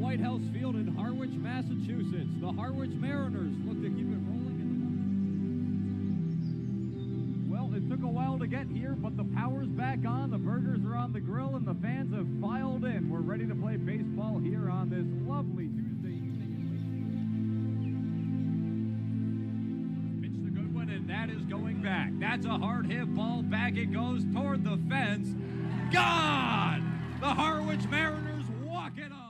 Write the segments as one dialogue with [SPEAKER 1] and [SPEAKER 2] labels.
[SPEAKER 1] White House Field in Harwich, Massachusetts. The Harwich Mariners look to keep it rolling. Well, it took a while to get here, but the power's back on, the burgers are on the grill, and the fans have filed in. We're ready to play baseball here on this lovely Tuesday evening. Pitched a good one, and that is going back. That's a hard hit ball. Back it goes toward the fence. Gone! The Harwich Mariners walk it off.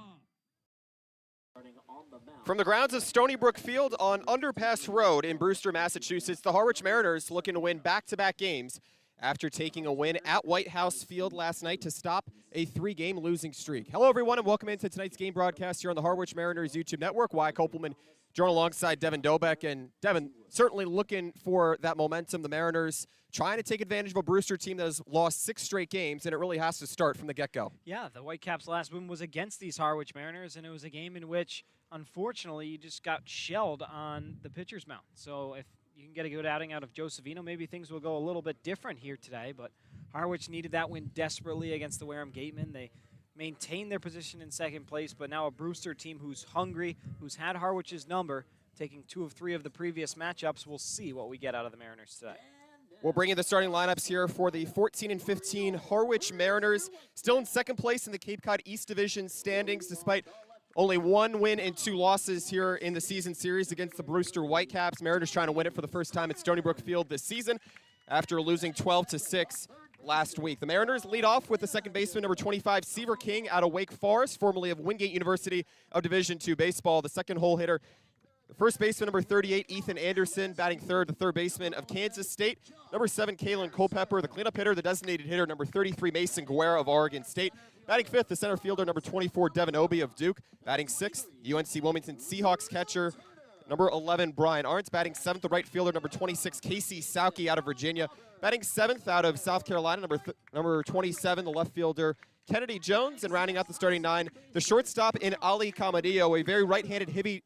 [SPEAKER 2] From the grounds of Stony Brook Field on Underpass Road in Brewster, Massachusetts, the Harwich Mariners looking to win back-to-back games after taking a win at White House Field last night to stop a 3-game losing streak. Hello, everyone, and welcome into tonight's game broadcast here on the Harwich Mariners YouTube network. Wyatt Kopelman joined alongside Devin Dobek, and Devin, certainly looking for that momentum. The Mariners trying to take advantage of a Brewster team that has lost 6 straight games, and it really has to start from the get-go.
[SPEAKER 3] Yeah, the Whitecaps' last win was against these Harwich Mariners, and it was a game in which, unfortunately, you just got shelled on the pitcher's mound. So if you can get a good outing out of Joe Savino, maybe things will go a little bit different here today, but Harwich needed that win desperately against the Wareham Gatemen. They maintained their position in second place, but now a Brewster team who's hungry, who's had Harwich's number, taking 2 of 3 of the previous matchups. We'll see what we get out of the Mariners today.
[SPEAKER 2] We'll bring you the starting lineups here for the 14-15 Harwich Mariners, still in second place in the Cape Cod East Division standings, despite only 1 win and 2 losses here in the season series against the Brewster Whitecaps. Mariners trying to win it for the first time at Stony Brook Field this season after losing 12-6 last week. The Mariners lead off with the second baseman, number 25, Seaver King out of Wake Forest, formerly of Wingate University of Division II baseball. The second hole hitter, the first baseman, number 38, Ethan Anderson, batting third, the third baseman of Kansas State. Number 7, Kalen Culpepper, the cleanup hitter, the designated hitter, number 33, Mason Guerra of Oregon State. Batting fifth, the center fielder, number 24, Devin Obie of Duke. Batting sixth, UNC Wilmington Seahawks catcher, number 11, Brian Arntz. Batting seventh, the right fielder, number 26, Casey Sauke out of Virginia. Batting seventh out of South Carolina, number 27, the left fielder, Kennedy Jones. And rounding out the starting 9, the shortstop in Ali Camadillo, a very right-handed hitting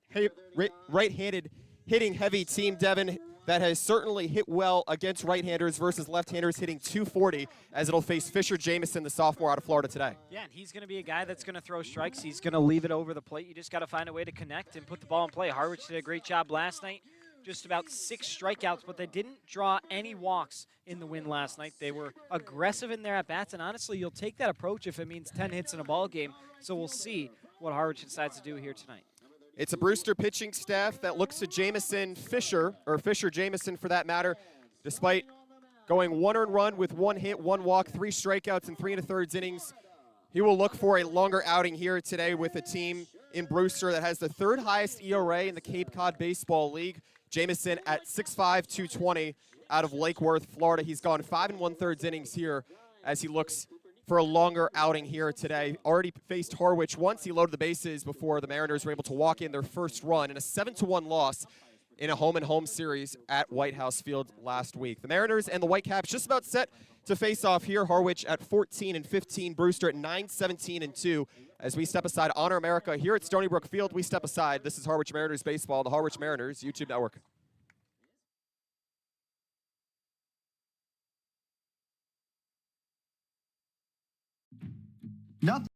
[SPEAKER 2] heavy team, Devin, that has certainly hit well against right-handers versus left-handers, hitting .240 as it'll face Fisher Jamison, the sophomore out of Florida today.
[SPEAKER 3] Yeah, and he's going to be a guy that's going to throw strikes. He's going to leave it over the plate. You just got to find a way to connect and put the ball in play. Harwich did a great job last night. Just about 6 strikeouts, but they didn't draw any walks in the win last night. They were aggressive in their at-bats, and honestly, you'll take that approach if it means 10 hits in a ball game. So we'll see what Harwich decides to do here tonight.
[SPEAKER 2] It's a Brewster pitching staff that looks to Fisher Jamison for that matter, despite going 1 earned run with 1 hit, 1 walk, 3 strikeouts in 3 1/3 innings. He will look for a longer outing here today with a team in Brewster that has the 3rd highest ERA in the Cape Cod Baseball League. Jamison at 6'5", 220 out of Lake Worth, Florida. He's gone 5 1/3 innings here as he looks for a longer outing here today. Already faced Harwich once. He loaded the bases before the Mariners were able to walk in their first run in a 7-1 loss in a home-and-home series at White House Field last week. The Mariners and the Whitecaps just about set to face off here. Harwich at 14-15, Brewster at 9-17-2. As we step aside, Honor America here at Stony Brook Field. We step aside. This is Harwich Mariners baseball, the Harwich Mariners YouTube network.
[SPEAKER 4] Nothing.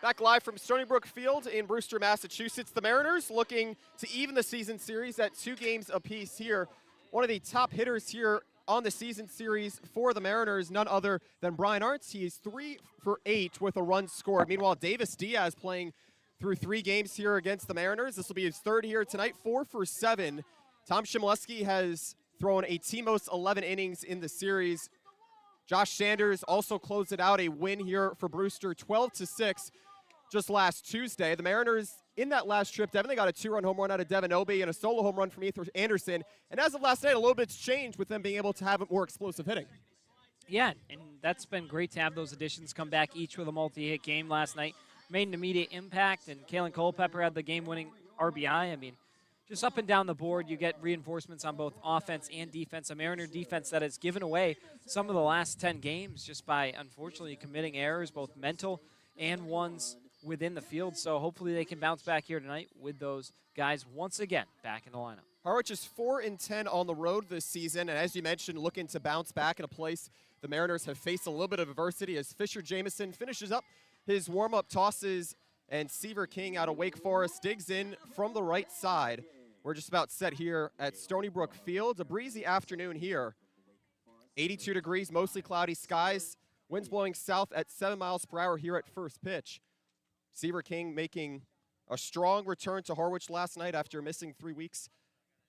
[SPEAKER 2] Back live from Stony Brook Field in Brewster, Massachusetts. The Mariners looking to even the season series at 2 games apiece here. One of the top hitters here on the season series for the Mariners, none other than Brian Arntz. He is 3 for 8 with a run scored. Meanwhile, Davis Diaz playing through 3 games here against the Mariners. This will be his 3rd here tonight, 4 for 7. Tom Chmielewski has thrown a team-most 11 innings in the series. Josh Sanders also closed it out, a win here for Brewster, 12-6. Just last Tuesday. The Mariners, in that last trip, Devin, they got a 2-run home run out of Devin Obey and a solo home run from Ethan Anderson. And as of last night, a little bit's changed with them being able to have more explosive hitting.
[SPEAKER 3] Yeah, and that's been great to have those additions come back, each with a multi-hit game last night. Made an immediate impact, and Kalen Culpepper had the game-winning RBI. I mean, just up and down the board, you get reinforcements on both offense and defense. A Mariner defense that has given away some of the last 10 games just by, unfortunately, committing errors, both mental and ones within the field. So hopefully they can bounce back here tonight with those guys once again back in the lineup.
[SPEAKER 2] Harwich is 4-10 on the road this season, and as you mentioned, looking to bounce back in a place the Mariners have faced a little bit of adversity as Fisher Jamison finishes up his warm-up tosses, and Seaver King out of Wake Forest digs in from the right side. We're just about set here at Stony Brook Field. A breezy afternoon here. 82 degrees, mostly cloudy skies. Winds blowing south at 7 miles per hour here at first pitch. Seaver King making a strong return to Harwich last night after missing 3 weeks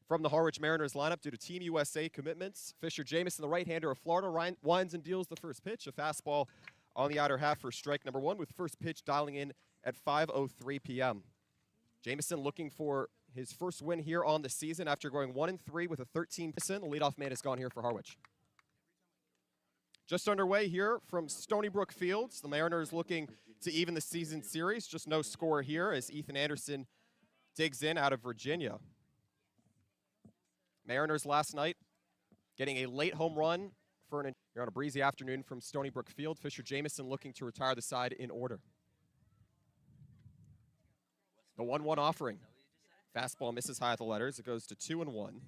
[SPEAKER 2] from the Harwich Mariners lineup due to Team USA commitments. Fisher Jamison, the right-hander of Florida, winds and deals the first pitch. A fastball on the outer half for strike number 1, with first pitch dialing in at 5:03 p.m. Jamison looking for his first win here on the season after going 1-3 with a 13%. The leadoff man is gone here for Harwich. Just underway here from Stony Brook Fields. The Mariners looking to even the season series. Just no score here as Ethan Anderson digs in out of Virginia. Mariners last night getting a late home run for you're on a breezy afternoon from Stony Brook Field. Fisher Jamison looking to retire the side in order. The 1-1 offering. Fastball misses high at the letters. It goes to 2-1.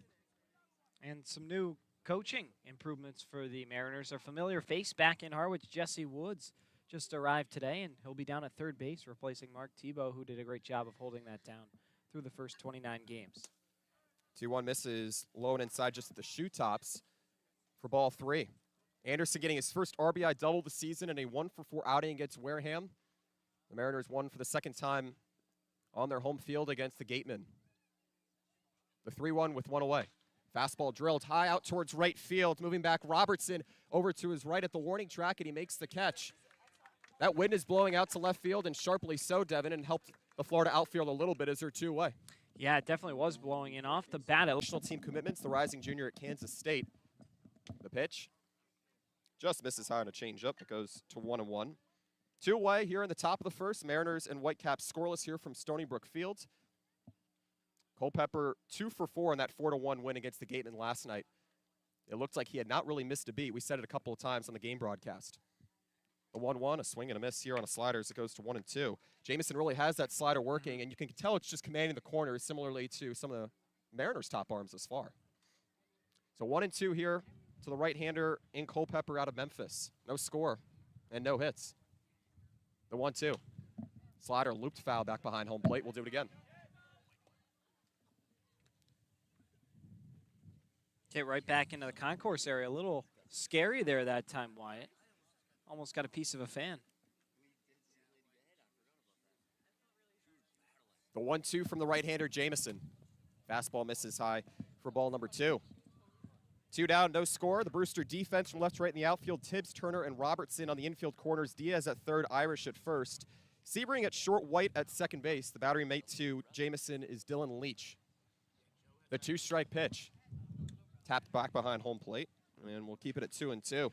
[SPEAKER 3] And some new coaching improvements for the Mariners. A familiar face back in Harwich, Jesse Woods, just arrived today, and he'll be down at third base, replacing Mark Tebow, who did a great job of holding that down through the first 29 games.
[SPEAKER 2] 2-1 misses low and inside just at the shoe tops for ball 3. Anderson getting his first RBI double of the season in a 1-for-4 outing against Wareham. The Mariners won for the second time on their home field against the Gatemen. The 3-1 with 1 away. Fastball drilled high out towards right field. Moving back, Robertson over to his right at the warning track, and he makes the catch. That wind is blowing out to left field, and sharply so, Devin, and helped the Florida outfield a little bit as they're 2 away.
[SPEAKER 3] Yeah, it definitely was blowing in off the bat.
[SPEAKER 2] Additional team commitments, the rising junior at Kansas State. The pitch just misses high on a changeup. It goes to 1-1. 2 away here in the top of the first. Mariners and Whitecaps scoreless here from Stony Brook Field. Culpepper 2-for-4 in that 4-1 win against the Gatemen last night. It looked like he had not really missed a beat. We said it a couple of times on the game broadcast. The 1-1, a swing and a miss here on a slider as it goes to 1-2. Jamison really has that slider working, and you can tell it's just commanding the corners, similarly to some of the Mariners' top arms thus far. So 1-2 here to the right-hander in Culpepper out of Memphis. No score and no hits. The 1-2. Slider looped foul back behind home plate. We'll do it again.
[SPEAKER 3] Get right back into the concourse area. A little scary there that time, Wyatt. Almost got a piece of a fan.
[SPEAKER 2] The 1-2 from the right-hander, Jamison. Fastball misses high for ball number 2. 2 down, no score. The Brewster defense from left to right in the outfield. Tibbs, Turner, and Robertson on the infield corners. Diaz at third, Irish at first. Sebring at short, White at second base. The battery mate to Jamison is Dylan Leach. The 2-strike pitch. Tapped back behind home plate, and we'll keep it at 2-2.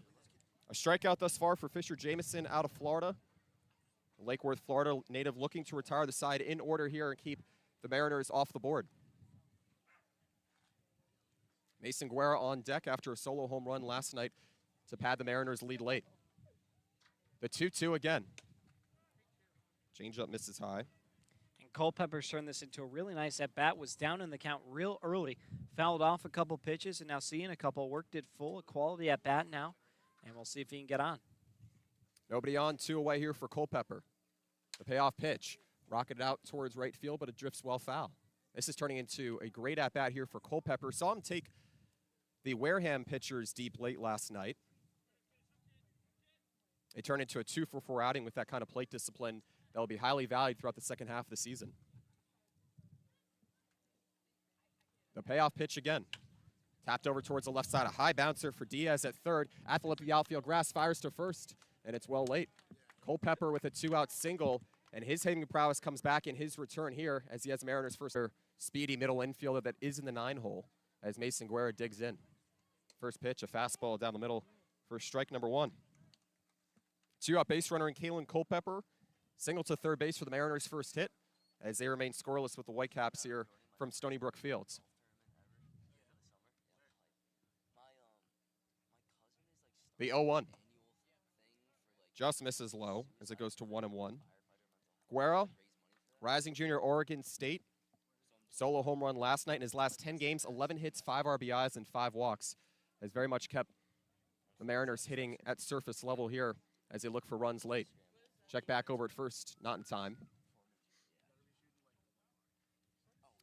[SPEAKER 2] A strikeout thus far for Fisher Jamison out of Florida. Lake Worth, Florida native looking to retire the side in order here and keep the Mariners off the board. Mason Guerra on deck after a solo home run last night to pad the Mariners' lead late. The 2-2 again. Changeup misses high.
[SPEAKER 3] And Culpepper's turned this into a really nice at-bat. Was down in the count real early. Fouled off a couple pitches, and now seeing a couple. Worked it full. A quality at-bat now. And we'll see if he can get on.
[SPEAKER 2] Nobody on, 2 away here for Culpepper. The payoff pitch, rocketed out towards right field, but it drifts well foul. This is turning into a great at-bat here for Culpepper. Saw him take the Wareham pitchers deep late last night. It turned into a 2-for-4 outing with that kind of plate discipline that will be highly valued throughout the second half of the season. The payoff pitch again. Tapped over towards the left side. A high bouncer for Diaz at third. Athlete the outfield grass, fires to first, and it's well late. Culpepper with a 2-out single, and his hitting prowess comes back in his return here as he has Mariners' first speedy middle infielder that is in the 9-hole as Mason Guerra digs in. First pitch, a fastball down the middle for strike number 1. 2-out base runner in Kalen Culpepper. Single to third base for the Mariners' first hit as they remain scoreless with the Whitecaps here from Stony Brook Fields. The 0-1. Just misses low as it goes to 1-1. Guerra, rising junior Oregon State. Solo home run last night in his last 10 games, 11 hits, 5 RBIs, and 5 walks. Has very much kept the Mariners hitting at surface level here as they look for runs late. Check back over at first, not in time.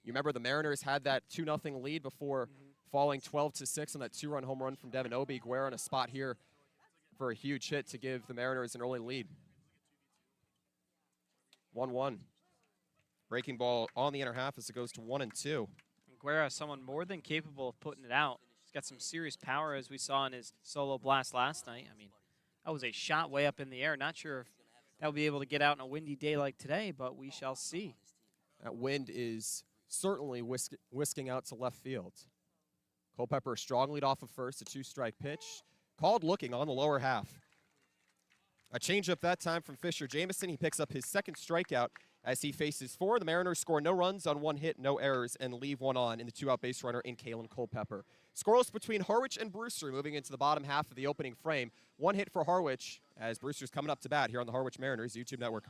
[SPEAKER 2] You remember the Mariners had that 2-0 lead before falling 12-6 on that 2-run home run from Devin Obie. Guerra in a spot here for a huge hit to give the Mariners an early lead. 1-1. Breaking ball on the inner half as it goes to 1-2.
[SPEAKER 3] Guerra is someone more than capable of putting it out. He's got some serious power, as we saw in his solo blast last night. I mean, that was a shot way up in the air. Not sure if that will be able to get out on a windy day like today, but we shall see.
[SPEAKER 2] That wind is certainly whisking out to left field. Culpepper a strong lead off of first, a 2-strike pitch. Called looking on the lower half. A changeup that time from Fisher Jamison. He picks up his second strikeout as he faces 4. The Mariners score no runs on 1 hit, no errors, and leave 1 on in the 2-out base runner in Kalen Culpepper. Scoreless between Harwich and Brewster moving into the bottom half of the opening frame. 1 hit for Harwich as Brewster's coming up to bat here on the Harwich Mariners YouTube network.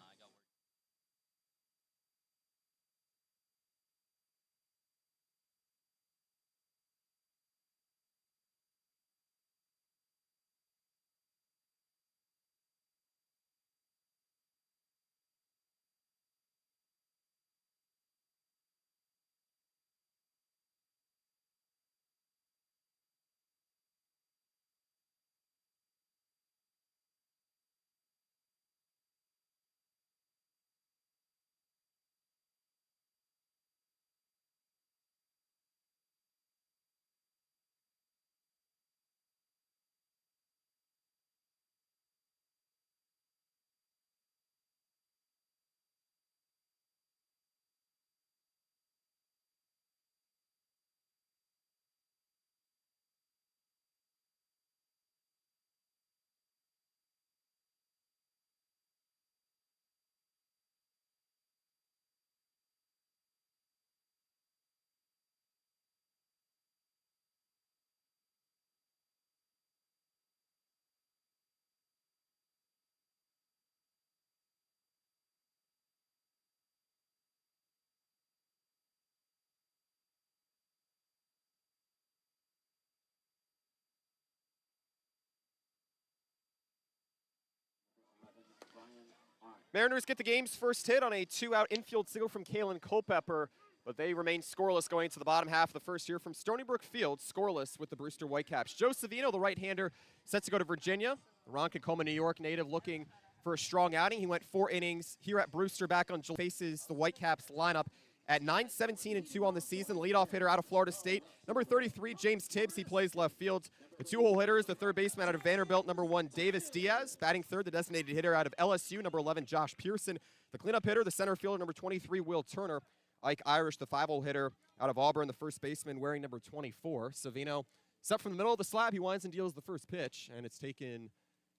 [SPEAKER 2] Mariners get the game's first hit on a 2-out infield single from Kalen Culpepper, but they remain scoreless going into the bottom half of the first here from Stony Brook Field, scoreless with the Brewster Whitecaps. Joe Savino, the right-hander, set to go to Virginia. The Ronkonkoma, New York native looking for a strong outing. He went 4 innings here at Brewster back on July. Faces the Whitecaps lineup at 9-17-2 on the season. Leadoff hitter out of Florida State. Number 33, James Tibbs. He plays left field. The 2-hole hitters, the third baseman out of Vanderbilt, number 1, Davis Diaz. Batting third, the designated hitter out of LSU, number 11, Josh Pearson. The cleanup hitter, the center fielder, number 23, Will Turner. Ike Irish, the 5-hole hitter out of Auburn, the first baseman wearing number 24. Savino, set from the middle of the slab. He winds and deals the first pitch, and it's taken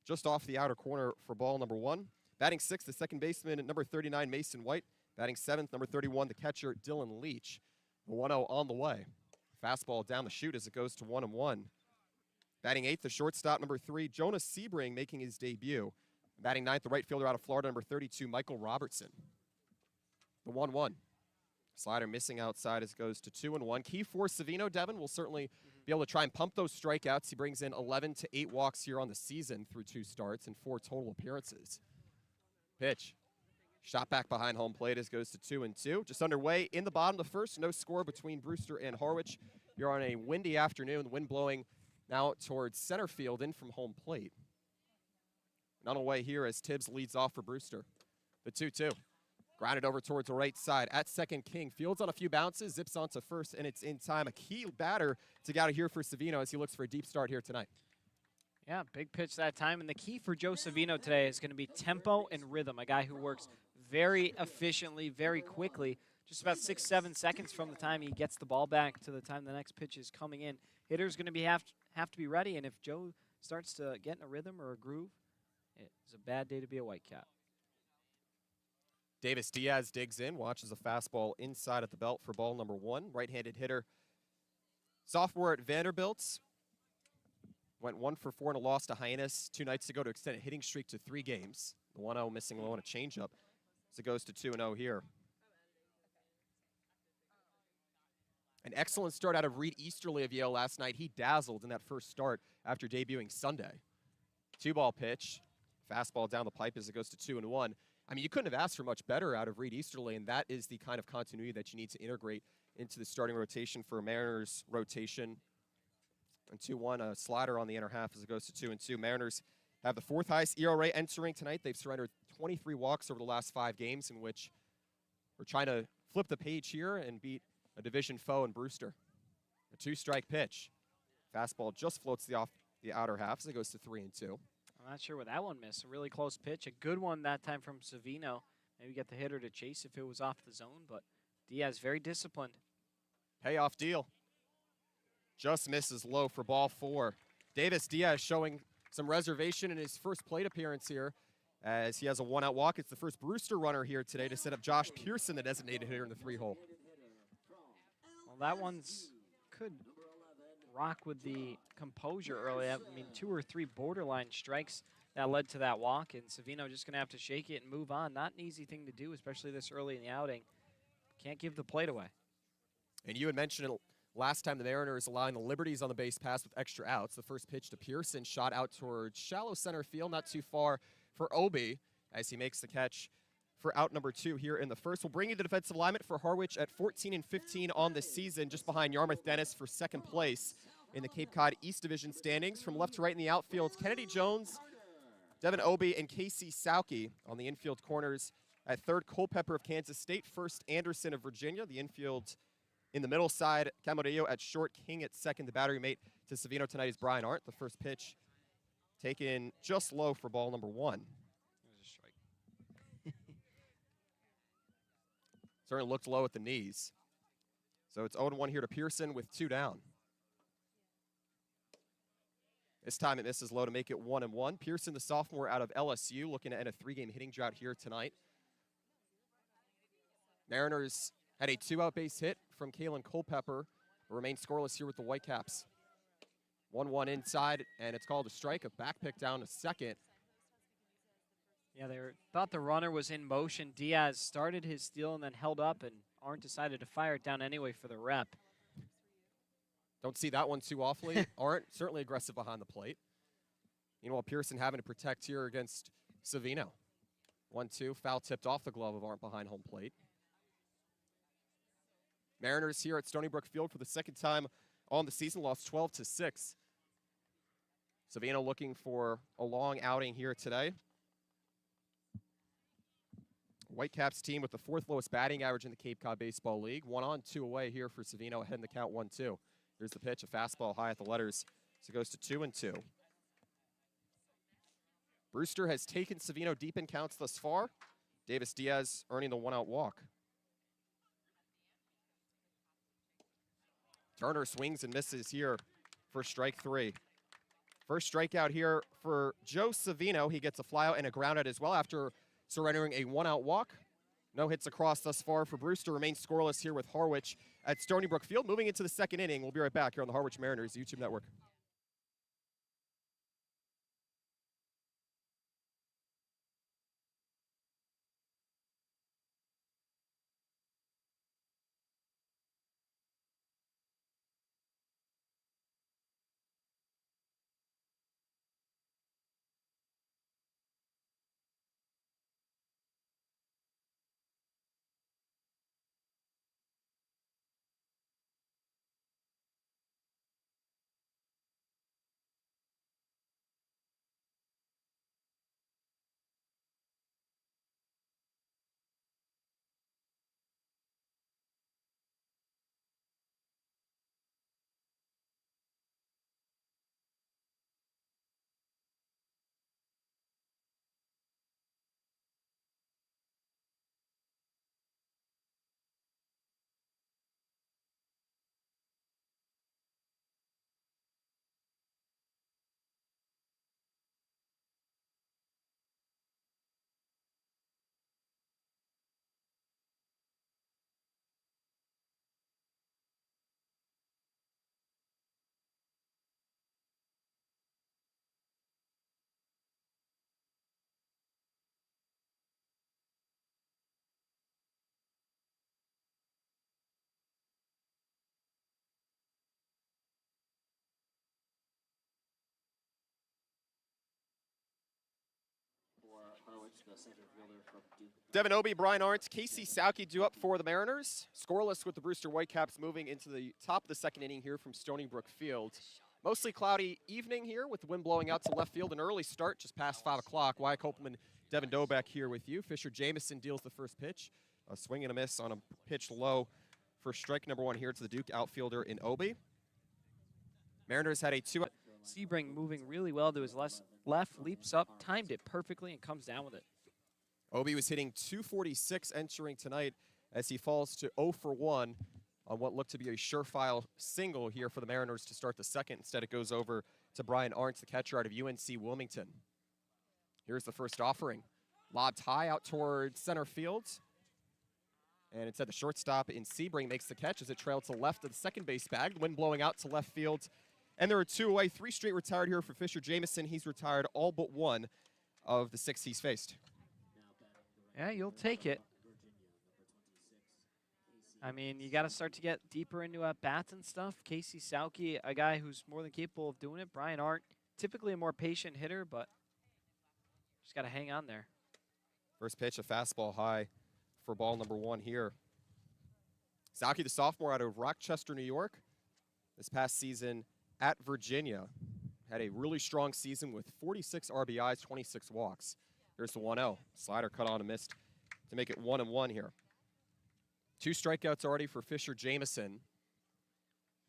[SPEAKER 2] just off the outer corner for ball number 1. Batting sixth, the second baseman, number 39, Mason White. Batting seventh, number 31, the catcher, Dylan Leach. The 1-0 on the way. Fastball down the chute as it goes to 1-1. Batting eighth, the shortstop, number 3, Jonas Sebring, making his debut. Batting ninth, the right fielder out of Florida, number 32, Michael Robertson. The 1-1. Slider missing outside as it goes to 2-1. Key for Savino, Devin, will certainly be able to try and pump those strikeouts. He brings in 11 to 8 walks here on the season through 2 starts and 4 total appearances. Pitch. Shot back behind home plate as goes to 2-2. Just underway in the bottom of the first. No score between Brewster and Harwich. You're on a windy afternoon. The wind blowing now towards center field in from home plate. And on the way here as Tibbs leads off for Brewster. The 2-2. Grounded over towards the right side. At second, King fields on a few bounces, zips onto first, and it's in time. A key batter to get out of here for Savino as he looks for a deep start here tonight.
[SPEAKER 3] Yeah, big pitch that time. And the key for Joe Savino today is going to be tempo and rhythm. A guy who works very efficiently, very quickly. Just about 6-7 seconds from the time he gets the ball back to the time the next pitch is coming in. Hitter's going to have to be ready, and if Joe starts to get in a rhythm or a groove, it's a bad day to be a Whitecap.
[SPEAKER 2] Davis Diaz digs in, watches a fastball inside at the belt for ball number 1. Right-handed hitter. Sophomore at Vanderbilt. Went 1 for 4 in a loss to Hyannis 2 nights ago to extend a hitting streak to 3 games. The 1-0 missing low and a changeup. So it goes to 2-0 here. An excellent start out of Reed Easterly of Yale last night. He dazzled in that first start after debuting Sunday. 2-ball pitch. Fastball down the pipe as it goes to 2-1. I mean, you couldn't have asked for much better out of Reed Easterly, and that is the kind of continuity that you need to integrate into the starting rotation for a Mariners rotation. And 2-1, a slider on the inner half as it goes to 2-2. Mariners have the 4th highest ERA entering tonight. They've surrendered 23 walks over the last 5 games, in which we're trying to flip the page here and beat a division foe in Brewster. A 2-strike pitch. Fastball just floats off the outer half as it goes to 3-2.
[SPEAKER 3] I'm not sure what that one missed. A really close pitch. A good one that time from Savino. Maybe get the hitter to chase if it was off the zone, but Diaz very disciplined.
[SPEAKER 2] Payoff deal. Just misses low for ball 4. Davis Diaz showing some reservation in his first plate appearance here as he has a 1-out walk. It's the first Brewster runner here today to set up Josh Pearson, the designated hitter in the 3-hole.
[SPEAKER 3] Well, that one's could rock with the composure early. I mean, 2 or 3 borderline strikes that led to that walk, and Savino just going to have to shake it and move on. Not an easy thing to do, especially this early in the outing. Can't give the plate away.
[SPEAKER 2] And you had mentioned it last time, the Mariners allowing the liberties on the base pass with extra outs. The first pitch to Pearson, shot out towards shallow center field, not too far for Obi as he makes the catch for out number 2 here in the first. We'll bring you the defensive alignment for Harwich at 14-15 on the season, just behind Yarmouth Dennis for 2nd place in the Cape Cod East Division standings. From left to right in the outfield, Kennedy Jones, Devin Obi, and Casey Sauke. On the infield corners, at 3rd, Culpepper of Kansas State. 1st, Anderson of Virginia. The infield in the middle side, Camarillo at short, King at 2nd. The battery mate to Savino tonight is Brian Arndt. The first pitch taken just low for ball number 1. Certainly looked low at the knees. So it's 0-1 here to Pearson with 2 down. This time it misses low to make it 1-1. Pearson, the sophomore out of LSU, looking to end a 3-game hitting drought here tonight. Mariners had a 2-out base hit from Kalen Culpepper, but remain scoreless here with the Whitecaps. 1-1 inside, and it's called a strike. A back pick down to 2nd.
[SPEAKER 3] Yeah, they thought the runner was in motion. Diaz started his steal and then held up, and Arndt decided to fire it down anyway for the rep.
[SPEAKER 2] Don't see that one too awfully. Arndt certainly aggressive behind the plate. Meanwhile, Pearson having to protect here against Savino. 1-2, foul tipped off the glove of Arndt behind home plate. Mariners here at Stony Brook Field for the 2nd time on the season, lost 12-6. Savino looking for a long outing here today. Whitecaps team with the 4th lowest batting average in the Cape Cod Baseball League. 1 on, 2 away here for Savino, ahead in the count 1-2. Here's the pitch, a fastball high at the letters. So it goes to 2-2. Brewster has taken Savino deep in counts thus far. Davis Diaz earning the 1-out walk. Turner swings and misses here for strike 3. First strikeout here for Joe Savino. He gets a flyout and a groundout as well after surrendering a 1-out walk. No hits across thus far for Brewster. Remains scoreless here with Harwich at Stony Brook Field. Moving into the 2nd inning, we'll be right back here on the Harwich Mariners YouTube network. Devin Obie, Brian Arndt, Casey Sauke due up for the Mariners. Scoreless with the Brewster Whitecaps moving into the top of the second inning here from Stony Brook Field. Mostly cloudy evening here with the wind blowing out to left field. An early start just past 5 o'clock. Wyatt Kopelman, Devin Dobeck here with you. Fisher Jamison deals the first pitch. A swing and a miss on a pitch low for strike number 1 here to the Duke outfielder in Obie. Mariners had a 2.
[SPEAKER 3] Sebring moving really well to his left, leaps up, timed it perfectly, and comes down with it.
[SPEAKER 2] Obie was hitting .246 entering tonight as he falls to 0 for 1 on what looked to be a surefire single here for the Mariners to start the second. Instead, it goes over to Brian Arndt, the catcher out of UNC Wilmington. Here's the first offering. Lobbed high out toward center field. And instead, the shortstop in Sebring makes the catch as it trailed to left of the second base bag. The wind blowing out to left field. And there are 2 away, 3 straight retired here for Fisher Jamison. He's retired all but 1 of the 6 he's faced.
[SPEAKER 3] Yeah, you'll take it. I mean, you got to start to get deeper into bats and stuff. Casey Sauke, a guy who's more than capable of doing it. Brian Arndt, typically a more patient hitter, but just got to hang on there.
[SPEAKER 2] First pitch, a fastball high for ball number 1 here. Sauke, the sophomore out of Rochester, New York. This past season at Virginia. Had a really strong season with 46 RBIs, 26 walks. Here's the 1-0. Slider cut on and missed to make it 1-1 here. 2 strikeouts already for Fisher Jamison.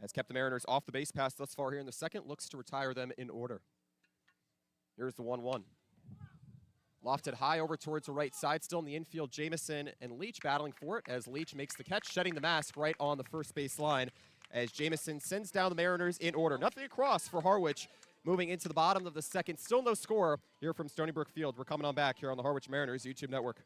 [SPEAKER 2] Has kept the Mariners off the base pass thus far here in the second. Looks to retire them in order. Here's the 1-1. Lofted high over towards the right side. Still in the infield, Jamison and Leach battling for it as Leach makes the catch, shedding the mask right on the first base line as Jamison sends down the Mariners in order. Nothing across for Harwich. Moving into the bottom of the second. Still no score here from Stony Brook Field. We're coming on back here on the Harwich Mariners YouTube network.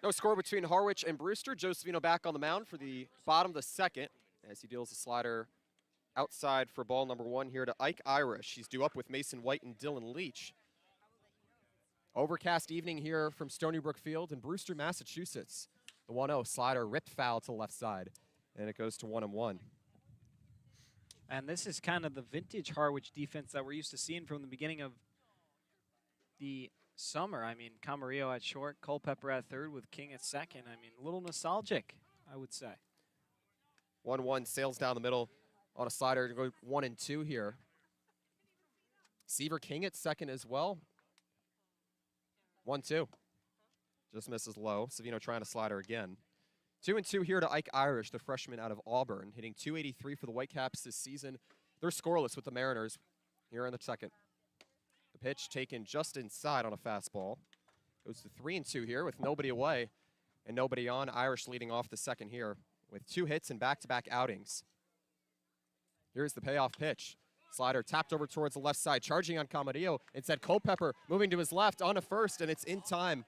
[SPEAKER 2] No score between Harwich and Brewster. Joe Savino back on the mound for the bottom of the second as he deals the slider outside for ball number 1 here to Ike Irish. He's due up with Mason White and Dylan Leach. Overcast evening here from Stony Brook Field in Brewster, Massachusetts. The 1-0 slider ripped foul to the left side, and it goes to 1-1.
[SPEAKER 3] And this is kind of the vintage Harwich defense that we're used to seeing from the beginning of the summer. I mean, Camarillo at short, Culpepper at third with King at second. I mean, a little nostalgic, I would say.
[SPEAKER 2] 1-1 sails down the middle on a slider to go 1-2 here. Seaver King at second as well. 1-2. Just misses low. Savino trying to slider again. 2-2 here to Ike Irish, the freshman out of Auburn, hitting .283 for the Whitecaps this season. They're scoreless with the Mariners here in the second. The pitch taken just inside on a fastball. Goes to 3-2 here with nobody away and nobody on. Irish leading off the second here with 2 hits and back-to-back outings. Here's the payoff pitch. Slider tapped over towards the left side, charging on Camarillo. Instead, Culpepper moving to his left on a first, and it's in time.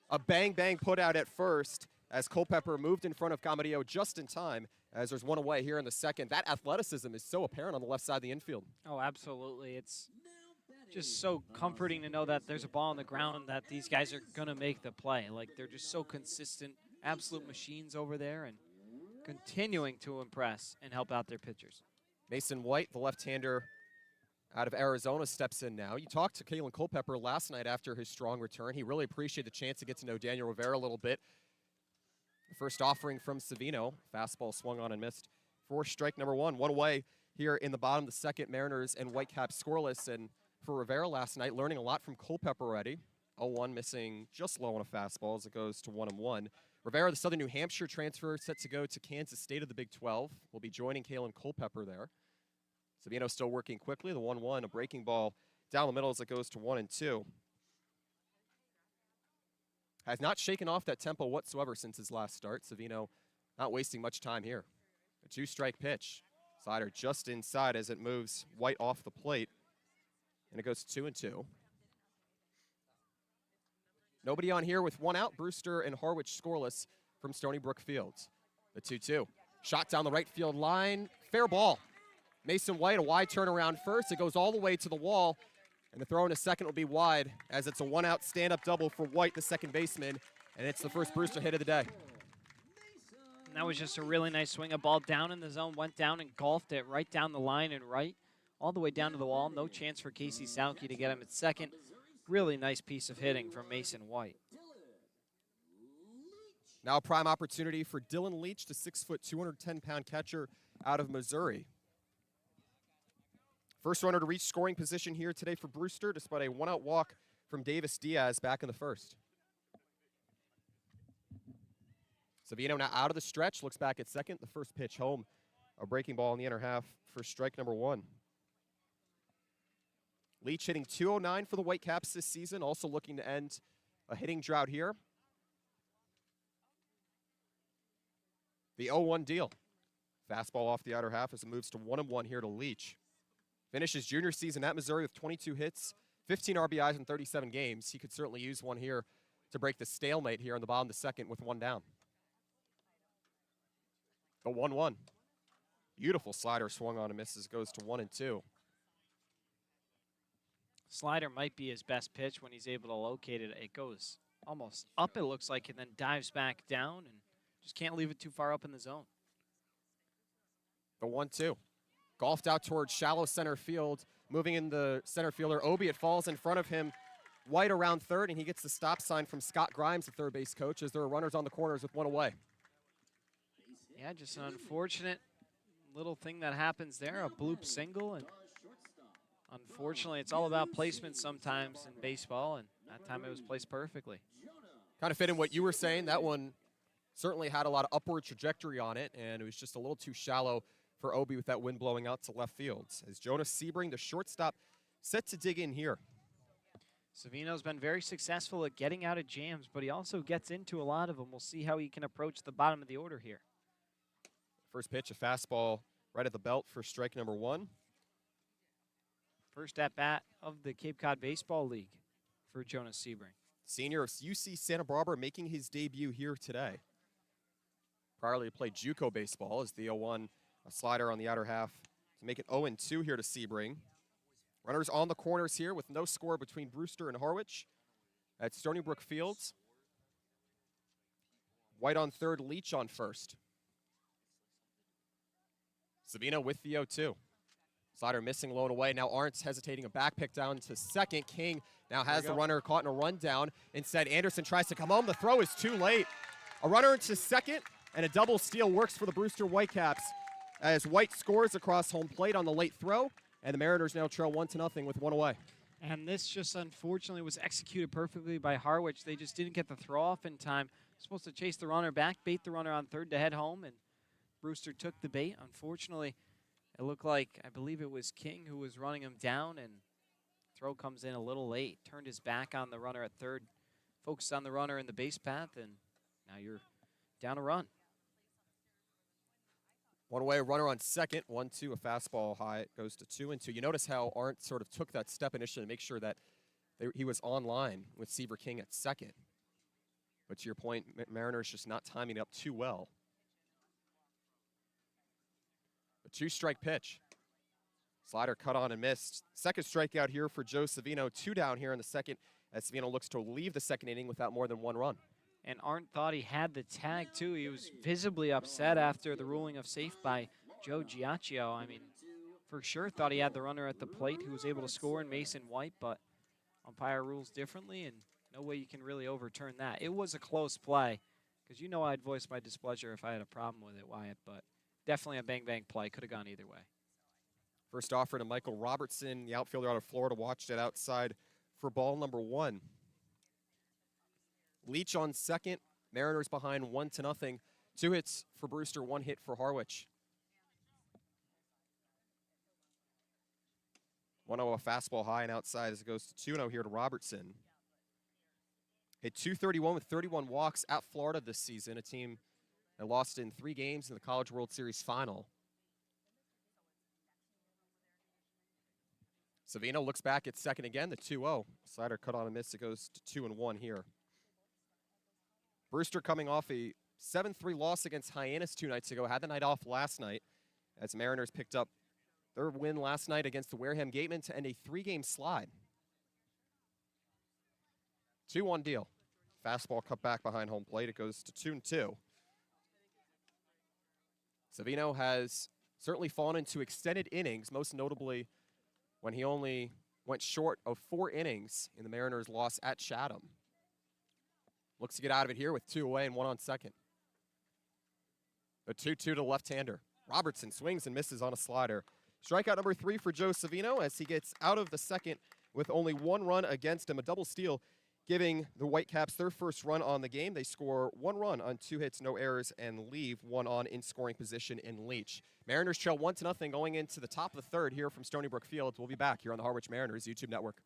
[SPEAKER 2] A bang-bang put out at first as Culpepper moved in front of Camarillo just in time, as there's one away here in the second. That athleticism is so apparent on the left side of the infield.
[SPEAKER 3] Oh, absolutely. It's just so comforting to know that there's a ball on the ground that these guys are going to make the play. Like, they're just so consistent, absolute machines over there, and continuing to impress and help out their pitchers.
[SPEAKER 2] Mason White, the left-hander out of Arizona, steps in now. You talked to Kalen Culpepper last night after his strong return. He really appreciated the chance to get to know Daniel Rivera a little bit. The first offering from Savino. Fastball swung on and missed for strike number one. One away here in the bottom of the second. Mariners and Whitecaps scoreless. And for Rivera last night, learning a lot from Culpepper already. 0-1 missing just low on a fastball as it goes to 1-1. Rivera, the Southern New Hampshire transfer, set to go to Kansas State of the Big 12. Will be joining Kalen Culpepper there. Savino still working quickly. The 1-1, a breaking ball down the middle as it goes to 1-2. Has not shaken off that tempo whatsoever since his last start. Savino not wasting much time here. A 2-strike pitch. Slider just inside as it moves White off the plate. And it goes 2-2. Nobody on here with one out. Brewster and Harwich scoreless from Stony Brook Fields. The 2-2. Shot down the right field line. Fair ball. Mason White, a wide turnaround first. It goes all the way to the wall. And the throw in a second will be wide as it's a one-out stand-up double for White, the second baseman. And it's the first Brewster hit of the day.
[SPEAKER 3] And that was just a really nice swing. A ball down in the zone, went down and golfed it right down the line and right, all the way down to the wall. No chance for Casey Sauke to get him at second. Really nice piece of hitting from Mason White.
[SPEAKER 2] Now a prime opportunity for Dylan Leach, the 6-foot, 210-pound catcher out of Missouri. First runner to reach scoring position here today for Brewster, despite a one-out walk from Davis Diaz back in the first. Savino now out of the stretch, looks back at second. The first pitch home, a breaking ball in the inner half for strike number one. Leach hitting .209 for the Whitecaps this season, also looking to end a hitting drought here. The 0-1 deal. Fastball off the outer half as it moves to 1-1 here to Leach. Finishes junior season at Missouri with 22 hits, 15 RBIs in 37 games. He could certainly use one here to break the stalemate here in the bottom of the second with one down. The 1-1. Beautiful slider swung on and misses, goes to 1-2.
[SPEAKER 3] Slider might be his best pitch when he's able to locate it. It goes almost up, it looks like, and then dives back down and just can't leave it too far up in the zone.
[SPEAKER 2] The 1-2. Golfed out towards shallow center field. Moving in the center fielder, Obi. It falls in front of him. White around third, and he gets the stop sign from Scott Grimes, the third base coach, as there are runners on the corners with one away.
[SPEAKER 3] Yeah, just an unfortunate little thing that happens there, a bloop single, and unfortunately, it's all about placement sometimes in baseball, and that time it was placed perfectly.
[SPEAKER 2] Kind of fit in what you were saying. That one certainly had a lot of upward trajectory on it, and it was just a little too shallow for Obi with that wind blowing out to left field. As Jonas Sebring, the shortstop, set to dig in here.
[SPEAKER 3] Savino's been very successful at getting out of jams, but he also gets into a lot of them. We'll see how he can approach the bottom of the order here.
[SPEAKER 2] First pitch, a fastball right at the belt for strike number one.
[SPEAKER 3] First at-bat of the Cape Cod Baseball League for Jonas Sebring.
[SPEAKER 2] Senior of UC Santa Barbara making his debut here today. Prior he played JUCO baseball as the 0-1, a slider on the outer half to make it 0-2 here to Sebring. Runners on the corners here with no score between Brewster and Harwich at Stony Brook Fields. White on third, Leach on first. Savino with the 0-2. Slider missing, low and away. Now Arndt's hesitating, a back pick down to second. King now has the runner caught in a rundown. Instead, Anderson tries to come home. The throw is too late. A runner into second, and a double steal works for the Brewster Whitecaps as White scores across home plate on the late throw, and the Mariners now trail 1-0 with one away.
[SPEAKER 3] And this just unfortunately was executed perfectly by Harwich. They just didn't get the throw off in time. Supposed to chase the runner back, bait the runner on third to head home, and Brewster took the bait. Unfortunately, it looked like, I believe it was King who was running him down, and throw comes in a little late. Turned his back on the runner at third, focused on the runner in the base path, and now you're down a run.
[SPEAKER 2] One away, runner on second, 1-2, a fastball high. It goes to 2-2. You notice how Arndt sort of took that step initially to make sure that he was on line with Seaver King at second. But to your point, Mariners just not timing it up too well. A 2-strike pitch. Slider cut on and missed. Second strikeout here for Joe Savino. 2 down here in the second as Savino looks to leave the second inning without more than 1 run.
[SPEAKER 3] And Arndt thought he had the tag, too. He was visibly upset after the ruling of safe by Joe Giacchio. I mean, for sure thought he had the runner at the plate who was able to score in Mason White, but umpire rules differently, and no way you can really overturn that. It was a close play, because you know I'd voice my displeasure if I had a problem with it, Wyatt, but definitely a bang-bang play. Could have gone either way.
[SPEAKER 2] First offer to Michael Robertson, the outfielder out of Florida, watched it outside for ball number 1. Leach on second. Mariners behind 1-0. 2 hits for Brewster, 1 hit for Harwich. 1-0 a fastball high and outside as it goes to 2-0 here to Robertson. Hit .231 with 31 walks at Florida this season, a team that lost in 3 games in the College World Series final. Savino looks back at second again, the 2-0. Slider cut on a miss. It goes to 2-1 here. Brewster coming off a 7-3 loss against Hyannis 2 nights ago. Had the night off last night as Mariners picked up their win last night against the Wareham Gatemen to end a 3-game slide. 2-1 deal. Fastball cut back behind home plate. It goes to 2-2. Savino has certainly fallen into extended innings, most notably when he only went short of 4 innings in the Mariners' loss at Chatham. Looks to get out of it here with 2 away and 1 on second. The 2-2 to the left-hander. Robertson swings and misses on a slider. Strikeout number 3 for Joe Savino as he gets out of the second with only 1 run against him. A double steal giving the Whitecaps their first run on the game. They score 1 run on 2 hits, no errors, and leave 1 on in scoring position in Leach. Mariners trail 1-0 going into the top of the third here from Stony Brook Field. We'll be back here on the Harwich Mariners YouTube network.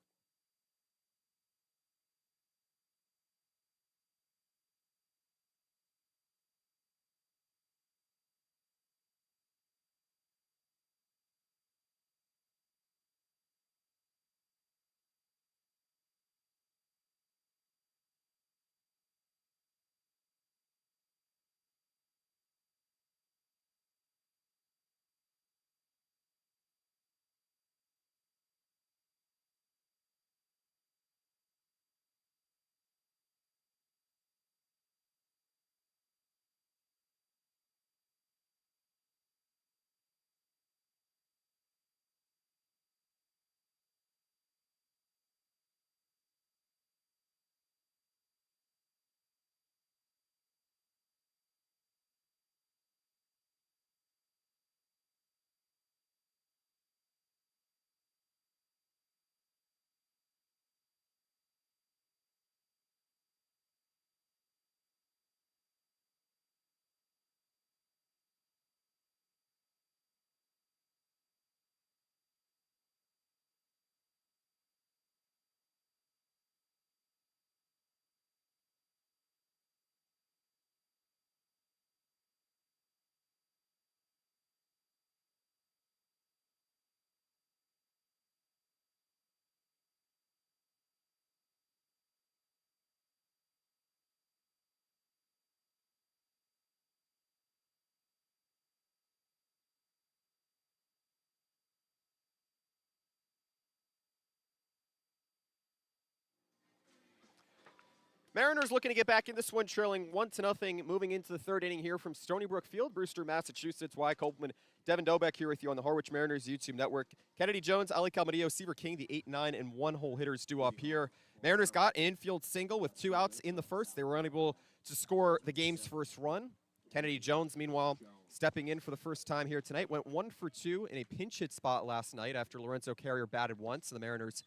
[SPEAKER 2] Mariners looking to get back in this one, trailing 1-0, moving into the third inning here from Stony Brook Field, Brewster, Massachusetts. Wyatt Copeland, Devin Dobek here with you on the Harwich Mariners YouTube network. Kennedy Jones, Ali Calmadillo, Seaver King, the 8, 9, and 1-hole hitters due up here. Mariners got an infield single with 2 outs in the first. They were unable to score the game's first run. Kennedy Jones, meanwhile, stepping in for the first time here tonight, went 1 for 2 in a pinch hit spot last night after Lorenzo Carrier batted once. The Mariners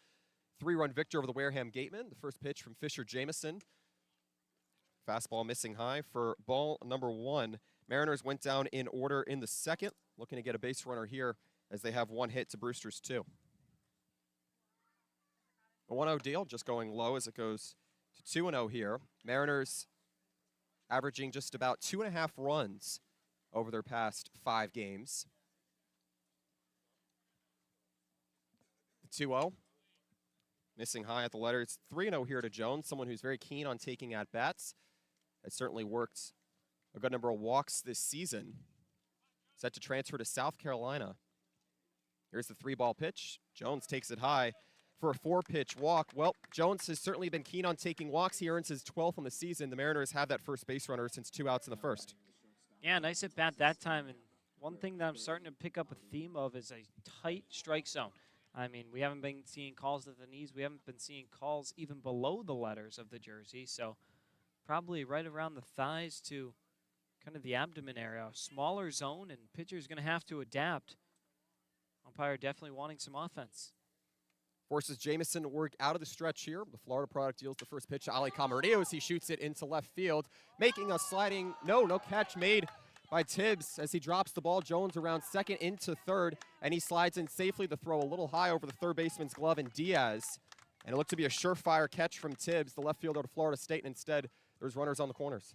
[SPEAKER 2] 3-run victor over the Wareham Gatemen. The first pitch from Fisher Jamison. Fastball missing high for ball number 1. Mariners went down in order in the second, looking to get a base runner here as they have 1 hit to Brewster's 2. A 1-0 deal, just going low as it goes to 2-0 here. Mariners averaging just about 2.5 runs over their past 5 games. The 2-0. Missing high at the letter. It's 3-0 here to Jones, someone who's very keen on taking at-bats. has certainly worked a good number of walks this season. Set to transfer to South Carolina. Here's the 3-ball pitch. Jones takes it high for a 4-pitch walk. Well, Jones has certainly been keen on taking walks. He earns his 12th on the season. The Mariners have that first base runner since 2 outs in the first.
[SPEAKER 3] Yeah, nice at bat that time. And one thing that I'm starting to pick up a theme of is a tight strike zone. I mean, we haven't been seeing calls at the knees. We haven't been seeing calls even below the letters of the jersey. So probably right around the thighs to kind of the abdomen area. A smaller zone, and pitcher's going to have to adapt. Umpire definitely wanting some offense.
[SPEAKER 2] Forces Jamison to work out of the stretch here. The Florida product deals the first pitch to Ali Camarillo as he shoots it into left field, making a sliding, no catch made by Tibbs as he drops the ball. Jones around second into third, and he slides in safely. The throw a little high over the third baseman's glove, and Diaz. And it looked to be a surefire catch from Tibbs, the left fielder to Florida State, and instead there's runners on the corners.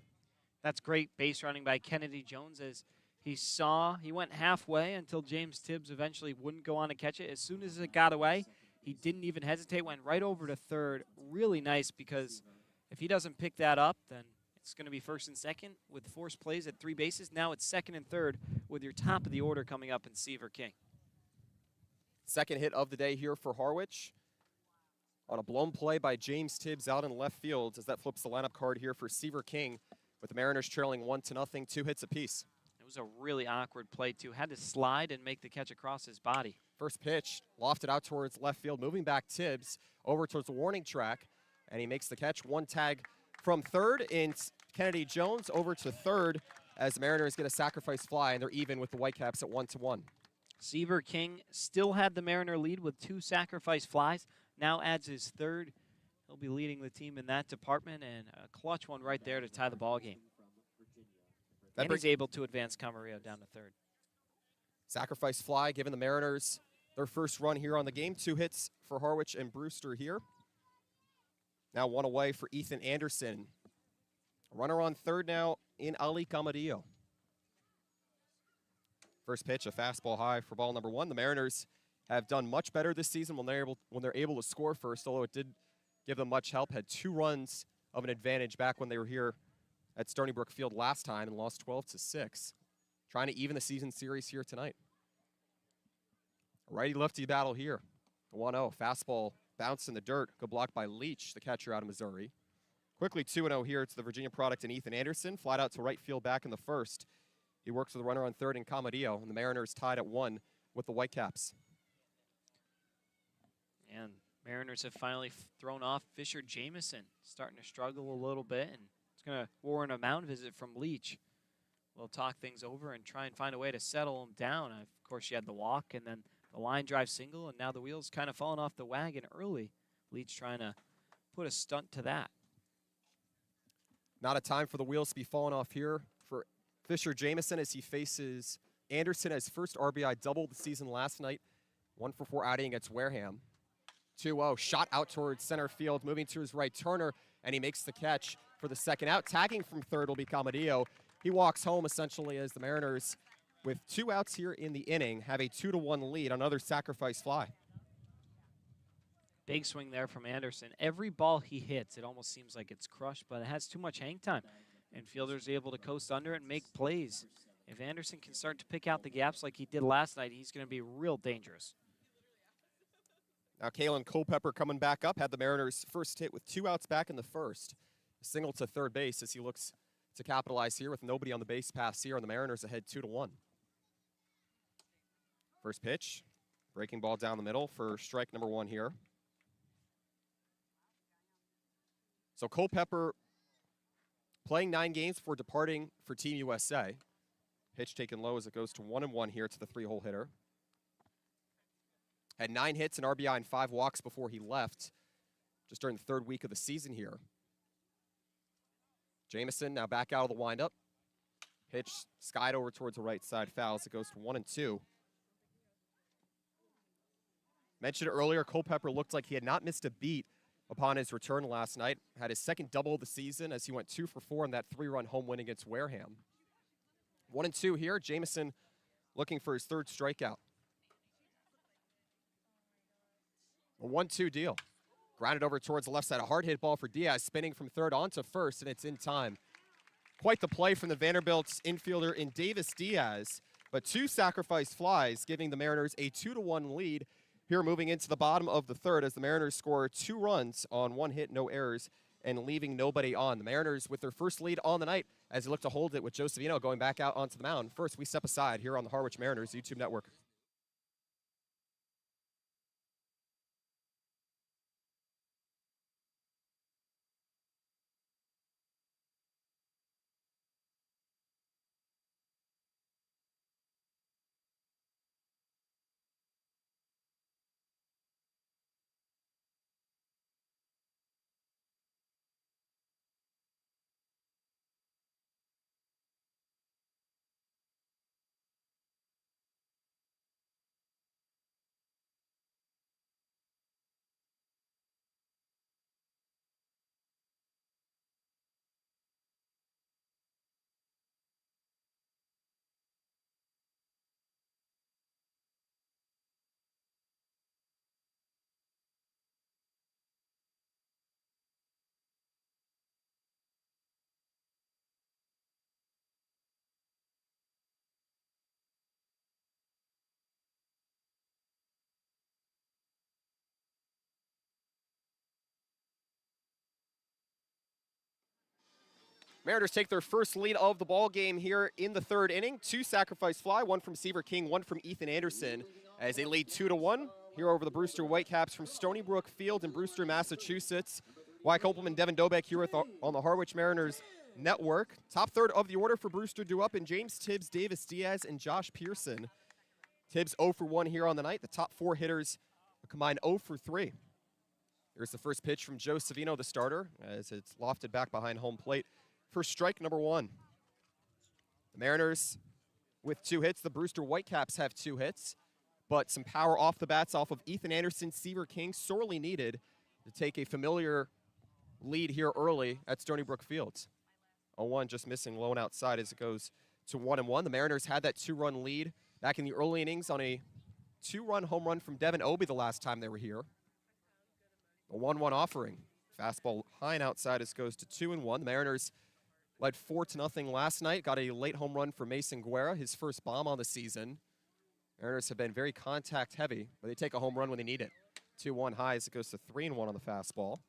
[SPEAKER 3] That's great base running by Kennedy Jones as he went halfway until James Tibbs eventually wouldn't go on to catch it. As soon as it got away, he didn't even hesitate, went right over to third. Really nice, because if he doesn't pick that up, then it's going to be first and second with forced plays at 3 bases. Now it's second and third with your top of the order coming up in Seaver King.
[SPEAKER 2] Second hit of the day here for Harwich on a blown play by James Tibbs out in left field as that flips the lineup card here for Seaver King with the Mariners trailing 1-0, 2 hits apiece.
[SPEAKER 3] It was a really awkward play, too. Had to slide and make the catch across his body.
[SPEAKER 2] First pitch, lofted out towards left field, moving back Tibbs over towards the warning track, and he makes the catch. One tag from third, and Kennedy Jones over to third as the Mariners get a sacrifice fly, and they're even with the Whitecaps at 1-1.
[SPEAKER 3] Seaver King still had the Mariner lead with 2 sacrifice flies. Now adds his third. He'll be leading the team in that department, and a clutch one right there to tie the ball game. And he's able to advance Camarillo down to third.
[SPEAKER 2] Sacrifice fly, giving the Mariners their first run here on the game. 2 hits for Harwich and Brewster here. Now 1 away for Ethan Anderson. Runner on third now in Ali Camarillo. First pitch, a fastball high for ball number 1. The Mariners have done much better this season when they're able to score first, although it did give them much help. Had 2 runs of an advantage back when they were here at Stony Brook Field last time and lost 12-6. Trying to even the season series here tonight. A righty-lefty battle here. 1-0, fastball bounced in the dirt. Good block by Leach, the catcher out of Missouri. Quickly 2-0 here to the Virginia product and Ethan Anderson. Flat out to right field back in the first. He works with a runner on third in Camarillo, and the Mariners tied at 1 with the Whitecaps.
[SPEAKER 3] And Mariners have finally thrown off Fisher Jamison, starting to struggle a little bit, and it's going to warrant a mound visit from Leach. We'll talk things over and try and find a way to settle him down. Of course, you had the walk and then the line drive single, and now the wheels kind of falling off the wagon early. Leach trying to put a stunt to that.
[SPEAKER 2] Not a time for the wheels to be falling off here for Fisher Jamison as he faces Anderson as first RBI double the season last night. 1 for 4 outing against Wareham. 2-0, shot out towards center field, moving to his right, Turner, and he makes the catch for the second out. Tagging from third will be Camarillo. He walks home essentially as the Mariners, with 2 outs here in the inning, have a 2-1 lead on another sacrifice fly.
[SPEAKER 3] Big swing there from Anderson. Every ball he hits, it almost seems like it's crushed, but it has too much hang time. And fielders are able to coast under it and make plays. If Anderson can start to pick out the gaps like he did last night, he's going to be real dangerous.
[SPEAKER 2] Now Kalen Culpepper coming back up, had the Mariners' first hit with 2 outs back in the first. A single to third base as he looks to capitalize here with nobody on the base pass here, and the Mariners ahead 2-1. First pitch, breaking ball down the middle for strike number 1 here. So Culpepper playing 9 games before departing for Team USA. Pitch taken low as it goes to 1-1 here to the 3-hole hitter. Had 9 hits, an RBI, and 5 walks before he left, just during the 3rd week of the season here. Jamison now back out of the windup. Pitch skied over towards the right side, foul as it goes to 1-2. Mentioned earlier, Culpepper looked like he had not missed a beat upon his return last night. Had his 2nd double of the season as he went 2 for 4 in that 3-run home win against Wareham. 1-2 here. Jamison looking for his 3rd strikeout. A 1-2 deal. Grounded over towards the left side. A hard hit ball for Diaz, spinning from third onto first, and it's in time quite the play from the Vanderbilt's infielder in Davis Diaz, but 2 sacrifice flies, giving the Mariners a 2-1 lead. Here moving into the bottom of the third as the Mariners score 2 runs on 1 hit, no errors, and leaving nobody on. The Mariners with their first lead on the night as they look to hold it with Joe Savino going back out onto the mound. First, we step aside here on the Harwich Mariners YouTube network. Mariners take their first lead of the ball game here in the third inning. 2 sacrifice fly, 1 from Seaver King, 1 from Ethan Anderson, as they lead 2-1 here over the Brewster Whitecaps from Stony Brook Field in Brewster, Massachusetts. Wyatt Kopelman, Devin Dobek here on the Harwich Mariners network. Top third of the order for Brewster due up in James Tibbs, Davis Diaz, and Josh Pearson. Tibbs 0 for 1 here on the night. The top 4 hitters combined 0 for 3. Here's the first pitch from Joe Savino, the starter, as it's lofted back behind home plate for strike number 1. The Mariners with 2 hits. The Brewster Whitecaps have 2 hits, but some power off the bats off of Ethan Anderson, Seaver King, sorely needed to take a familiar lead here early at Stony Brook Fields. 0-1 just missing low and outside as it goes to 1-1. The Mariners had that 2-run lead back in the early innings on a 2-run home run from Devin Obie the last time they were here. A 1-1 offering. Fastball high and outside as it goes to 2-1. The Mariners led 4-0 last night. Got a late home run for Mason Guerra, his first bomb on the season. Mariners have been very contact heavy, but they take a home run when they need it. 2-1 high as it goes to 3-1 on the fastball.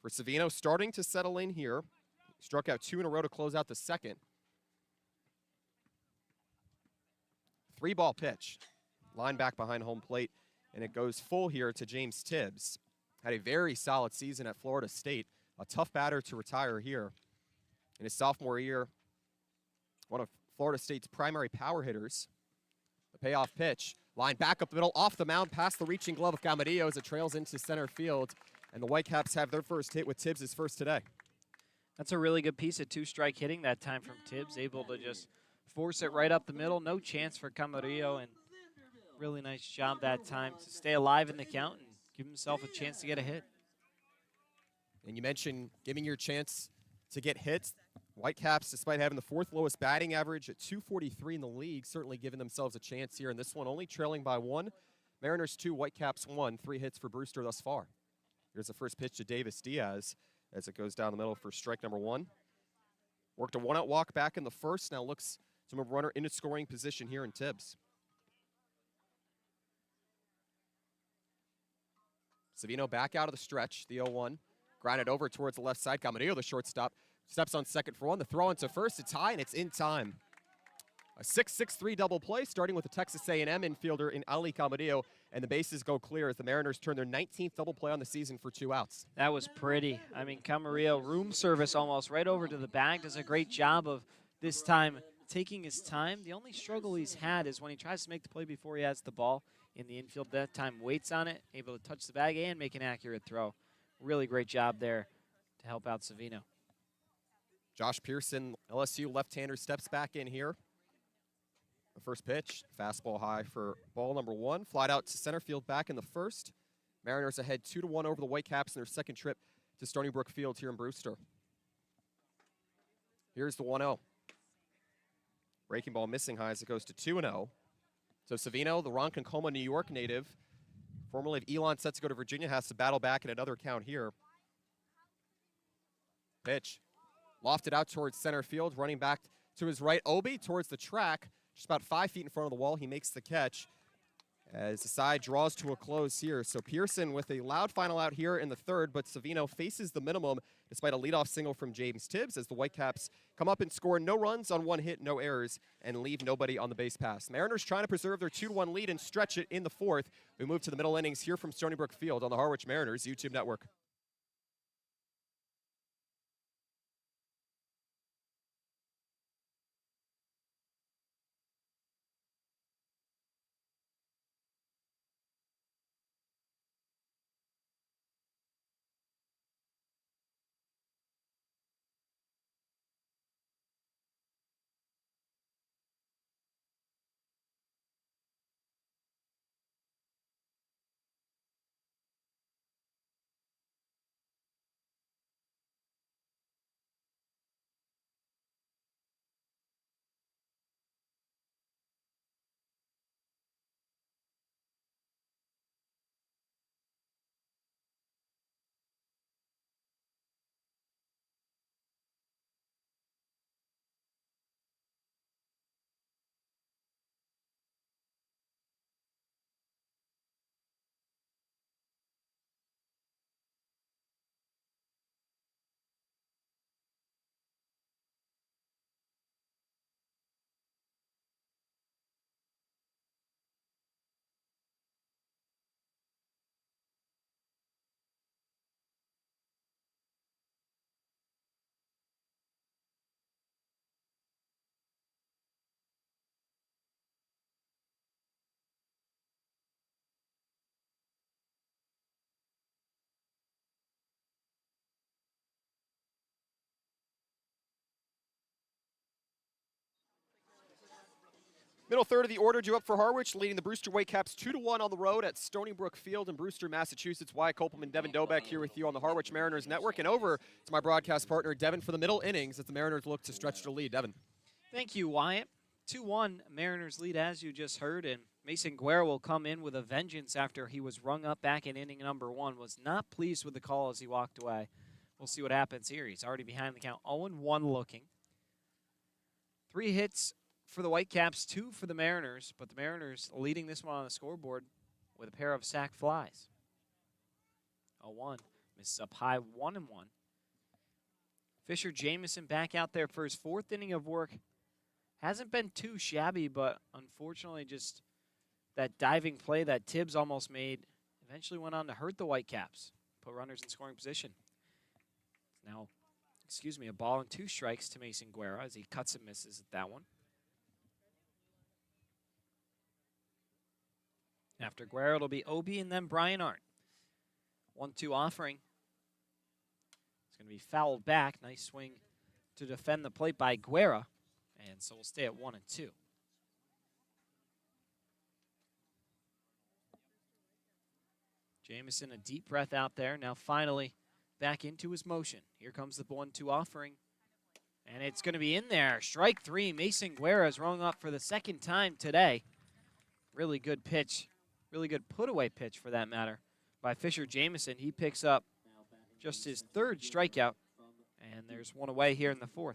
[SPEAKER 2] For Savino, starting to settle in here. Struck out 2 in a row to close out the second. 3-ball pitch. Line back behind home plate, and it goes full here to James Tibbs. Had a very solid season at Florida State. A tough batter to retire here. In his sophomore year, one of Florida State's primary power hitters. The payoff pitch, line back up the middle, off the mound, past the reaching glove of Camarillo as it trails into center field. And the Whitecaps have their first hit with Tibbs' first today.
[SPEAKER 3] That's a really good piece of 2-strike hitting that time from Tibbs, able to just force it right up the middle. No chance for Camarillo, and really nice job that time to stay alive in the count and give himself a chance to get a hit.
[SPEAKER 2] And you mentioned giving your chance to get hits. Whitecaps, despite having the 4th lowest batting average at .243 in the league, certainly giving themselves a chance here in this one, only trailing by 1. Mariners 2, Whitecaps 1, 3 hits for Brewster thus far. Here's the first pitch to Davis Diaz as it goes down the middle for strike number 1. Worked a 1-out walk back in the first, now looks to move a runner into scoring position here in Tibbs. Savino back out of the stretch, the 0-1. Grounded over towards the left side. Camarillo, the shortstop, steps on second for 1. The throw into first, it's high, and it's in time. A 6-6-3 double play, starting with the Texas A&M infielder in Ali Camarillo, and the bases go clear as the Mariners turn their 19th double play on the season for 2 outs.
[SPEAKER 3] That was pretty. I mean, Camarillo, room service almost right over to the bag, does a great job of this time taking his time. The only struggle he's had is when he tries to make the play before he has the ball in the infield. That time waits on it, able to touch the bag and make an accurate throw. Really great job there to help out Savino.
[SPEAKER 2] Josh Pearson, LSU left-hander, steps back in here. The first pitch, fastball high for ball number 1. Flied out to center field back in the first. Mariners ahead 2-1 over the Whitecaps in their second trip to Stony Brook Field here in Brewster. Here's the 1-0. Breaking ball missing high as it goes to 2-0. So Savino, the Ronkonkoma, New York native, formerly of Elon, set to go to Virginia, has to battle back in another count here. Pitch. lofted out towards center field, running back to his right. Obi towards the track, just about 5 feet in front of the wall. He makes the catch as the side draws to a close here. So Pearson with a loud final out here in the third, but Savino faces the minimum despite a leadoff single from James Tibbs as the Whitecaps come up and score no runs on 1 hit, no errors, and leave nobody on the base pass. Mariners trying to preserve their 2-1 lead and stretch it in the fourth. We move to the middle innings here from Stony Brook Field on the Harwich Mariners YouTube network. Middle third of the order due up for Harwich, leading the Brewster Whitecaps 2-1 on the road at Stony Brook Field in Brewster, Massachusetts. Wyatt Kopelman, Devin Dobeck here with you on the Harwich Mariners Network. And over to my broadcast partner, Devin, for the middle innings as the Mariners look to stretch the lead. Devin.
[SPEAKER 3] Thank you, Wyatt. 2-1 Mariners lead, as you just heard, and Mason Guerra will come in with a vengeance after he was rung up back in inning number 1. Was not pleased with the call as he walked away. We'll see what happens here. He's already behind the count, 0-1 looking. 3 hits for the Whitecaps, 2 for the Mariners, but the Mariners leading this one on the scoreboard with a pair of sac flies. 0-1, misses up high, 1-1. Fisher Jamison back out there for his 4th inning of work. Hasn't been too shabby, but unfortunately just that diving play that Tibbs almost made eventually went on to hurt the Whitecaps, put runners in scoring position. Now, a ball and 2 strikes to Mason Guerra as he cuts and misses at that one. After Guerra, it'll be Obi and then Brian Arndt. 1-2 offering. It's going to be fouled back. Nice swing to defend the plate by Guerra. And so we'll stay at 1-2. Jamison, a deep breath out there. Now finally back into his motion. Here comes the 1-2 offering. And it's going to be in there. Strike 3. Mason Guerra is rung up for the 2nd time today. Really good pitch. Really good put-away pitch, for that matter, by Fisher Jamison. He picks up just his 3rd strikeout, and there's 1 away here in the 4th.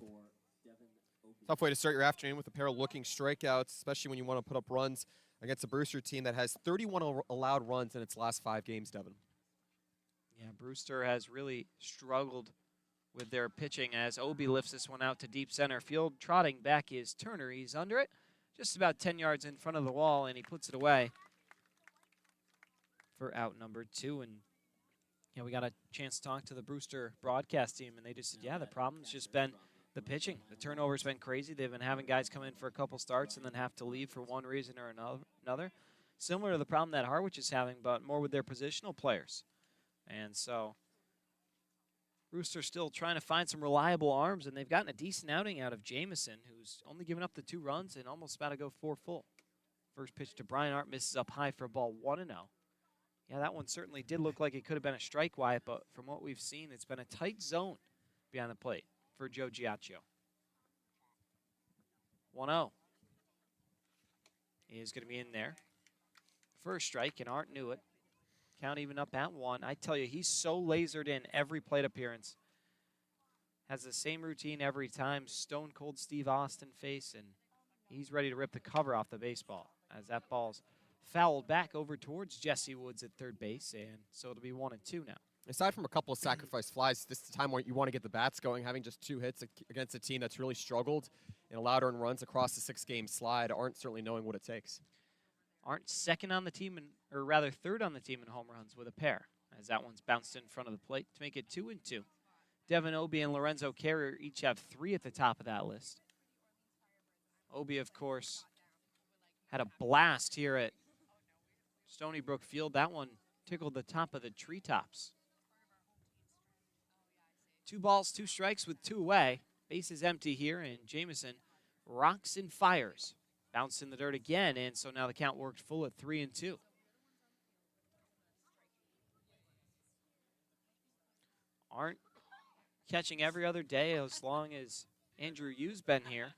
[SPEAKER 2] Tough way to start your afternoon with a pair of looking strikeouts, especially when you want to put up runs against a Brewster team that has 31 allowed runs in its last 5 games, Devin.
[SPEAKER 3] Yeah, Brewster has really struggled with their pitching as Obi lifts this one out to deep center field. Trotting back is Turner. He's under it, just about 10 yards in front of the wall, and he puts it away for out number 2. And we got a chance to talk to the Brewster broadcast team, and they just said, yeah, the problem's just been the pitching. The turnover's been crazy. They've been having guys come in for a couple starts and then have to leave for one reason or another. Similar to the problem that Harwich is having, but more with their positional players. And so Brewster still trying to find some reliable arms, and they've gotten a decent outing out of Jamison, who's only given up the 2 runs and almost about to go 4 full. First pitch to Brian Arndt misses up high for a ball, 1-0. Yeah, that one certainly did look like it could have been a strike, Wyatt, but from what we've seen, it's been a tight zone behind the plate for Joe Giacchio. 1-0 is going to be in there. First strike, and Arndt knew it. Count even up at 1. I tell you, he's so lasered in every plate appearance. has the same routine every time, Stone Cold Steve Austin face, and he's ready to rip the cover off the baseball as that ball's fouled back over towards Jesse Woods at third base, and so it'll be 1-2 now.
[SPEAKER 2] Aside from a couple of sacrifice flies, this is the time where you want to get the bats going. Having just 2 hits against a team that's really struggled and allowed earned runs across the 6-game slide aren't certainly knowing what it takes.
[SPEAKER 3] Aren't second on the team, or rather third on the team in home runs with a pair, as that one's bounced in front of the plate to make it 2-2. Devin Obie and Lorenzo Carrier each have 3 at the top of that list. Obie, of course, had a blast here at Stony Brook Field. That one tickled the top of the treetops. 2 balls, 2 strikes with 2 away. Base is empty here, and Jamison rocks and fires. Bounced in the dirt again, and so now the count worked full at 3-2. Aren't catching every other day as long as Andrew Yu's been here.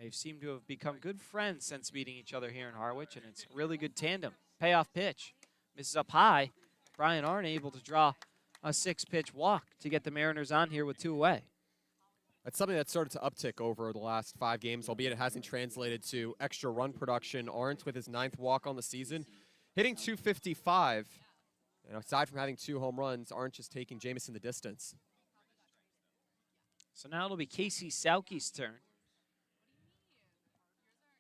[SPEAKER 3] They've seemed to have become good friends since meeting each other here in Harwich, and it's a really good tandem. Payoff pitch. Misses up high. Brian Arndt able to draw a 6-pitch walk to get the Mariners on here with 2 away.
[SPEAKER 2] That's something that started to uptick over the last 5 games, albeit it hasn't translated to extra run production. Arndt with his 9th walk on the season, hitting .255. And aside from having 2 home runs, Arndt just taking Jamison the distance.
[SPEAKER 3] So now it'll be Casey Sauke's turn.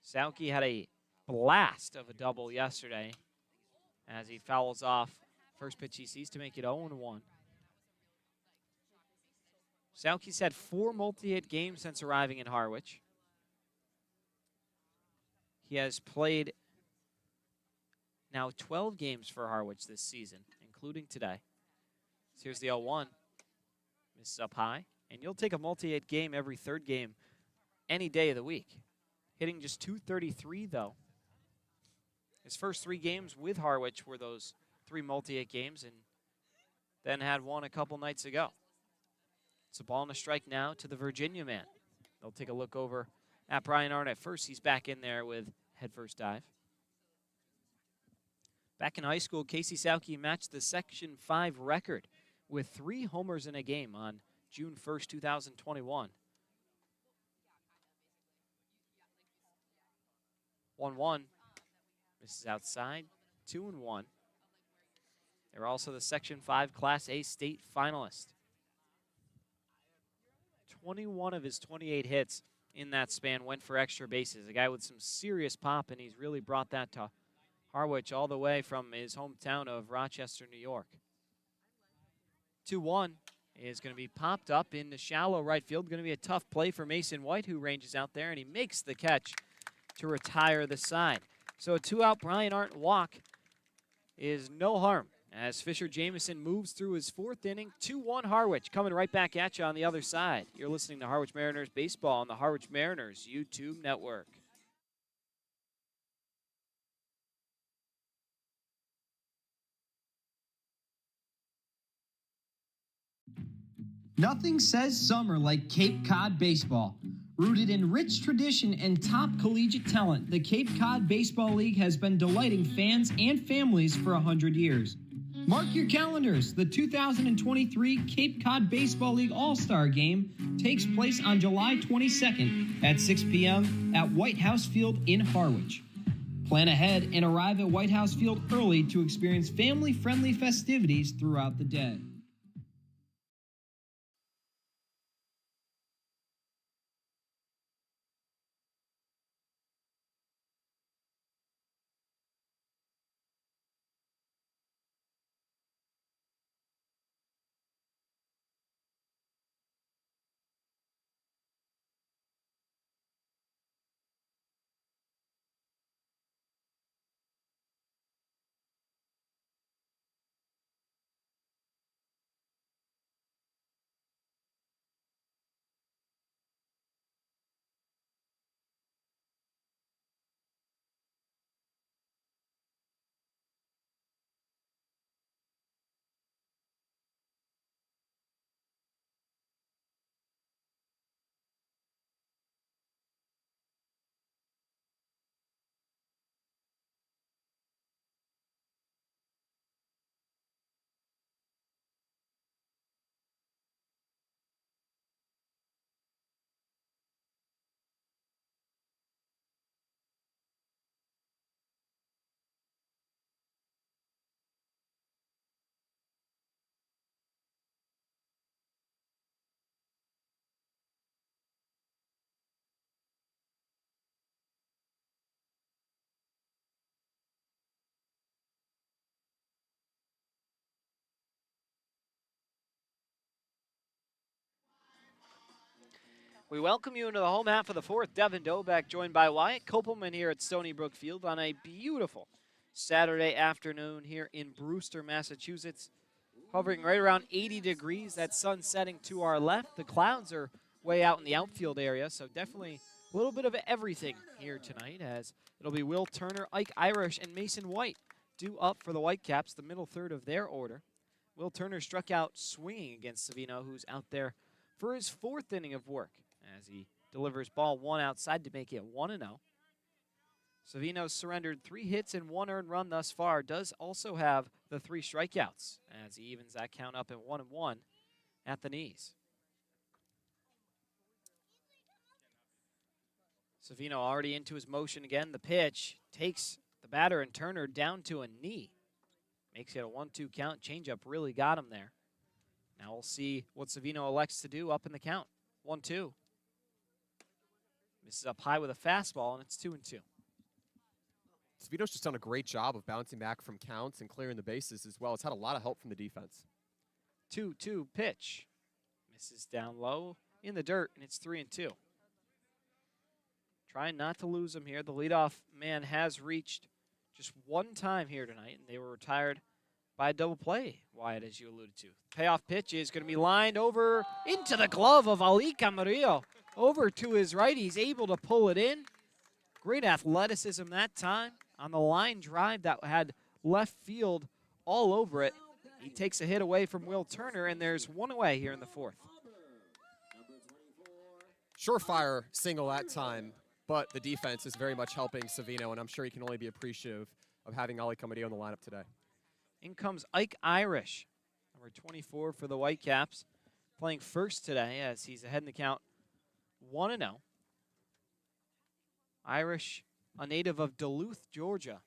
[SPEAKER 3] Sauke had a blast of a double yesterday as he fouls off first pitch he sees to make it 0-1. Sauke's had 4 multi-hit games since arriving in Harwich. He has played now 12 games for Harwich this season, including today. So here's the 0-1. Misses up high. And you'll take a multi-hit game every 3rd game any day of the week. Hitting just .233, though. His first 3 games with Harwich were those 3 multi-hit games, and then had one a couple nights ago. It's a ball and a strike now to the Virginia man. They'll take a look over at Brian Arndt at first. He's back in there with head first dive. Back in high school, Casey Sauke matched the Section 5 record with 3 homers in a game on June 1st, 2021. 1-1. Misses outside. 2-1. They're also the Section 5 Class A state finalist. 21 of his 28 hits in that span went for extra bases. A guy with some serious pop, and he's really brought that to Harwich all the way from his hometown of Rochester, New York. 2-1 is going to be popped up in the shallow right field. Going to be a tough play for Mason White, who ranges out there, and he makes the catch to retire the side. So a 2-out Brian Arndt walk is no harm as Fisher Jamison moves through his 4th inning. 2-1 Harwich, coming right back at you on the other side. You're listening to Harwich Mariners Baseball on the Harwich Mariners YouTube network.
[SPEAKER 4] Nothing says summer like Cape Cod baseball. Rooted in rich tradition and top collegiate talent, the Cape Cod Baseball League has been delighting fans and families for 100 years. Mark your calendars. The 2023 Cape Cod Baseball League All-Star Game takes place on July 22nd at 6 p.m. at White House Field in Harwich. Plan ahead and arrive at White House Field early to experience family-friendly festivities throughout the day.
[SPEAKER 3] We welcome you into the home half of the fourth. Devin Dobeck joined by Wyatt Kopelman here at Stony Brook Field on a beautiful Saturday afternoon here in Brewster, Massachusetts. Hovering right around 80 degrees. That sun setting to our left. The clouds are way out in the outfield area, so definitely a little bit of everything here tonight, as it'll be Will Turner, Ike Irish, and Mason White due up for the Whitecaps, the middle third of their order. Will Turner struck out swinging against Savino, who's out there for his fourth inning of work, as he delivers ball one outside to make it 1-0. Savino surrendered 3 hits and 1 earned run thus far. Does also have the 3 strikeouts, as he evens that count up at 1-1 at the knees. Savino already into his motion again. The pitch takes the batter and Turner down to a knee. Makes it a 1-2 count. Changeup really got him there. Now we'll see what Savino elects to do up in the count. 1-2. Misses up high with a fastball, and it's 2-2.
[SPEAKER 2] Savino's just done a great job of bouncing back from counts and clearing the bases as well. It's had a lot of help from the defense.
[SPEAKER 3] 2-2 pitch. Misses down low in the dirt, and it's 3-2. Trying not to lose him here. The leadoff man has reached just one time here tonight, and they were retired by a double play, Wyatt, as you alluded to. Payoff pitch is going to be lined over into the glove of Ali Camarillo. Over to his right. He's able to pull it in. Great athleticism that time on the line drive that had left field all over it. He takes a hit away from Will Turner, and there's one away here in the fourth.
[SPEAKER 2] Surefire single that time, but the defense is very much helping Savino, and I'm sure he can only be appreciative of having Ali Camarillo in the lineup today.
[SPEAKER 3] In comes Ike Irish, number 24 for the Whitecaps, playing first today as he's ahead in the count 1-0. Irish, a native of Duluth, Georgia.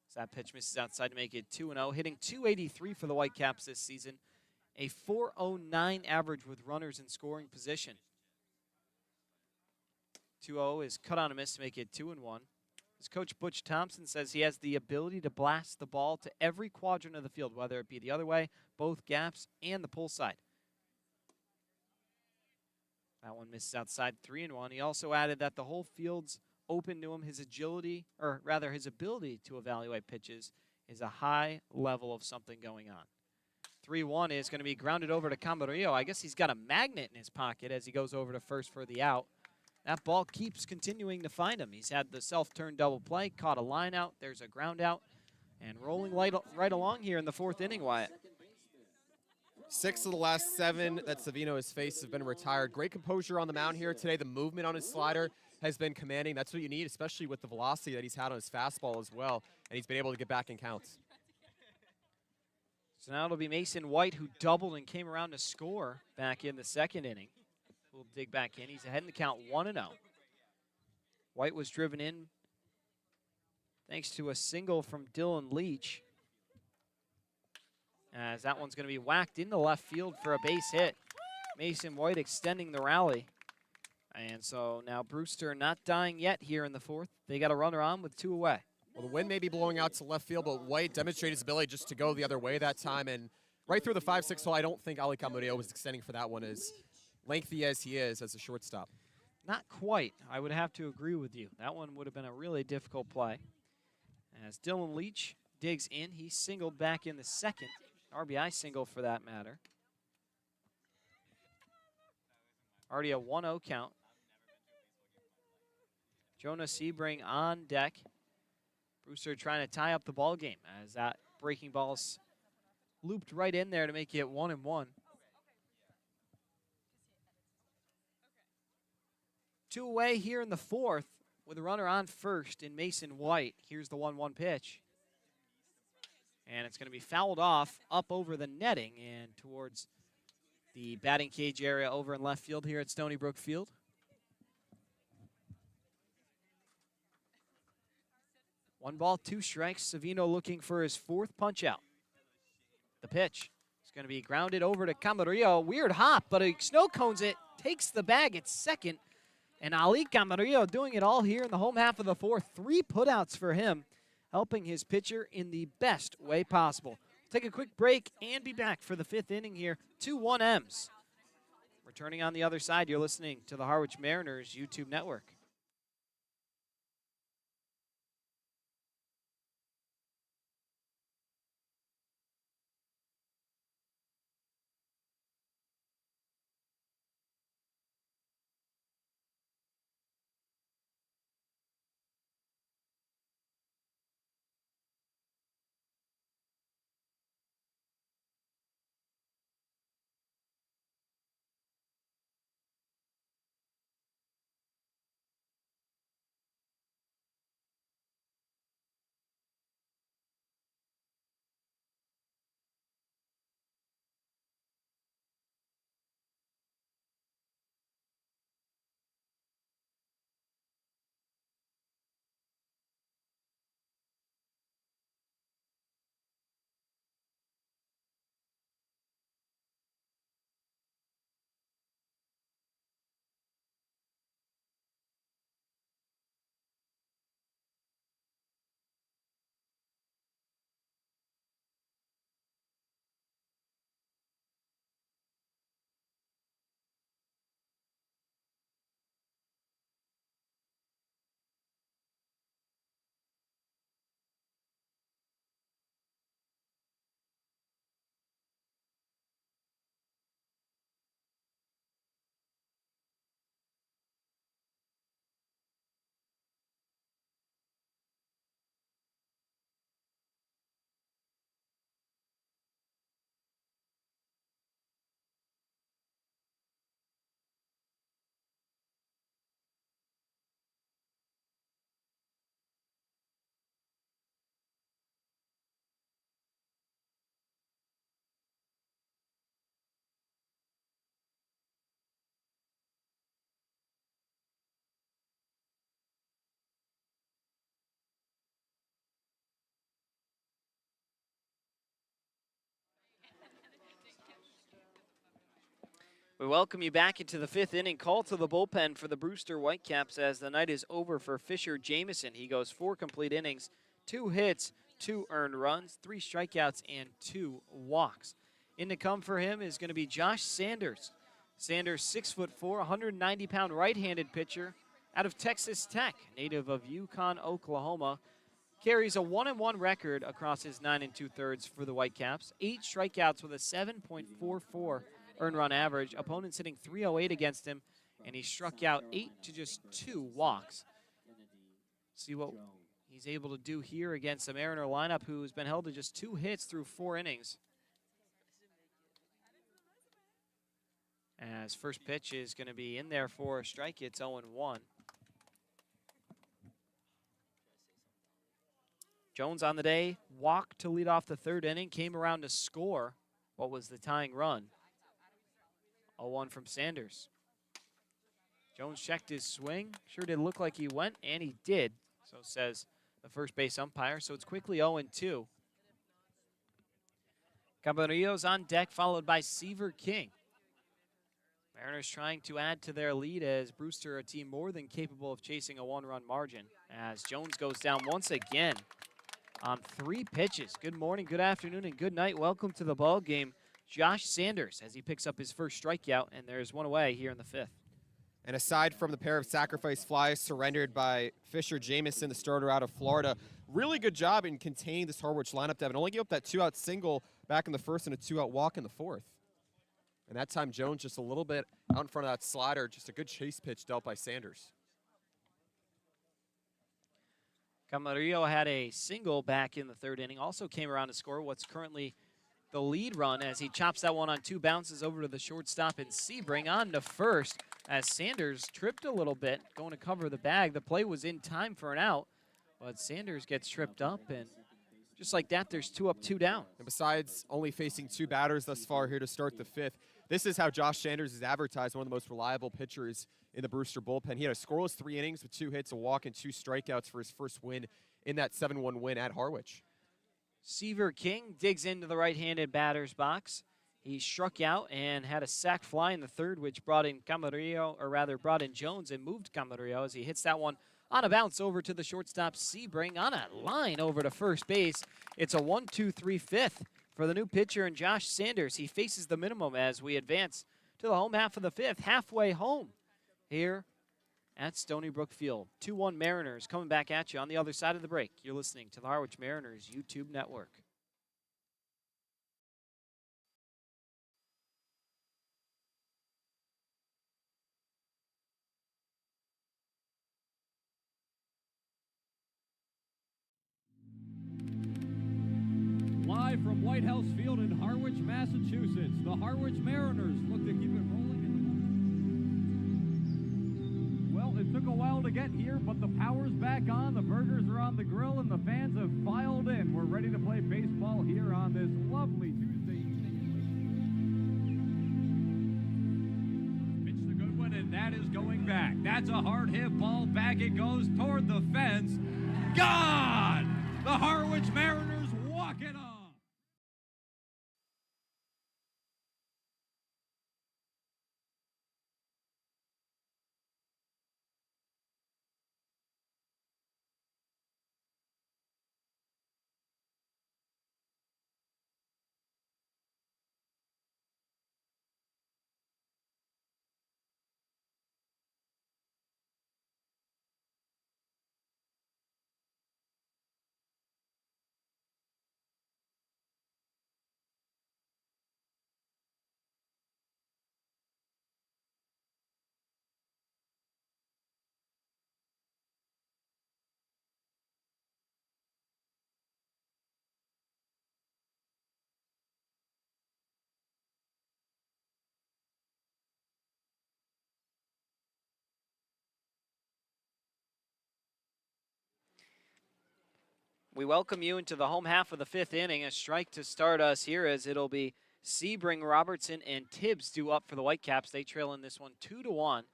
[SPEAKER 3] As that pitch misses outside to make it 2-0, hitting .283 for the Whitecaps this season, a .409 average with runners in scoring position. 2-0 is cut on a miss to make it 2-1. As Coach Butch Thompson says, he has the ability to blast the ball to every quadrant of the field, whether it be the other way, both gaps, and the pull side. That one misses outside, 3-1. He also added that the whole field's open to him. His agility, or rather his ability to evaluate pitches, is a high level of something going on. 3-1 is going to be grounded over to Camarillo. I guess he's got a magnet in his pocket as he goes over to first for the out. That ball keeps continuing to find him. He's had the self-turn double play, caught a line out, there's a ground out, and rolling right along here in the fourth inning, Wyatt.
[SPEAKER 2] 6 of the last 7 that Savino has faced have been retired. Great composure on the mound here today. The movement on his slider has been commanding. That's what you need, especially with the velocity that he's had on his fastball as well, and he's been able to get back in counts.
[SPEAKER 3] So now it'll be Mason White, who doubled and came around to score back in the second inning. We'll dig back in. He's ahead in the count 1-0. White was driven in thanks to a single from Dylan Leach, as that one's going to be whacked into left field for a base hit. Mason White extending the rally. And so now Brewster not dying yet here in the fourth. They got a runner on with 2 away.
[SPEAKER 2] Well, the wind may be blowing out to left field, but White demonstrated his ability just to go the other way that time. And right through the 5-6 hole, I don't think Ali Camarillo was extending for that one, as lengthy as he is as a shortstop.
[SPEAKER 3] Not quite. I would have to agree with you. That one would have been a really difficult play. As Dylan Leach digs in, he singled back in the second. RBI single for that matter. Already a 1-0 count. Jonah Sebring on deck. Brewster trying to tie up the ball game as that breaking ball's looped right in there to make it 1-1. 2 away here in the fourth with a runner on first in Mason White. Here's the 1-1 pitch. And it's going to be fouled off up over the netting and towards the batting cage area over in left field here at Stony Brook Field. One ball, 2 strikes. Savino looking for his 4th punch out. The pitch is going to be grounded over to Camarillo. Weird hop, but he snow cones it, takes the bag at second. And Ali Camarillo doing it all here in the home half of the fourth. 3 putouts for him, helping his pitcher in the best way possible. Take a quick break and be back for the 5th inning here. 2-1 M's. Returning on the other side, you're listening to the Harwich Mariners YouTube network. We welcome you back into the 5th inning. Call to the bullpen for the Brewster Whitecaps as the night is over for Fisher Jamison. He goes 4 complete innings, 2 hits, 2 earned runs, 3 strikeouts, and 2 walks. In to come for him is going to be Josh Sanders. Sanders, 6'4", 190-pound right-handed pitcher out of Texas Tech, native of Yukon, Oklahoma. Carries a 1-1 record across his 9 2/3 for the Whitecaps. 8 strikeouts with a 7.44 earned run average. Opponents hitting .308 against him, and he struck out 8 to just 2 walks. See what he's able to do here against the Mariner lineup, who's been held to just 2 hits through 4 innings. As first pitch is going to be in there for a strike. It's 0-1. Jones on the day, walked to lead off the 3rd inning, came around to score what was the tying run. 0-1 from Sanders. Jones checked his swing. Sure did look like he went, and he did. So says the first base umpire. So it's quickly 0-2. Camarillo's on deck, followed by Seaver King. Mariners trying to add to their lead as Brewster, a team more than capable of chasing a 1-run margin. As Jones goes down once again on 3 pitches. Good morning, good afternoon, and good night. Welcome to the ball game. Josh Sanders as he picks up his first strikeout, and there's one away here in the 5th.
[SPEAKER 2] And aside from the pair of sacrifice flies surrendered by Fisher Jamison, the starter out of Florida, really good job in containing this Harwich lineup, Devin. Only gave up that 2-out single back in the 1st and a 2-out walk in the 4th. And that time Jones just a little bit out in front of that slider, just a good chase pitch dealt by Sanders.
[SPEAKER 3] Camarillo had a single back in the 3rd inning, also came around to score what's currently the lead run as he chops that one on 2 bounces over to the shortstop and Sebring on to first as Sanders tripped a little bit going to cover the bag. The play was in time for an out, but Sanders gets tripped up, and just like that, there's 2 up, 2 down.
[SPEAKER 2] And besides only facing 2 batters thus far here to start the 5th, this is how Josh Sanders is advertised, one of the most reliable pitchers in the Brewster bullpen. He had a scoreless 3 innings with 2 hits, a walk, and 2 strikeouts for his first win in that 7-1 win at Harwich.
[SPEAKER 3] Seaver King digs into the right-handed batter's box. He struck out and had a sac fly in the 3rd, which brought in Camarillo, or rather brought in Jones and moved Camarillo as he hits that one on a bounce over to the shortstop Sebring on a line over to first base. It's a 1-2-3 5th for the new pitcher and Josh Sanders. He faces the minimum as we advance to the home half of the fifth, halfway home here at Stony Brook Field. 2-1 Mariners coming back at you on the other side of the break. You're listening to the Harwich Mariners YouTube network.
[SPEAKER 1] Live from White House Field in Harwich, Massachusetts, the Harwich Mariners look to keep it rolling in the Well, it took a while to get here, but the power's back on, the burgers are on the grill, and the fans have filed in. We're ready to play baseball here on this lovely Tuesday evening. Pitch the good one, and that is going back. That's a hard hit ball. Back it goes toward the fence. Gone! The Harwich Mariners walk it on.
[SPEAKER 3] We welcome you into the home half of the fifth inning. A strike to start us here as it'll be Sebring, Robertson, and Tibbs due up for the Whitecaps. They trail in this one 2-1,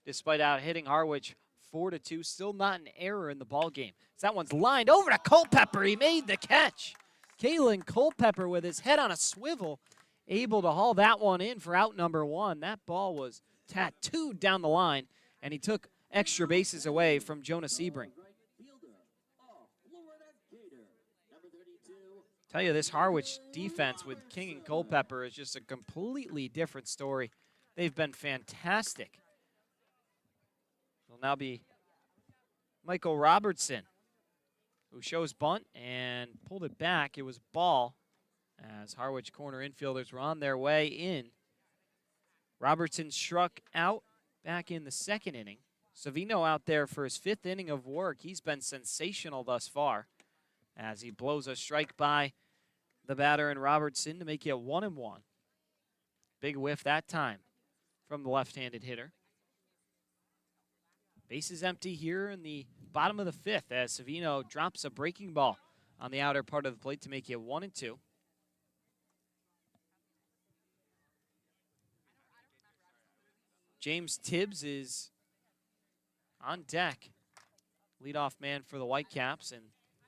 [SPEAKER 3] despite out hitting Harwich 4-2. Still not an error in the ball game. So that one's lined over to Culpepper. He made the catch. Kalen Culpepper with his head on a swivel, able to haul that one in for out number one. That ball was tattooed down the line, and he took extra bases away from Jonah Sebring. Tell you, this Harwich defense with King and Culpepper is just a completely different story. They've been fantastic. It'll now be Michael Robertson, who shows bunt and pulled it back. It was ball as Harwich corner infielders were on their way in. Robertson struck out back in the second inning. Savino out there for his fifth inning of work. He's been sensational thus far as he blows a strike by the batter in Robertson to make it 1-1. Big whiff that time from the left-handed hitter. Bases empty here in the bottom of the fifth as Savino drops a breaking ball on the outer part of the plate to make it 1-2. James Tibbs is on deck. Leadoff man for the Whitecaps, and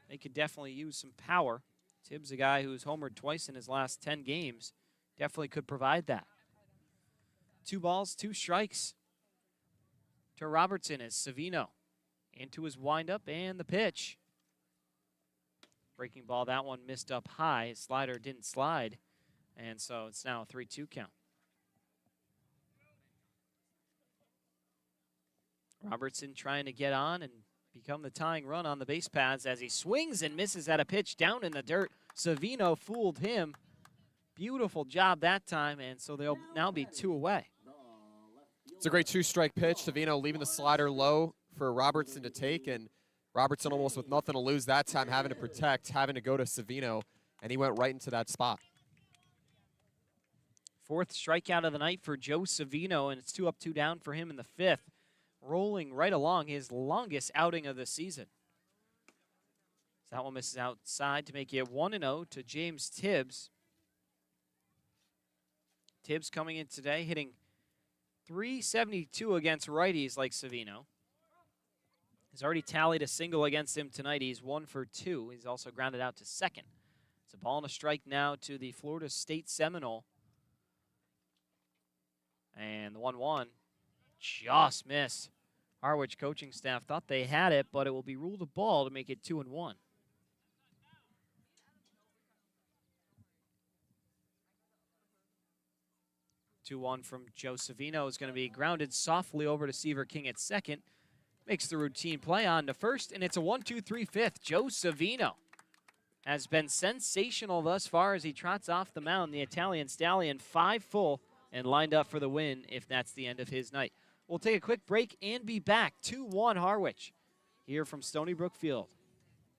[SPEAKER 3] they could definitely use some power. Tibbs, a guy who's homered twice in his last 10 games, definitely could provide that. 2 balls, 2 strikes to Robertson as Savino into his windup and the pitch. Breaking ball, that one missed up high. His slider didn't slide, and so it's now a 3-2 count. Robertson trying to get on and become the tying run on the base paths as he swings and misses at a pitch down in the dirt. Savino fooled him. Beautiful job that time, and so they'll now be 2 away.
[SPEAKER 2] It's a great 2-strike pitch. Savino leaving the slider low for Robertson to take, and Robertson almost with nothing to lose that time, having to protect, having to go to Savino, and he went right into that spot.
[SPEAKER 3] 4th strikeout of the night for Joe Savino, and it's 2 up, 2 down for him in the 5th. Rolling right along his longest outing of the season. So that one misses outside to make it 1-0 to James Tibbs. Tibbs coming in today hitting .372 against righties like Savino. He's already tallied a single against him tonight. He's 1 for 2. He's also grounded out to second. It's a ball and a strike now to the Florida State Seminole. And the 1-1 just missed. Harwich coaching staff thought they had it, but it will be ruled a ball to make it 2-1. 2-1 from Joe Savino is going to be grounded softly over to Seaver King at second. Makes the routine play on to first, and it's a 1-2-3 fifth. Joe Savino has been sensational thus far as he trots off the mound. The Italian Stallion 5 full and lined up for the win if that's the end of his night. We'll take a quick break and be back. 2-1 Harwich here from Stony Brook Field.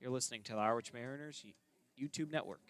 [SPEAKER 3] You're listening to the Harwich Mariners YouTube network.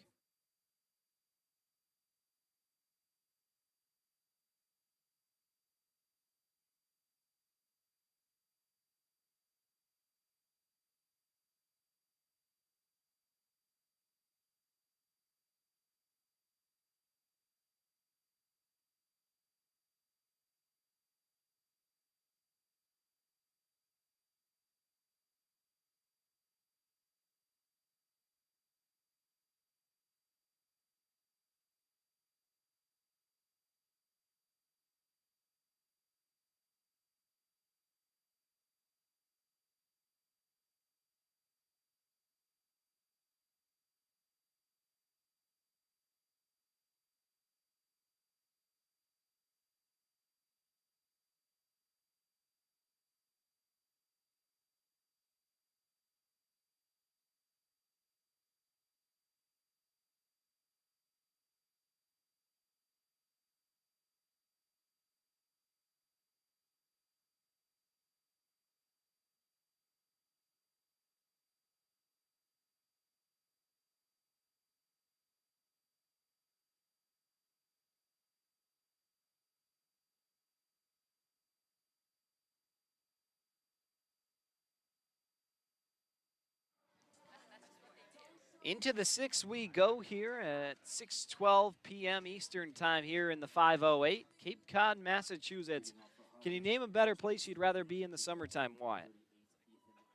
[SPEAKER 3] Into the 6th we go here at 6:12 p.m. Eastern time here in the 508. Cape Cod, Massachusetts. Can you name a better place you'd rather be in the summertime, Wyatt?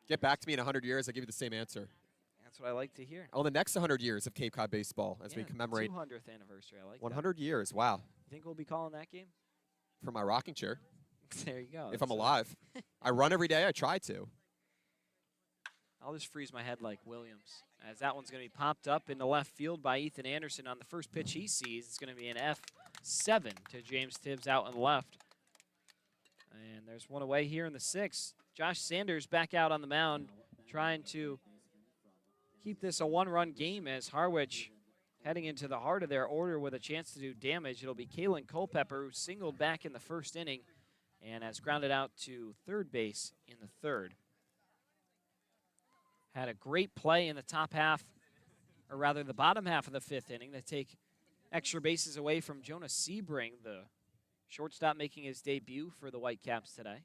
[SPEAKER 2] Get back to me in 100 years, I'll give you the same answer.
[SPEAKER 3] That's what I like to hear.
[SPEAKER 2] Oh, the next 100 years of Cape Cod baseball as we commemorate
[SPEAKER 3] 200th anniversary. I like
[SPEAKER 2] 100 years. Wow.
[SPEAKER 3] You think we'll be calling that game?
[SPEAKER 2] From my rocking chair.
[SPEAKER 3] There you go.
[SPEAKER 2] If I'm alive. I run every day. I try to.
[SPEAKER 3] I'll just freeze my head like Williams, as that one's going to be popped up into left field by Ethan Anderson on the first pitch he sees. It's going to be an F7 to James Tibbs out and left. And there's one away here in the 6th. Josh Sanders back out on the mound, trying to keep this a one-run game as Harwich heading into the heart of their order with a chance to do damage. It'll be Kalen Culpepper, who singled back in the first inning and has grounded out to third base in the 3rd. Had a great play in the top half, or rather the bottom half of the 5th inning to take extra bases away from Jonas Sebring, the shortstop making his debut for the Whitecaps today.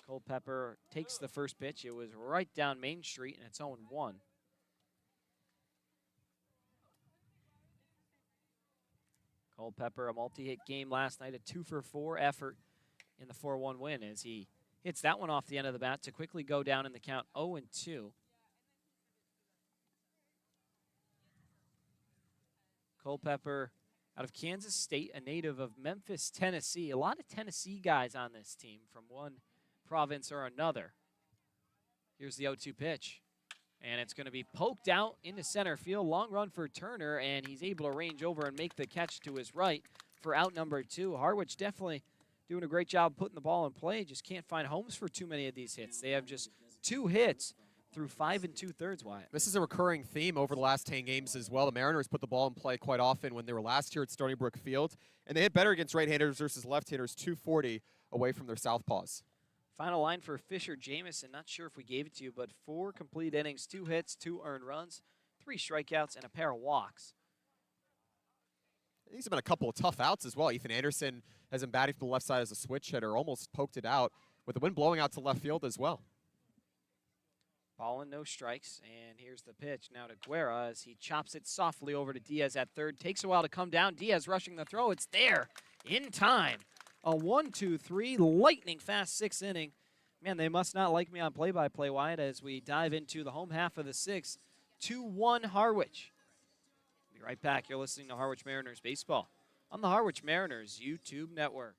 [SPEAKER 3] Culpepper takes the first pitch. It was right down Main Street, and it's 0-1. Culpepper, a multi-hit game last night, a 2-for-4 effort in the 4-1 win as he hits that one off the end of the bat to quickly go down in the count 0-2. Culpepper out of Kansas State, a native of Memphis, Tennessee. A lot of Tennessee guys on this team from one province or another. Here's the 0-2 pitch. And it's going to be poked out into center field. Long run for Turner, and he's able to range over and make the catch to his right for out number 2. Harwich definitely doing a great job putting the ball in play. Just can't find homes for too many of these hits. They have just 2 hits through 5 2/3, Wyatt.
[SPEAKER 2] This is a recurring theme over the last 10 games as well. The Mariners put the ball in play quite often when they were last year at Stony Brook Field, and they hit better against right-handers versus left-handers, 240 away from their southpaws.
[SPEAKER 3] Final line for Fisher Jamison. Not sure if we gave it to you, but 4 complete innings, 2 hits, 2 earned runs, 3 strikeouts, and a pair of walks.
[SPEAKER 2] These have been a couple of tough outs as well. Ethan Anderson has been batting from the left side as a switch hitter, almost poked it out, with the wind blowing out to left field as well.
[SPEAKER 3] Ball and no strikes, and here's the pitch now to Guerra as he chops it softly over to Diaz at third. Takes a while to come down. Diaz rushing the throw. It's there in time. A 1-2-3 lightning fast 6th inning. Man, they must not like me on play-by-play, Wyatt, as we dive into the home half of the 6th. 2-1 Harwich. Be right back. You're listening to Harwich Mariners Baseball on the Harwich Mariners YouTube network.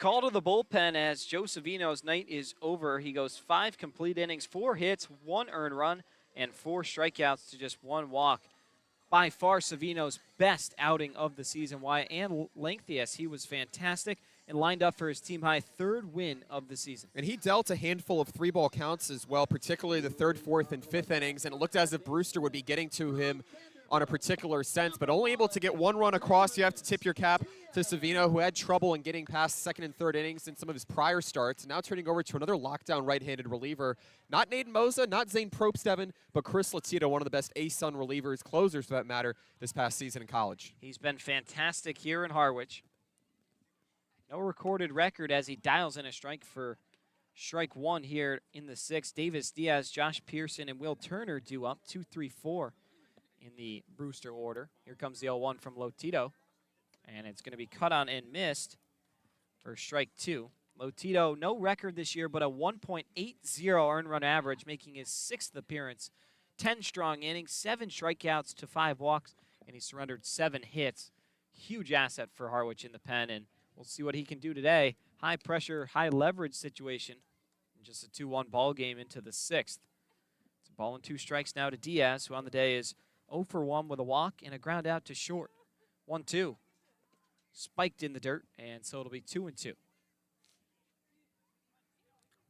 [SPEAKER 3] Call to the bullpen as Joe Savino's night is over. He goes 5 complete innings, 4 hits, 1 earned run, and 4 strikeouts to just 1 walk. By far Savino's best outing of the season. Why and lengthiest. He was fantastic and lined up for his team-high 3rd win of the season.
[SPEAKER 2] And he dealt a handful of 3-ball counts as well, particularly the 3rd, 4th, and 5th innings, and it looked as if Brewster would be getting to him on a particular sense, but only able to get 1 run across. You have to tip your cap to Savino, who had trouble in getting past 2nd and 3rd innings in some of his prior starts, and now turning over to another lockdown right-handed reliever. Not Naden Moza, not Zane Probst, but Chris Latito, one of the best A-Sun relievers, closers for that matter, this past season in college.
[SPEAKER 3] He's been fantastic here in Harwich. No recorded record as he dials in a strike for strike 1 here in the 6th. Davis Diaz, Josh Pearson, and Will Turner due up 2-3-4 in the Brewster order. Here comes the 0-1 from Lotito, and it's going to be cut on and missed for strike 2. Lotito, no record this year, but a 1.80 earned run average, making his 6th appearance. 10 strong innings, 7 strikeouts to 5 walks, and he surrendered 7 hits. Huge asset for Harwich in the pen, and we'll see what he can do today. High pressure, high leverage situation. Just a 2-1 ball game into the 6th. It's a ball and 2 strikes now to Diaz, who on the day is 0 for 1 with a walk and a ground out to short. 1-2. Spiked in the dirt, and so it'll be 2-2.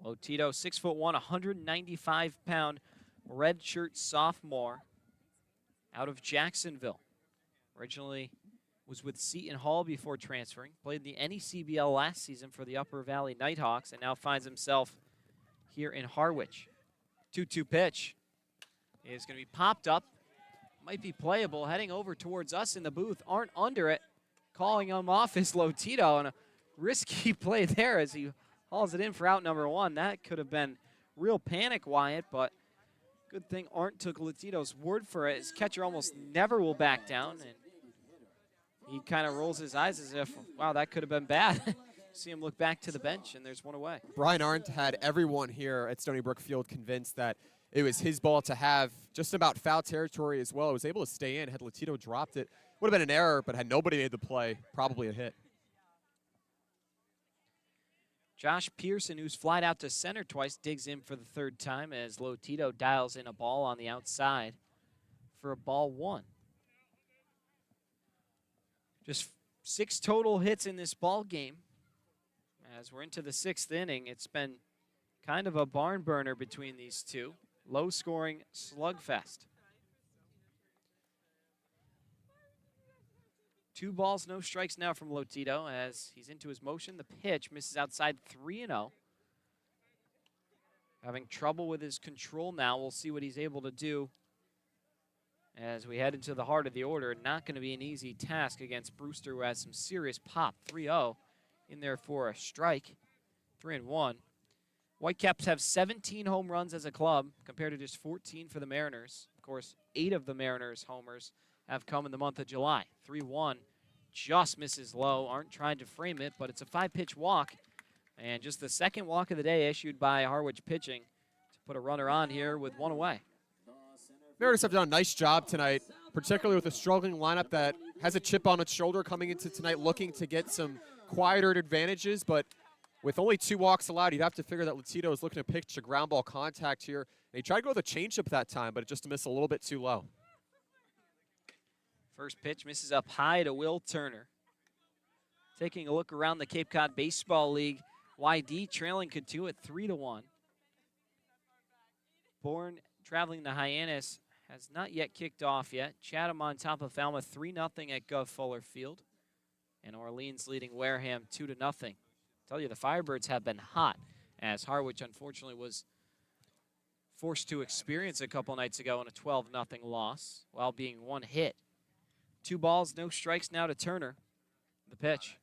[SPEAKER 3] Lotito, 6'1", 195-pound redshirt sophomore out of Jacksonville. Originally was with Seton Hall before transferring. Played the NECBL last season for the Upper Valley Nighthawks and now finds himself here in Harwich. 2-2 pitch is going to be popped up. Might be playable. Heading over towards us in the booth. Aren't under it. Calling him off is Lotito, and a risky play there as he hauls it in for out number 1. That could have been real panic, Wyatt, but good thing Arndt took Lotito's word for it. His catcher almost never will back down, and he kind of rolls his eyes as if, wow, that could have been bad. See him look back to the bench, and there's 1 away.
[SPEAKER 2] Brian Arndt had everyone here at Stony Brook Field convinced that it was his ball to have, just about foul territory as well. He was able to stay in. Had Lotito dropped it, would have been an error, but had nobody made the play, probably a hit.
[SPEAKER 3] Josh Pearson, who's flied out to center twice, digs in for the 3rd time as Lotito dials in a ball on the outside for a ball 1. Just 6 total hits in this ball game. As we're into the 6th inning, it's been kind of a barn burner between these two. Low-scoring slugfest. 2 balls, no strikes now from Lotito as he's into his motion. The pitch misses outside 3-0. Having trouble with his control now. We'll see what he's able to do as we head into the heart of the order. Not going to be an easy task against Brewster, who has some serious pop. 3-0 in there for a strike. 3-1. Whitecaps have 17 home runs as a club compared to just 14 for the Mariners. Of course, 8 of the Mariners' homers have come in the month of July. 3-1 just misses low. Aren't trying to frame it, but it's a 5-pitch walk. And just the 2nd walk of the day issued by Harwich pitching to put a runner on here with 1 away.
[SPEAKER 2] Mariners have done a nice job tonight, particularly with a struggling lineup that has a chip on its shoulder coming into tonight, looking to get some quieter advantages. But with only 2 walks allowed, you'd have to figure that Lotito is looking to pitch a ground ball contact here. And he tried to go with a changeup that time, but it just missed a little bit too low.
[SPEAKER 3] First pitch misses up high to Will Turner. Taking a look around the Cape Cod Baseball League, YD trailing Cotuit at 3-1. Bourne traveling to Hyannis has not yet kicked off yet. Chatham on top of Falmouth 3-0 at Gov Fuller Field. And Orleans leading Wareham 2-0. Tell you, the Firebirds have been hot, as Harwich unfortunately was forced to experience a couple nights ago in a 12-0 loss while being 1 hit. 2 balls, no strikes now to Turner. The pitch.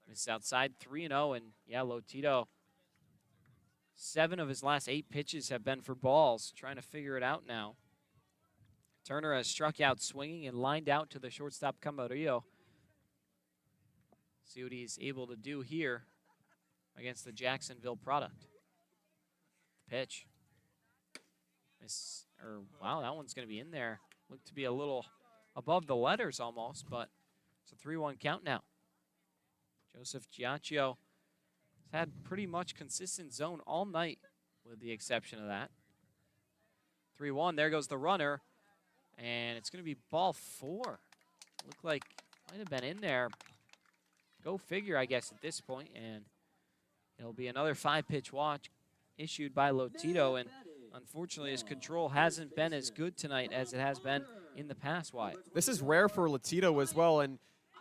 [SPEAKER 3] It's outside 3-0, and yeah, Lotito, 7 of his last 8 pitches have been for balls. Trying to figure it out now. Turner has struck out swinging and lined out to the shortstop Camarillo. See what he's able to do here against the Jacksonville product. Pitch. Wow, that one's going to be in there. Looked to be a little above the letters almost, but it's a 3-1 count now. Joseph Giacchio has had pretty much consistent zone all night, with the exception of that. 3-1, there goes the runner, and it's going to be ball 4. Looked like might have been in there. Go figure, I guess, at this point, and it'll be another 5-pitch walk issued by Lotito, and unfortunately his control hasn't been as good tonight as it has been in the past, Wyatt.
[SPEAKER 2] This is rare for Lotito as well, and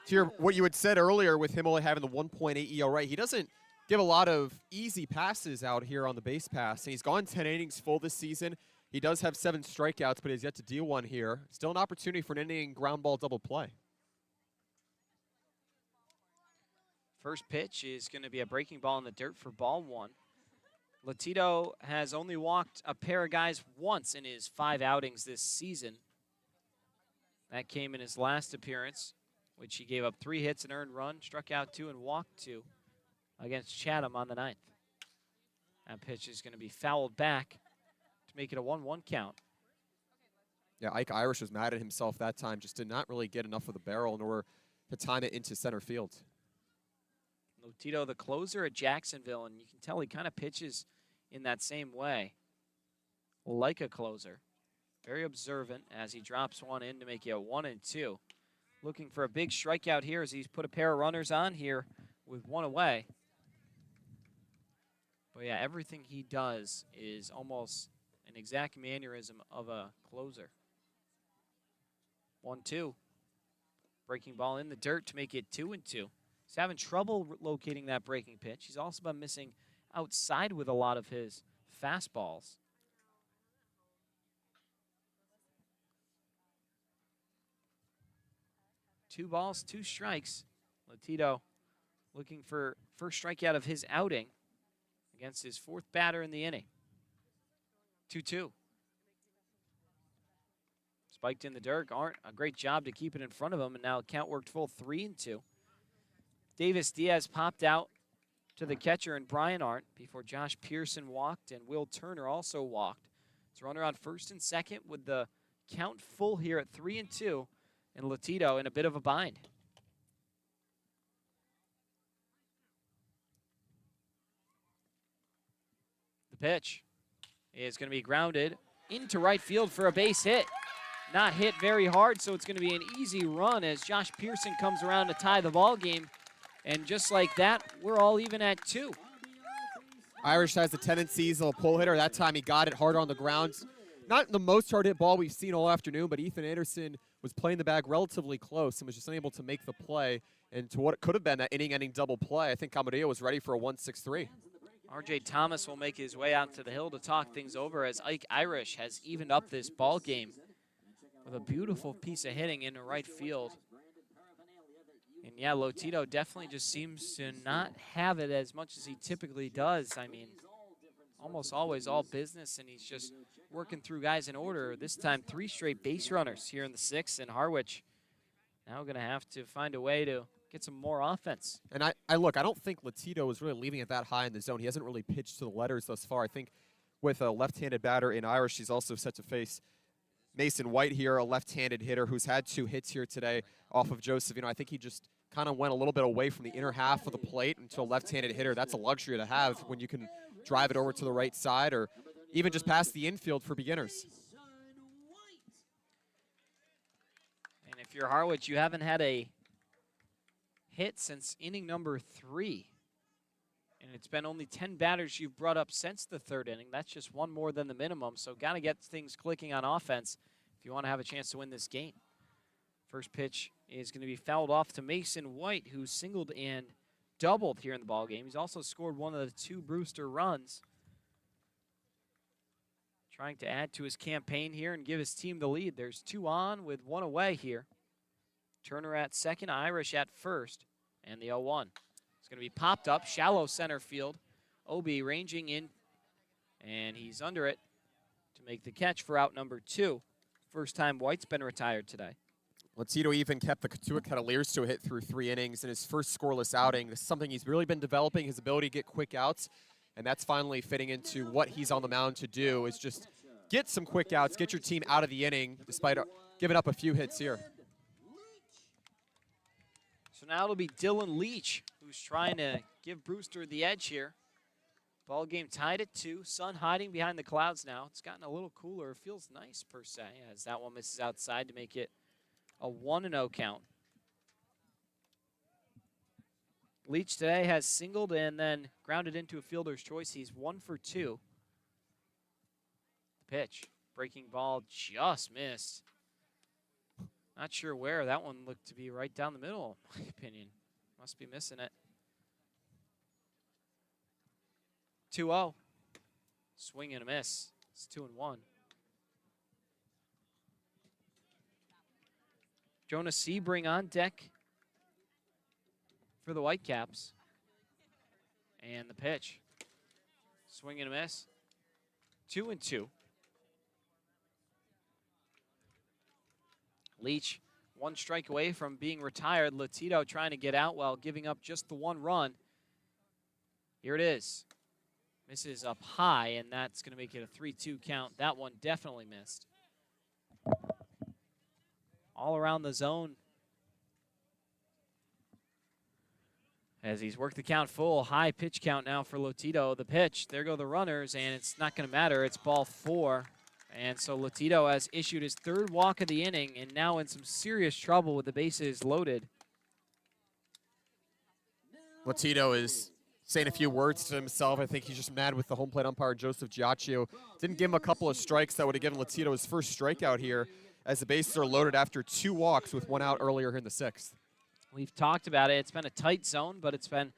[SPEAKER 2] to your, what you had said earlier with him only having the 1.8 ERA, he doesn't give a lot of easy passes out here on the base pass, and he's gone 10 innings full this season. He does have 7 strikeouts, but he's yet to deal one here. Still an opportunity for an inning ground ball double play.
[SPEAKER 3] First pitch is going to be a breaking ball in the dirt for ball 1. Lotito has only walked a pair of guys once in his 5 outings this season. That came in his last appearance, which he gave up 3 hits, an earned run, struck out 2, and walked 2 against Chatham on the 9th. That pitch is going to be fouled back to make it a 1-1 count.
[SPEAKER 2] Yeah, Ike Irish was mad at himself that time, just did not really get enough of the barrel in order to time it into center field.
[SPEAKER 3] Lotito, the closer at Jacksonville, and you can tell he kind of pitches in that same way, like a closer. Very observant as he drops one in to make it a 1-2. Looking for a big strikeout here as he's put a pair of runners on here with 1 away. But yeah, everything he does is almost an exact mannerism of a closer. 1-2. Breaking ball in the dirt to make it 2-2. He's having trouble locating that breaking pitch. He's also been missing outside with a lot of his fastballs. Two balls, 2 strikes. Lotito looking for first strikeout of his outing against his 4th batter in the inning. 2-2. Spiked in the dirt. Arndt, a great job to keep it in front of him, and now count worked full 3-2. Davis Diaz popped out to the catcher and Brian Arndt before Josh Pearson walked and Will Turner also walked. It's runner on 1st and 2nd with the count full here at 3-2, and Lotito in a bit of a bind. The pitch is going to be grounded into right field for a base hit. Not hit very hard, so it's going to be an easy run as Josh Pearson comes around to tie the ball game. And just like that, we're all even at 2.
[SPEAKER 2] Irish has the tendencies of a pull hitter. That time he got it hard on the ground. Not the most hard hit ball we've seen all afternoon, but Ethan Anderson was playing the bag relatively close and was just unable to make the play. And to what could have been that inning-ending double play, I think Camarillo was ready for a 1-6-3.
[SPEAKER 3] R.J. Thomas will make his way out to the hill to talk things over as Ike Irish has evened up this ball game with a beautiful piece of hitting into right field. And yeah, Lotito definitely just seems to not have it as much as he typically does. I mean, almost always all business, and he's just working through guys in order. This time, 3 straight base runners here in the 6th, and Harwich now going to have to find a way to get some more offense.
[SPEAKER 2] And I look, I don't think Lotito is really leaving it that high in the zone. He hasn't really pitched to the letters thus far. I think with a left-handed batter in Irish, he's also set to face Mason White here, a left-handed hitter who's had 2 hits here today off of Joseph. I think he just kind of went a little bit away from the inner half of the plate into a left-handed hitter. That's a luxury to have when you can drive it over to the right side or even just past the infield for beginners.
[SPEAKER 3] And if you're Harwich, you haven't had a hit since inning number 3. And it's been only 10 batters you've brought up since the 3rd inning. That's just 1 more than the minimum. So got to get things clicking on offense if you want to have a chance to win this game. First pitch is going to be fouled off to Mason White, who singled and doubled here in the ballgame. He's also scored 1 of the 2 Brewster runs. Trying to add to his campaign here and give his team the lead. There's 2 on with 1 away here. Turner at 2nd, Irish at 1st, and the 0-1. It's going to be popped up, shallow center field. Obi ranging in, and he's under it to make the catch for out number 2. First time White's been retired today.
[SPEAKER 2] Lotito even kept the Katua Cavaliers to a hit through 3 innings in his first scoreless outing. This is something he's really been developing, his ability to get quick outs, and that's finally fitting into what he's on the mound to do, is just get some quick outs, get your team out of the inning, despite giving up a few hits here.
[SPEAKER 3] So now it'll be Dylan Leach who's trying to give Brewster the edge here. Ball game tied at 2. Sun hiding behind the clouds now. It's gotten a little cooler. It feels nice, per se, as that one misses outside to make it a 1-0 count. Leach today has singled and then grounded into a fielder's choice. He's 1 for 2. The pitch. Breaking ball just missed. Not sure where. That one looked to be right down the middle, in my opinion. Must be missing it. 2-0. Swing and a miss. It's 2-1. Jonas Sebring on deck for the Whitecaps. And the pitch. Swing and a miss. 2-2. Leach, 1 strike away from being retired. Latito trying to get out while giving up just the 1 run. Here it is. Misses up high, and that's going to make it a 3-2 count. That one definitely missed. All around the zone. As he's worked the count full, high pitch count now for Latito. The pitch, there go the runners, and it's not going to matter. It's ball 4. And so Latito has issued his 3rd walk of the inning and now in some serious trouble with the bases loaded.
[SPEAKER 2] Latito is saying a few words to himself. I think he's just mad with the home plate umpire, Joseph Giacchio. Didn't give him a couple of strikes that would have given Latito his first strikeout here as the bases are loaded after 2 walks with 1 out earlier in the 6th.
[SPEAKER 3] We've talked about it. It's been a tight zone, but it's been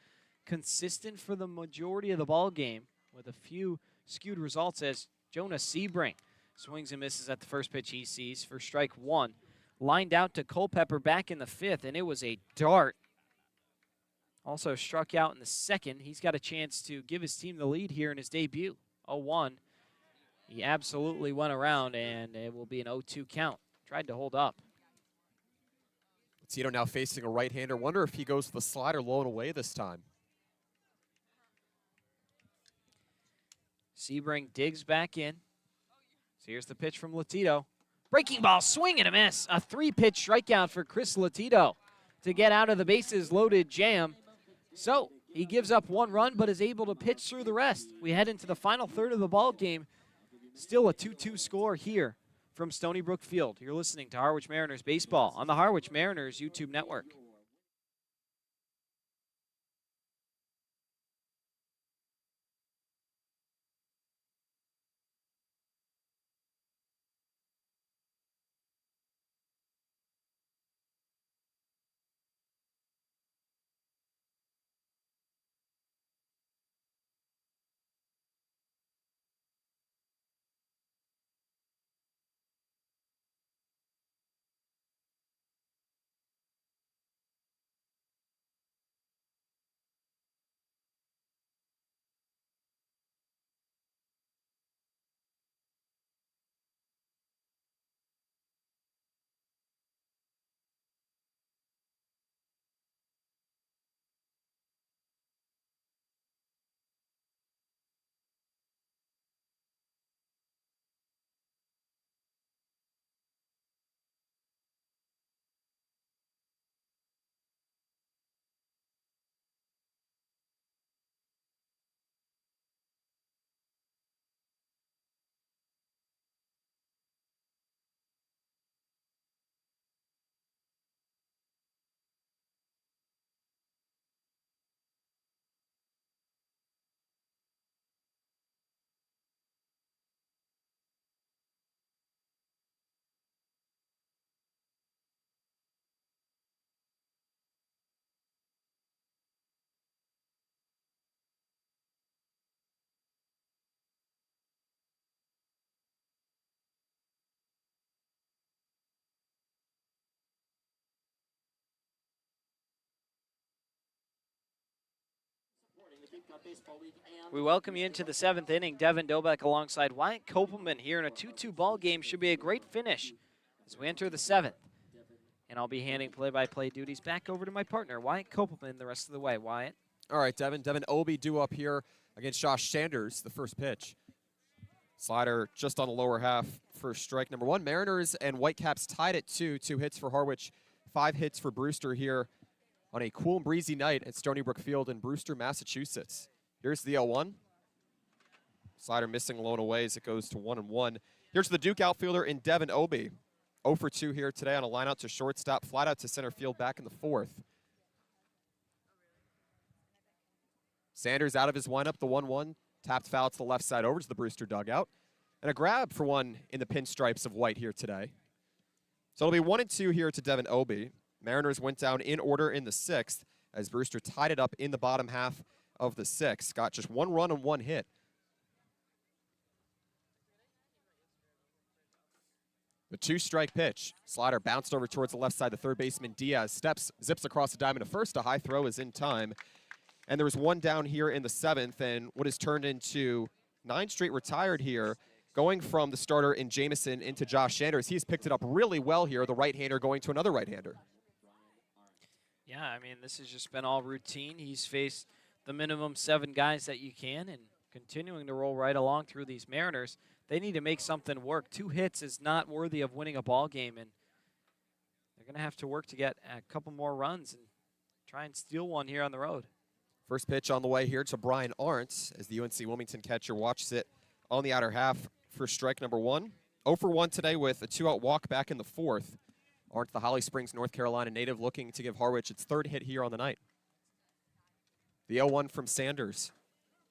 [SPEAKER 3] consistent for the majority of the ball game with a few skewed results as Jonas Sebring swings and misses at the first pitch he sees for strike 1. Lined out to Culpepper back in the 5th, and it was a dart. Also struck out in the 2nd. He's got a chance to give his team the lead here in his debut. 0-1. He absolutely went around, and it will be an 0-2 count. Tried to hold up.
[SPEAKER 2] Latito now facing a right-hander. Wonder if he goes for the slider low and away this time.
[SPEAKER 3] Sebring digs back in. So here's the pitch from Latito. Breaking ball, swing and a miss. A 3-pitch strikeout for Chris Latito to get out of the bases loaded jam. So he gives up 1 run, but is able to pitch through the rest. We head into the final third of the ball game. Still a 2-2 score here from Stony Brook Field. You're listening to Harwich Mariners Baseball on the Harwich Mariners YouTube network. We welcome you into the 7th inning. Devin Dobek alongside Wyatt Kopelman here in a 2-2 ball game. Should be a great finish as we enter the 7th. And I'll be handing play-by-play duties back over to my partner, Wyatt Kopelman, the rest of the way. Wyatt.
[SPEAKER 2] All right, Devin. Devin Obi due up here against Josh Sanders, the first pitch. Slider just on the lower half for strike number 1. Mariners and Whitecaps tied at 2. 2 hits for Harwich, 5 hits for Brewster here on a cool and breezy night at Stony Brook Field in Brewster, Massachusetts. Here's the 0-1. Slider missing low and away as it goes to 1-1. Here's the Duke outfielder in Devin Obie. 0 for 2 here today on a line out to shortstop, flat out to center field back in the 4th. Sanders out of his windup, the 1-1. Tapped foul to the left side over to the Brewster dugout. And a grab for one in the pinstripes of white here today. So it'll be 1-2 here to Devin Obie. Mariners went down in order in the 6th as Brewster tied it up in the bottom half of the 6th. Got just 1 run and 1 hit. The 2-strike pitch. Slider bounced over towards the left side. The third baseman Diaz zips across the diamond to first. A high throw is in time. And there was one down here in the 7th, and what has turned into 9 straight retired here, going from the starter in Jamison into Josh Sanders. He's picked it up really well here, the right-hander going to another right-hander.
[SPEAKER 3] Yeah, I mean, this has just been all routine. He's faced the minimum 7 guys that you can and continuing to roll right along through these Mariners. They need to make something work. 2 hits is not worthy of winning a ball game, and they're going to have to work to get a couple more runs and try and steal one here on the road.
[SPEAKER 2] First pitch on the way here to Brian Arndt as the UNC Wilmington catcher watches it on the outer half for strike number 1. 0 for 1 today with a 2-out walk back in the 4th. Arndt, the Holly Springs, North Carolina native, looking to give Harwich its 3rd hit here on the night. The 0-1 from Sanders.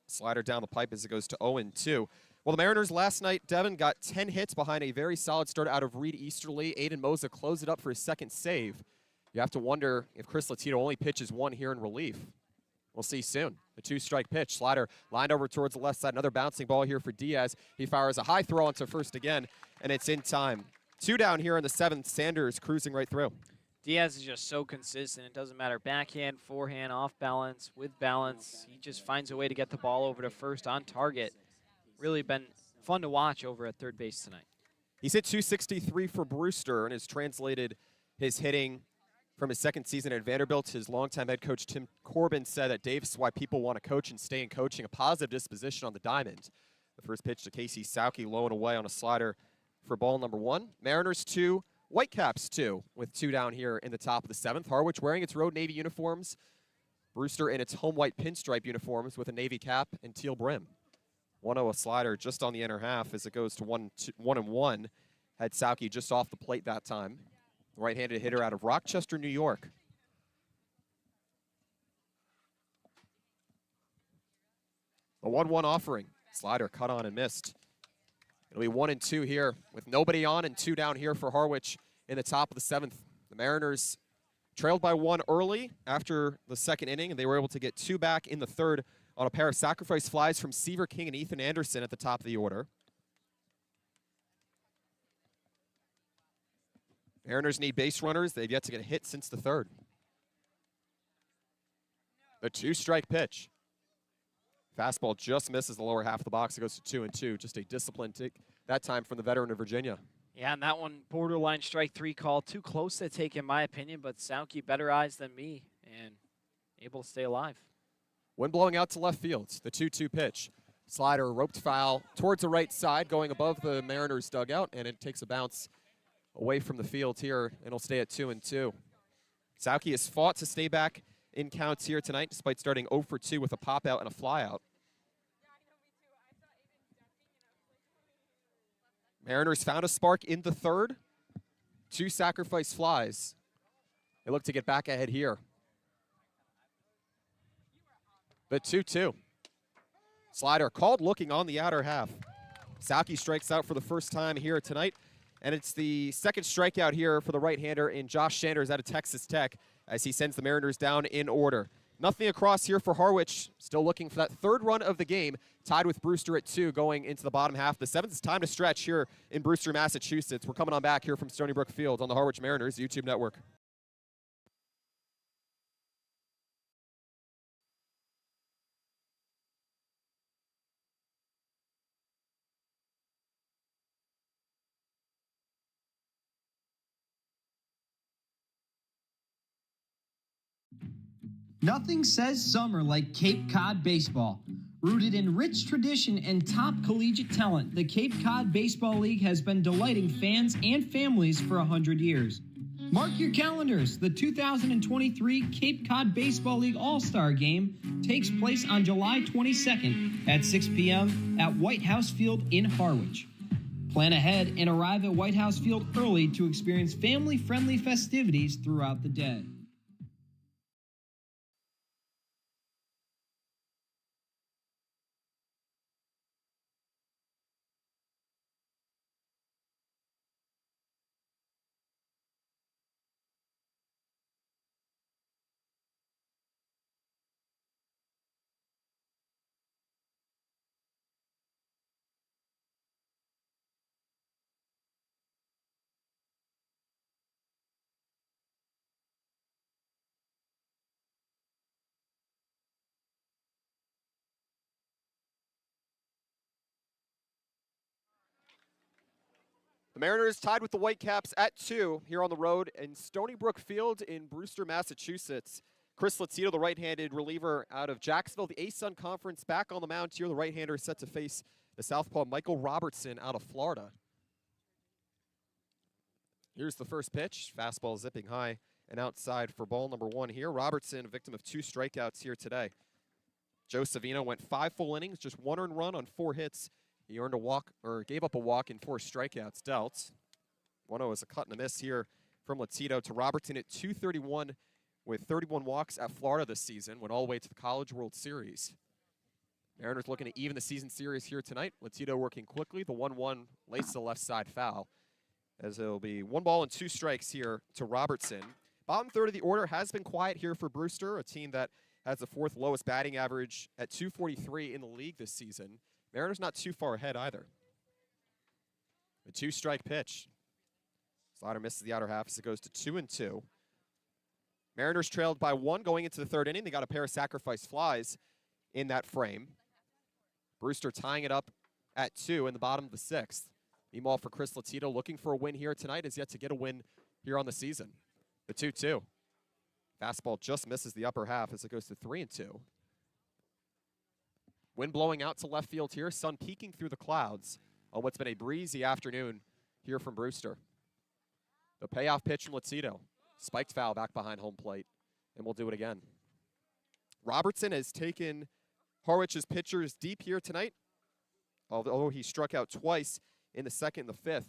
[SPEAKER 2] Slider down the pipe as it goes to 0-2. Well, the Mariners last night, Devin, got 10 hits behind a very solid start out of Reed Easterly. Aiden Moza closed it up for his 2nd save. You have to wonder if Chris Latito only pitches 1 here in relief. We'll see soon. The 2-strike pitch. Slider lined over towards the left side. Another bouncing ball here for Diaz. He fires a high throw onto first again, and it's in time. 2 down here in the 7th. Sanders cruising right through.
[SPEAKER 3] Diaz is just so consistent. It doesn't matter backhand, forehand, off balance, with balance. He just finds a way to get the ball over to first on target. Really been fun to watch over at third base tonight.
[SPEAKER 2] He's hit .263 for Brewster and has translated his hitting from his 2nd season at Vanderbilt. His longtime head coach Tim Corbin said that Dave's why people want to coach and stay in coaching, a positive disposition on the diamond. The first pitch to Casey Sauke, low and away on a slider for ball number 1. Mariners 2, Whitecaps 2, with 2 down here in the top of the 7th. Harwich wearing its road Navy uniforms. Brewster in its home white pinstripe uniforms with a Navy cap and teal brim. 1-0 a slider just on the inner half as it goes to 1-1. Had Sauke just off the plate that time. The right-handed hitter out of Rochester, New York. A 1-1 offering. Slider cut on and missed. It'll be 1-2 here with nobody on and 2 down here for Harwich in the top of the 7th. The Mariners trailed by 1 early after the 2nd inning, and they were able to get 2 back in the 3rd on a pair of sacrifice flies from Seaver King and Ethan Anderson at the top of the order. Mariners need base runners. They've yet to get a hit since the 3rd. The 2-strike pitch. Fastball just misses the lower half of the box. It goes to 2-2. Just a disciplined take that time from the veteran of Virginia.
[SPEAKER 3] Yeah, and that one borderline strike 3 call. Too close to take in my opinion, but Sauke better eyes than me and able to stay alive.
[SPEAKER 2] Wind blowing out to left field. The 2-2 pitch. Slider roped foul towards the right side, going above the Mariners dugout, and it takes a bounce away from the field here, and it'll stay at 2-2. Sauke has fought to stay back in counts here tonight, despite starting 0 for 2 with a pop out and a fly out. Mariners found a spark in the 3rd. 2 sacrifice flies. They look to get back ahead here. The 2-2. Slider called looking on the outer half. Sauke strikes out for the first time here tonight. And it's the 2nd strikeout here for the right-hander in Josh Sanders out of Texas Tech as he sends the Mariners down in order. Nothing across here for Harwich. Still looking for that 3rd run of the game, tied with Brewster at 2 going into the bottom half. The 7th is time to stretch here in Brewster, Massachusetts. We're coming on back here from Stony Brook Field on the Harwich Mariners YouTube network.
[SPEAKER 4] Nothing says summer like Cape Cod baseball. Rooted in rich tradition and top collegiate talent, the Cape Cod Baseball League has been delighting fans and families for 100 years. Mark your calendars. The 2023 Cape Cod Baseball League All-Star Game takes place on July 22nd at 6 p.m. at White House Field in Harwich. Plan ahead and arrive at White House Field early to experience family-friendly festivities throughout the day.
[SPEAKER 2] The Mariners tied with the Whitecaps at 2 here on the road in Stony Brook Field in Brewster, Massachusetts. Chris Latito, the right-handed reliever out of Jacksonville, the ASUN Conference, back on the mound here. The right-hander set to face the southpaw Michael Robertson out of Florida. Here's the first pitch. Fastball zipping high and outside for ball number 1 here. Robertson, a victim of 2 strikeouts here today. Joe Savino went 5 full innings, just 1 earned run on 4 hits. He earned a walk, or gave up a walk in 4 strikeouts dealt. 1-0 is a cut and a miss here from Latito to Robertson at .231 with 31 walks at Florida this season, went all the way to the College World Series. Mariners looking to even the season series here tonight. Latito working quickly. The 1-1 lays to the left side foul, as it'll be 1 ball and 2 strikes here to Robertson. Bottom third of the order has been quiet here for Brewster, a team that has the 4th lowest batting average at .243 in the league this season. Mariners not too far ahead either. A 2-strike pitch. Slider misses the outer half as it goes to 2-2. Mariners trailed by 1 going into the 3rd inning. They got a pair of sacrifice flies in that frame. Brewster tying it up at 2 in the bottom of the 6th. Meanwhile, for Chris Latito, looking for a win here tonight, has yet to get a win here on the season. The 2-2. Fastball just misses the upper half as it goes to 3-2. Wind blowing out to left field here. Sun peeking through the clouds on what's been a breezy afternoon here from Brewster. The payoff pitch from Latito. Spiked foul back behind home plate, and we'll do it again. Robertson has taken Harwich's pitchers deep here tonight. Although he struck out twice in the 2nd and the 5th,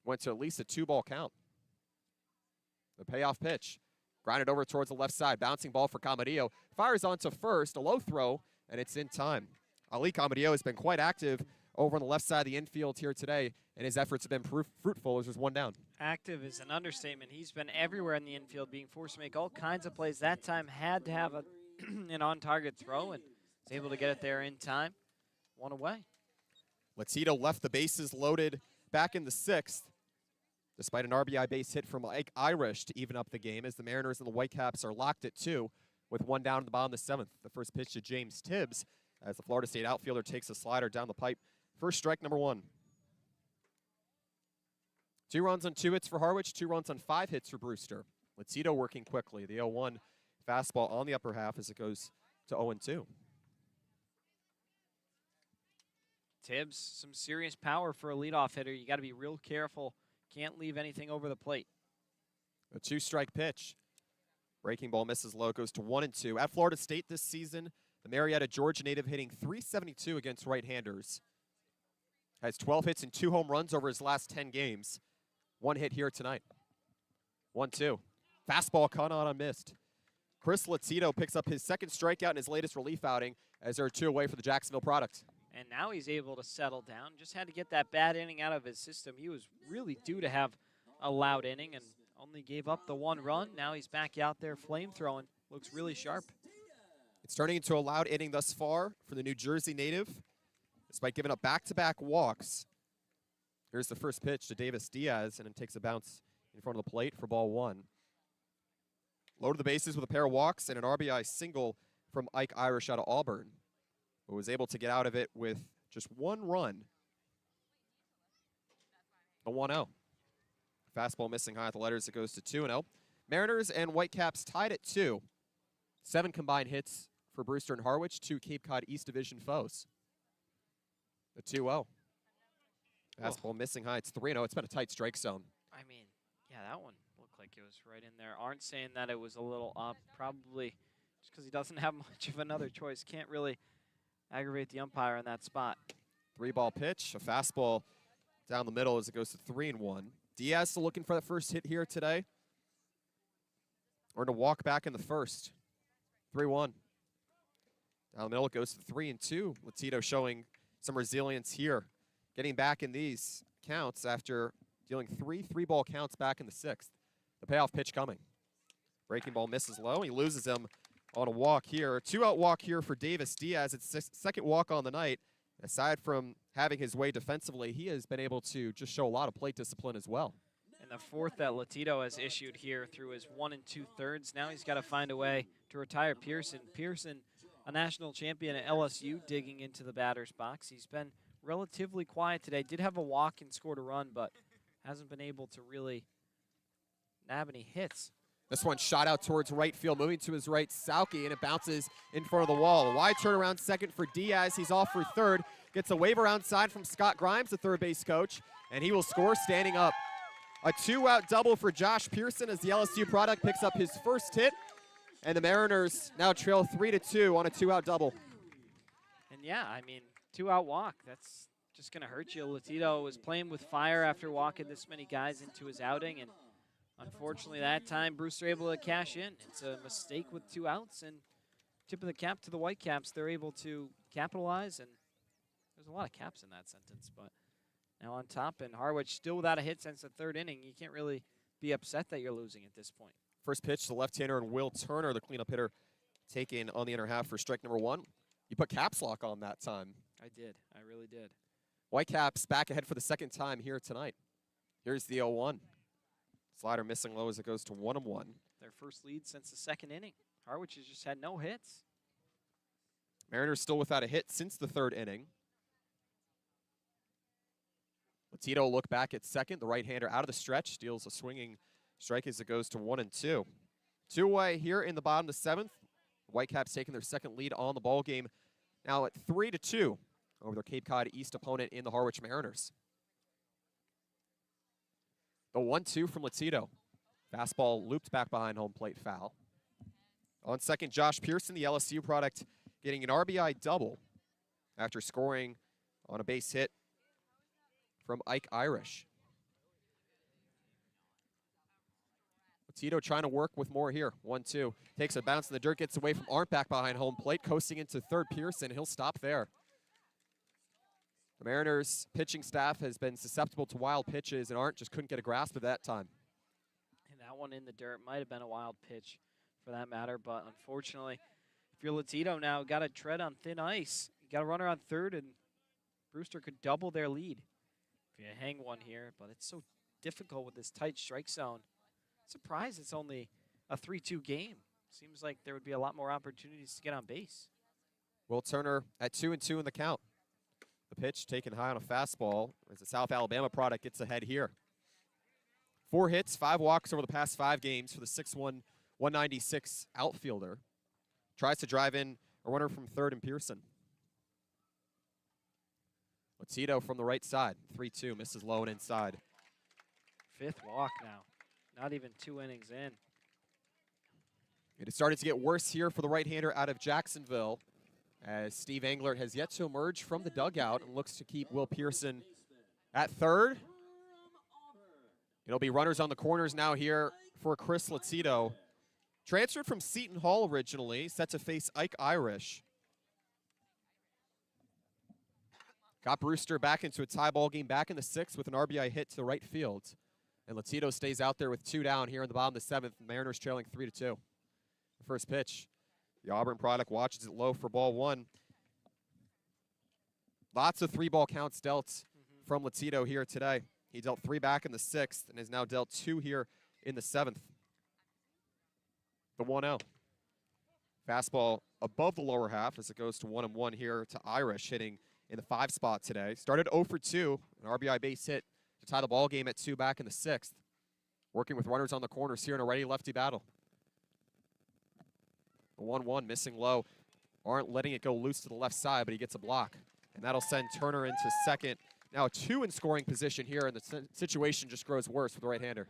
[SPEAKER 2] went to at least a 2-ball count. The payoff pitch. Grounded over towards the left side. Bouncing ball for Camadillo. Fires onto first. A low throw, and it's in time. Ali Camadillo has been quite active over on the left side of the infield here today, and his efforts have been fruitful as there's 1 down.
[SPEAKER 3] Active is an understatement. He's been everywhere in the infield, being forced to make all kinds of plays. That time had to have an on-target throw, and was able to get it there in time. 1 away.
[SPEAKER 2] Latito left the bases loaded back in the 6th, despite an RBI base hit from Ike Irish to even up the game, as the Mariners and the Whitecaps are locked at 2 with 1 down in the bottom of the 7th. The first pitch to James Tibbs as the Florida State outfielder takes a slider down the pipe. First strike, number 1. 2 runs on 2 hits for Harwich, 2 runs on 5 hits for Brewster. Latito working quickly. The 0-1 fastball on the upper half as it goes to 0-2.
[SPEAKER 3] Tibbs, some serious power for a leadoff hitter. You got to be real careful. Can't leave anything over the plate.
[SPEAKER 2] A 2-strike pitch. Breaking ball misses low, goes to 1-2. At Florida State this season, the Marietta, Georgia native, hitting .372 against right-handers. Has 12 hits and 2 home runs over his last 10 games. 1 hit here tonight. 1-2. Fastball caught on unmissed. Chris Latito picks up his 2nd strikeout in his latest relief outing as there are 2 away for the Jacksonville product.
[SPEAKER 3] And now he's able to settle down. Just had to get that bad inning out of his system. He was really due to have a loud inning and only gave up the 1 run. Now he's back out there flame-throwing. Looks really sharp.
[SPEAKER 2] It's turning into a loud inning thus far for the New Jersey native, despite giving up back-to-back walks. Here's the first pitch to Davis Diaz, and it takes a bounce in front of the plate for ball 1. Loaded the bases with a pair of walks and an RBI single from Ike Irish out of Auburn, but was able to get out of it with just 1 run. A 1-0. Fastball missing high at the letters. It goes to 2-0. Mariners and Whitecaps tied at 2. 7 combined hits for Brewster and Harwich, 2 Cape Cod East Division foes. The 2-0. Fastball missing high. It's 3-0. It's been a tight strike zone.
[SPEAKER 3] I mean, yeah, that one looked like it was right in there. Aren't saying that it was a little up, probably just because he doesn't have much of another choice. Can't really aggravate the umpire in that spot.
[SPEAKER 2] 3-ball pitch, a fastball down the middle as it goes to 3-1. Diaz still looking for that first hit here today. Or to walk back in the first. 3-1. Down the middle it goes to 3-2. Latito showing some resilience here. Getting back in these counts after dealing 3-ball counts back in the 6th. The payoff pitch coming. Breaking ball misses low. He loses him on a walk here. 2-out walk here for Davis Diaz. It's second walk on the night. Aside from having his way defensively, he has been able to just show a lot of plate discipline as well.
[SPEAKER 3] And the 4th that Latito has issued here through his 1 2/3. Now he's got to find a way to retire Pearson. Pearson, a national champion at LSU, digging into the batter's box. He's been relatively quiet today. Did have a walk and scored a run, but hasn't been able to really nab any hits.
[SPEAKER 2] This one shot out towards right field, moving to his right, Sauke, and it bounces in front of the wall. A wide turnaround second for Diaz. He's off for third. Gets a wave around side from Scott Grimes, the third base coach, and he will score standing up. A 2-out double for Josh Pearson as the LSU product picks up his first hit, and the Mariners now trail 3-2 on a 2-out double.
[SPEAKER 3] And yeah, I mean, 2-out walk, that's just going to hurt you. Latito was playing with fire after walking this many guys into his outing, and unfortunately that time Brewster able to cash in. It's a mistake with 2 outs, and tip of the cap to the Whitecaps. They're able to capitalize, and there's a lot of caps in that sentence, but now on top, and Harwich still without a hit since the 3rd inning. You can't really be upset that you're losing at this point.
[SPEAKER 2] First pitch to left-hander and Will Turner, the cleanup hitter, taken on the inner half for strike number 1. You put caps lock on that time.
[SPEAKER 3] I did. I really did.
[SPEAKER 2] Whitecaps back ahead for the 2nd time here tonight. Here's the 0-1. Slider missing low as it goes to 1-1.
[SPEAKER 3] Their first lead since the 2nd inning. Harwich has just had no hits.
[SPEAKER 2] Mariners still without a hit since the 3rd inning. Latito look back at second. The right-hander out of the stretch steals a swinging strike as it goes to 1-2. 2 away here in the bottom of the 7th. Whitecaps taking their 2nd lead on the ball game. Now at 3-2 over their Cape Cod East opponent in the Harwich Mariners. The 1-2 from Latito. Fastball looped back behind home plate, foul. On second, Josh Pearson, the LSU product, getting an RBI double after scoring on a base hit from Ike Irish. Latito trying to work with more here. 1-2. Takes a bounce in the dirt, gets away from Arndt back behind home plate, coasting into third Pearson. He'll stop there. The Mariners pitching staff has been susceptible to wild pitches, and Arndt just couldn't get a grasp of that time.
[SPEAKER 3] And that one in the dirt might have been a wild pitch for that matter, but unfortunately, if you're Latito now, got to tread on thin ice. You got a runner on third, and Brewster could double their lead if you hang one here, but it's so difficult with this tight strike zone. Surprised it's only a 3-2 game. Seems like there would be a lot more opportunities to get on base.
[SPEAKER 2] Will Turner at 2-2 in the count. The pitch taken high on a fastball as the South Alabama product gets ahead here. 4 hits, 5 walks over the past 5 games for the 6'1", 196 outfielder. Tries to drive in a runner from third and Pearson. Latito from the right side, 3-2, misses low and inside.
[SPEAKER 3] 5th walk now, not even 2 innings in.
[SPEAKER 2] It has started to get worse here for the right-hander out of Jacksonville, as Steve Englert has yet to emerge from the dugout and looks to keep Will Pearson at third. It'll be runners on the corners now here for Chris Latito. Transferred from Seton Hall originally, set to face Ike Irish. Got Brewster back into a tie ball game back in the 6th with an RBI hit to the right field. And Latito stays out there with 2 down here in the bottom of the 7th. Mariners trailing 3-2. The first pitch. The Auburn product watches it low for ball 1. Lots of 3-ball counts dealt from Latito here today. He dealt 3 back in the 6th and has now dealt 2 here in the 7th. The 1-0. Fastball above the lower half as it goes to 1-1 here to Irish, hitting in the 5 spot today. Started 0 for 2, an RBI base hit to tie the ball game at 2 back in the 6th. Working with runners on the corners here in a righty-lefty battle. The 1-1 missing low. Aren't letting it go loose to the left side, but he gets a block. And that'll send Turner into second. Now a 2 in scoring position here, and the situation just grows worse with the right-hander.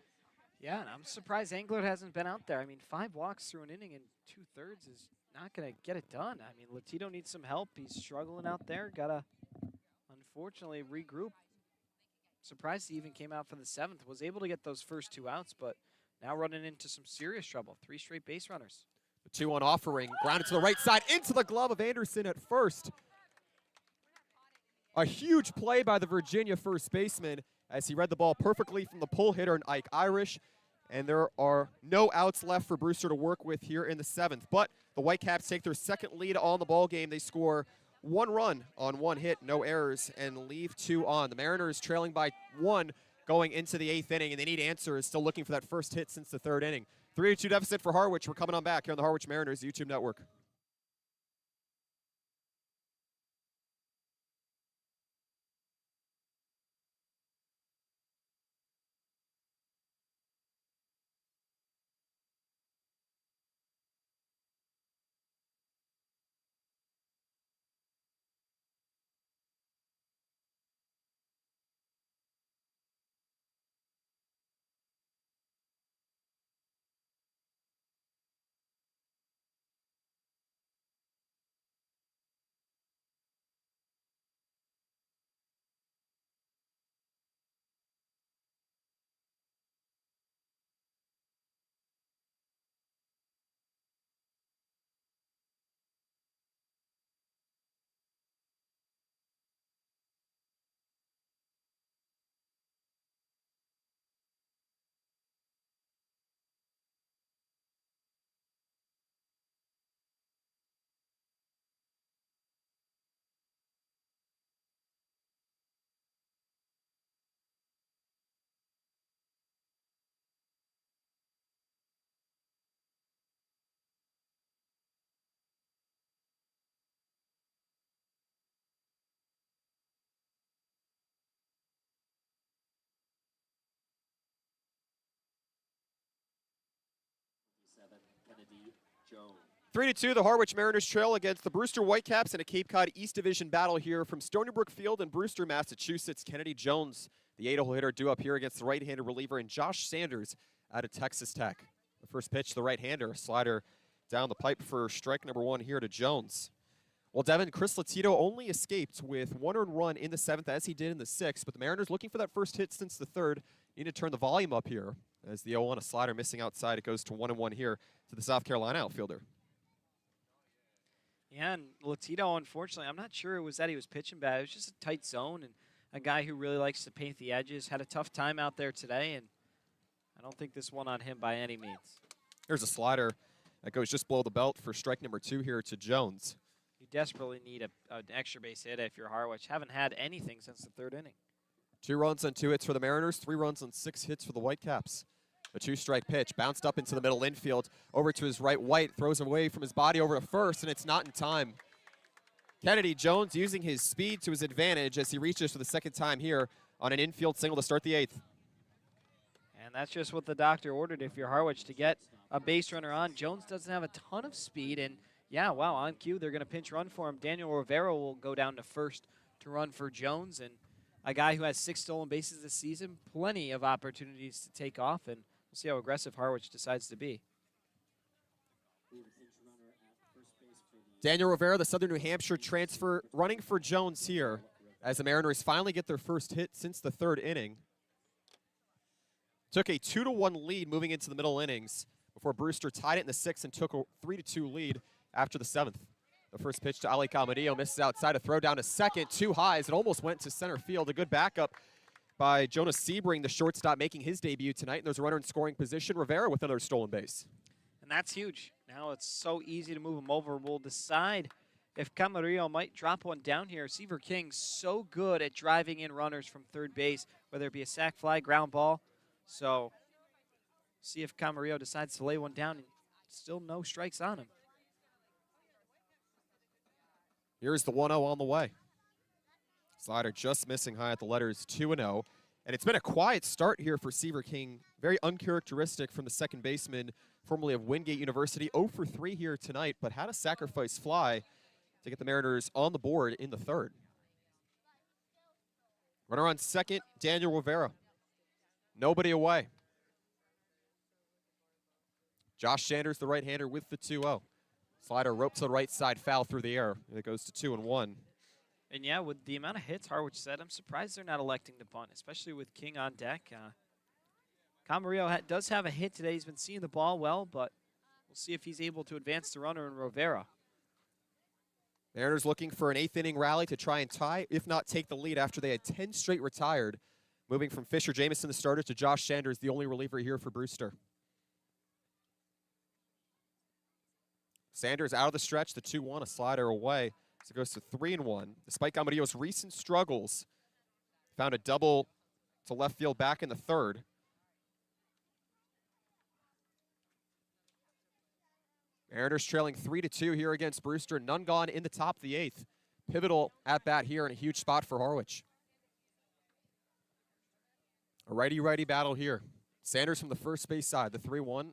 [SPEAKER 3] Yeah, and I'm surprised Englert hasn't been out there. I mean, 5 walks through an inning in 2/3 is not going to get it done. I mean, Latito needs some help. He's struggling out there. Got to, unfortunately, regroup. Surprised he even came out for the 7th. Was able to get those first 2 outs, but now running into some serious trouble. 3 straight base runners.
[SPEAKER 2] The 2-1 offering, grounded to the right side, into the glove of Anderson at first. A huge play by the Virginia first baseman as he read the ball perfectly from the pull hitter, Ike Irish. And there are no outs left for Brewster to work with here in the 7th. But the Whitecaps take their second lead on the ball game. They score 1 run on 1 hit, no errors, and leave 2 on. The Mariners trailing by 1 going into the 8th inning, and they need answers, still looking for that first hit since the 3rd inning. 3-2 deficit for Harwich. We're coming on back here on the Harwich Mariners YouTube network.
[SPEAKER 5] Jones.
[SPEAKER 2] 3-2, the Harwich Mariners trail against the Brewster Whitecaps in a Cape Cod East Division battle here from Stony Brook Field in Brewster, Massachusetts. Kennedy Jones, the 8-hole hitter, due up here against the right-handed reliever, and Josh Sanders out of Texas Tech. The first pitch, the right-hander, slider down the pipe for strike number 1 here to Jones. Well, Devin, Chris Latito only escaped with 1 earned run in the 7th, as he did in the 6th, but the Mariners looking for that first hit since the 3rd. Need to turn the volume up here as the 0-1, a slider missing outside. It goes to 1-1 here to the South Carolina outfielder.
[SPEAKER 3] Yeah, and Latito, unfortunately, I'm not sure it was that he was pitching bad. It was just a tight zone, and a guy who really likes to paint the edges. Had a tough time out there today, and I don't think this one on him by any means.
[SPEAKER 2] Here's a slider that goes just below the belt for strike number 2 here to Jones.
[SPEAKER 3] You desperately need an extra base hit if you're Harwich. Haven't had anything since the 3rd inning.
[SPEAKER 2] 2 runs on 2 hits for the Mariners, 3 runs on 6 hits for the Whitecaps. A 2-strike pitch, bounced up into the middle infield, over to his right. White throws away from his body over to first, and it's not in time. Kennedy Jones using his speed to his advantage as he reaches for the 2nd time here on an infield single to start the 8th.
[SPEAKER 3] And that's just what the doctor ordered if you're Harwich, to get a base runner on. Jones doesn't have a ton of speed, and yeah, wow, on cue, they're going to pinch run for him. Daniel Rivera will go down to first to run for Jones, and a guy who has 6 stolen bases this season, plenty of opportunities to take off, and we'll see how aggressive Harwich decides to be.
[SPEAKER 2] Daniel Rivera, the Southern New Hampshire transfer, running for Jones here as the Mariners finally get their first hit since the 3rd inning. Took a 2-1 lead moving into the middle innings before Brewster tied it in the 6th and took a 3-2 lead after the 7th. The first pitch to Ali Camarillo misses outside, a throw down to second, too high as it almost went to center field. A good backup by Jonas Sebring, the shortstop, making his debut tonight. And there's a runner in scoring position, Rivera with another stolen base.
[SPEAKER 3] And that's huge. Now it's so easy to move him over. We'll decide if Camarillo might drop one down here. Seaver King's so good at driving in runners from 3rd base, whether it be a sac fly, ground ball. So see if Camarillo decides to lay one down, and still no strikes on him.
[SPEAKER 2] Here's the 1-0 on the way. Slider just missing high at the letters, 2-0. And it's been a quiet start here for Seaver King. Very uncharacteristic from the second baseman, formerly of Wingate University. 0 for 3 here tonight, but had a sacrifice fly to get the Mariners on the board in the 3rd. Runner on second, Daniel Rivera. Nobody away. Josh Sanders, the right-hander, with the 2-0. Slider rope to the right side, foul through the air. It goes to 2-1.
[SPEAKER 3] And yeah, with the amount of hits Harwich said, I'm surprised they're not electing to bunt, especially with King on deck. Camarillo does have a hit today. He's been seeing the ball well, but we'll see if he's able to advance the runner in Rivera.
[SPEAKER 2] Mariners looking for an 8th inning rally to try and tie, if not take the lead after they had 10 straight retired. Moving from Fisher Jamison, the starter, to Josh Sanders, the only reliever here for Brewster. Sanders out of the stretch, the 2-1, a slider away. So it goes to 3-1. Despite Camarillo's recent struggles, found a double to left field back in the third. Mariners trailing 3-2 here against Brewster. None gone in the top of the 8th. Pivotal at bat here and a huge spot for Harwich. A righty-righty battle here. Sanders from the first base side, the 3-1,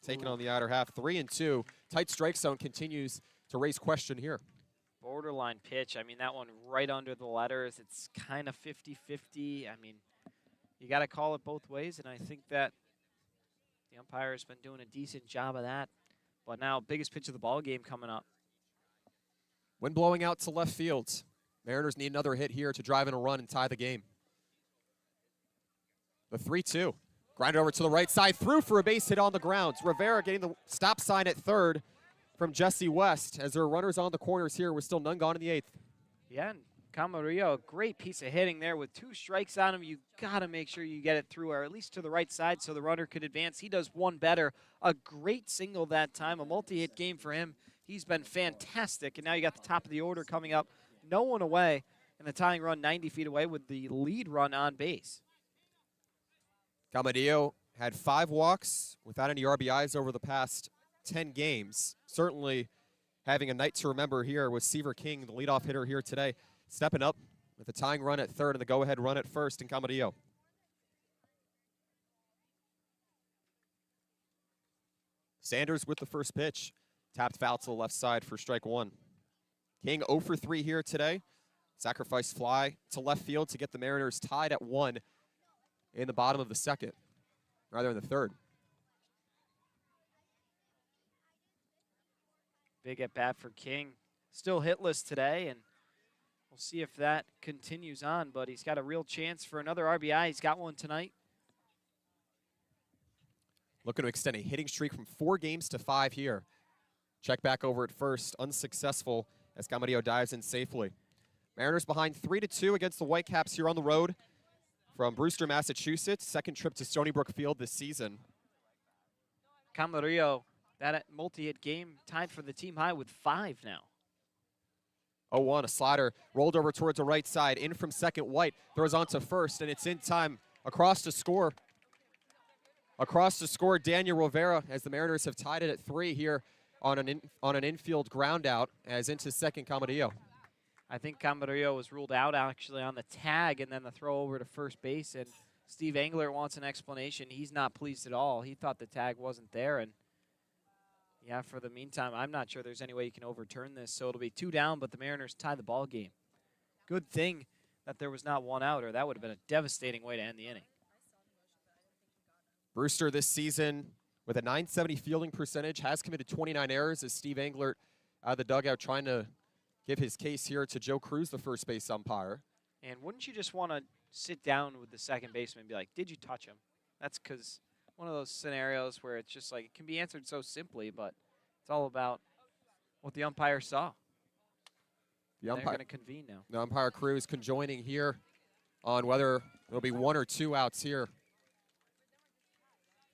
[SPEAKER 2] taking on the outer half. 3-2. Tight strike zone continues to raise question here.
[SPEAKER 3] Borderline pitch. I mean, that one right under the letters. It's kind of 50-50. I mean, you got to call it both ways, and I think that the umpire has been doing a decent job of that. But now, biggest pitch of the ball game coming up.
[SPEAKER 2] Wind blowing out to left field. Mariners need another hit here to drive in a run and tie the game. The 3-2. Grind over to the right side, through for a base hit on the grounds. Rivera getting the stop sign at third from Jesse West. As there are runners on the corners here, with still none gone in the 8th.
[SPEAKER 3] Yeah, and Camarillo, a great piece of hitting there with 2 strikes on him. You got to make sure you get it through, or at least to the right side, so the runner could advance. He does one better. A great single that time, a multi-hit game for him. He's been fantastic, and now you got the top of the order coming up. No one away, and the tying run 90 feet away with the lead run on base.
[SPEAKER 2] Camarillo had 5 walks without any RBIs over the past 10 games. Certainly having a night to remember here with Seaver King, the leadoff hitter here today, stepping up with the tying run at third and the go-ahead run at first in Camarillo. Sanders with the first pitch. Tapped foul to the left side for strike 1. King 0 for 3 here today. Sacrifice fly to left field to get the Mariners tied at 1 in the bottom of the second, rather in the third.
[SPEAKER 3] Big at bat for King. Still hitless today, and we'll see if that continues on, but he's got a real chance for another RBI. He's got one tonight.
[SPEAKER 2] Looking to extend a hitting streak from 4 games to 5 here. Check back over at first, unsuccessful as Camarillo dives in safely. Mariners behind 3-2 against the Whitecaps here on the road from Brewster, Massachusetts. Second trip to Stony Brook Field this season.
[SPEAKER 3] Camarillo, that multi-hit game, tied for the team high with 5 now.
[SPEAKER 2] 0-1, a slider rolled over towards the right side. In from second, White throws on to first, and it's in time. Across to score. Daniel Rivera, as the Mariners have tied it at 3 here on an infield ground out, as into second Camarillo.
[SPEAKER 3] I think Camarillo was ruled out actually on the tag and then the throw over to first base, and Steve Engler wants an explanation. He's not pleased at all. He thought the tag wasn't there, and yeah, for the meantime, I'm not sure there's any way you can overturn this, so it'll be 2 down, but the Mariners tie the ball game. Good thing that there was not 1 out, or that would have been a devastating way to end the inning.
[SPEAKER 2] Brewster this season with a .970 fielding percentage has committed 29 errors as Steve Englert out of the dugout trying to give his case here to Joe Cruz, the first base umpire.
[SPEAKER 3] And wouldn't you just want to sit down with the second baseman and be like, did you touch him? That's because one of those scenarios where it's just like, it can be answered so simply, but it's all about what the umpire saw.
[SPEAKER 2] The umpire,
[SPEAKER 3] they're going to convene now.
[SPEAKER 2] The umpire crew is conjoining here on whether there'll be 1 or 2 outs here.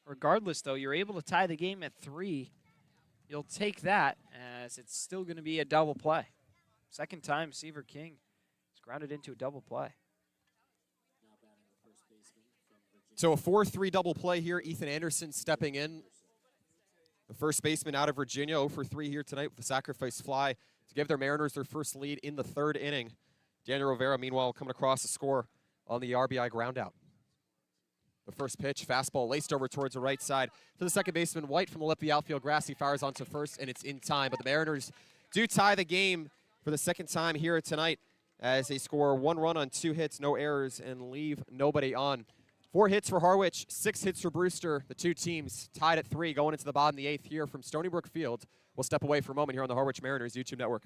[SPEAKER 3] Regardless, though, you're able to tie the game at 3. You'll take that, as it's still going to be a double play. Second time Seaver King is grounded into a double play.
[SPEAKER 2] So a 4-3 double play here. Ethan Anderson stepping in. The first baseman out of Virginia, 0 for 3 here tonight with the sacrifice fly to give their Mariners their first lead in the 3rd inning. Daniel Rivera, meanwhile, coming across the score on the RBI groundout. The first pitch, fastball laced over towards the right side to the second baseman, White from the left of the outfield grass. He fires onto first, and it's in time. But the Mariners do tie the game for the 2nd time here tonight as they score 1 run on 2 hits, no errors, and leave nobody on 4 hits for Harwich, 6 hits for Brewster. The two teams tied at 3 going into the bottom of the 8th here from Stony Brook Field. We'll step away for a moment here on the Harwich Mariners YouTube network.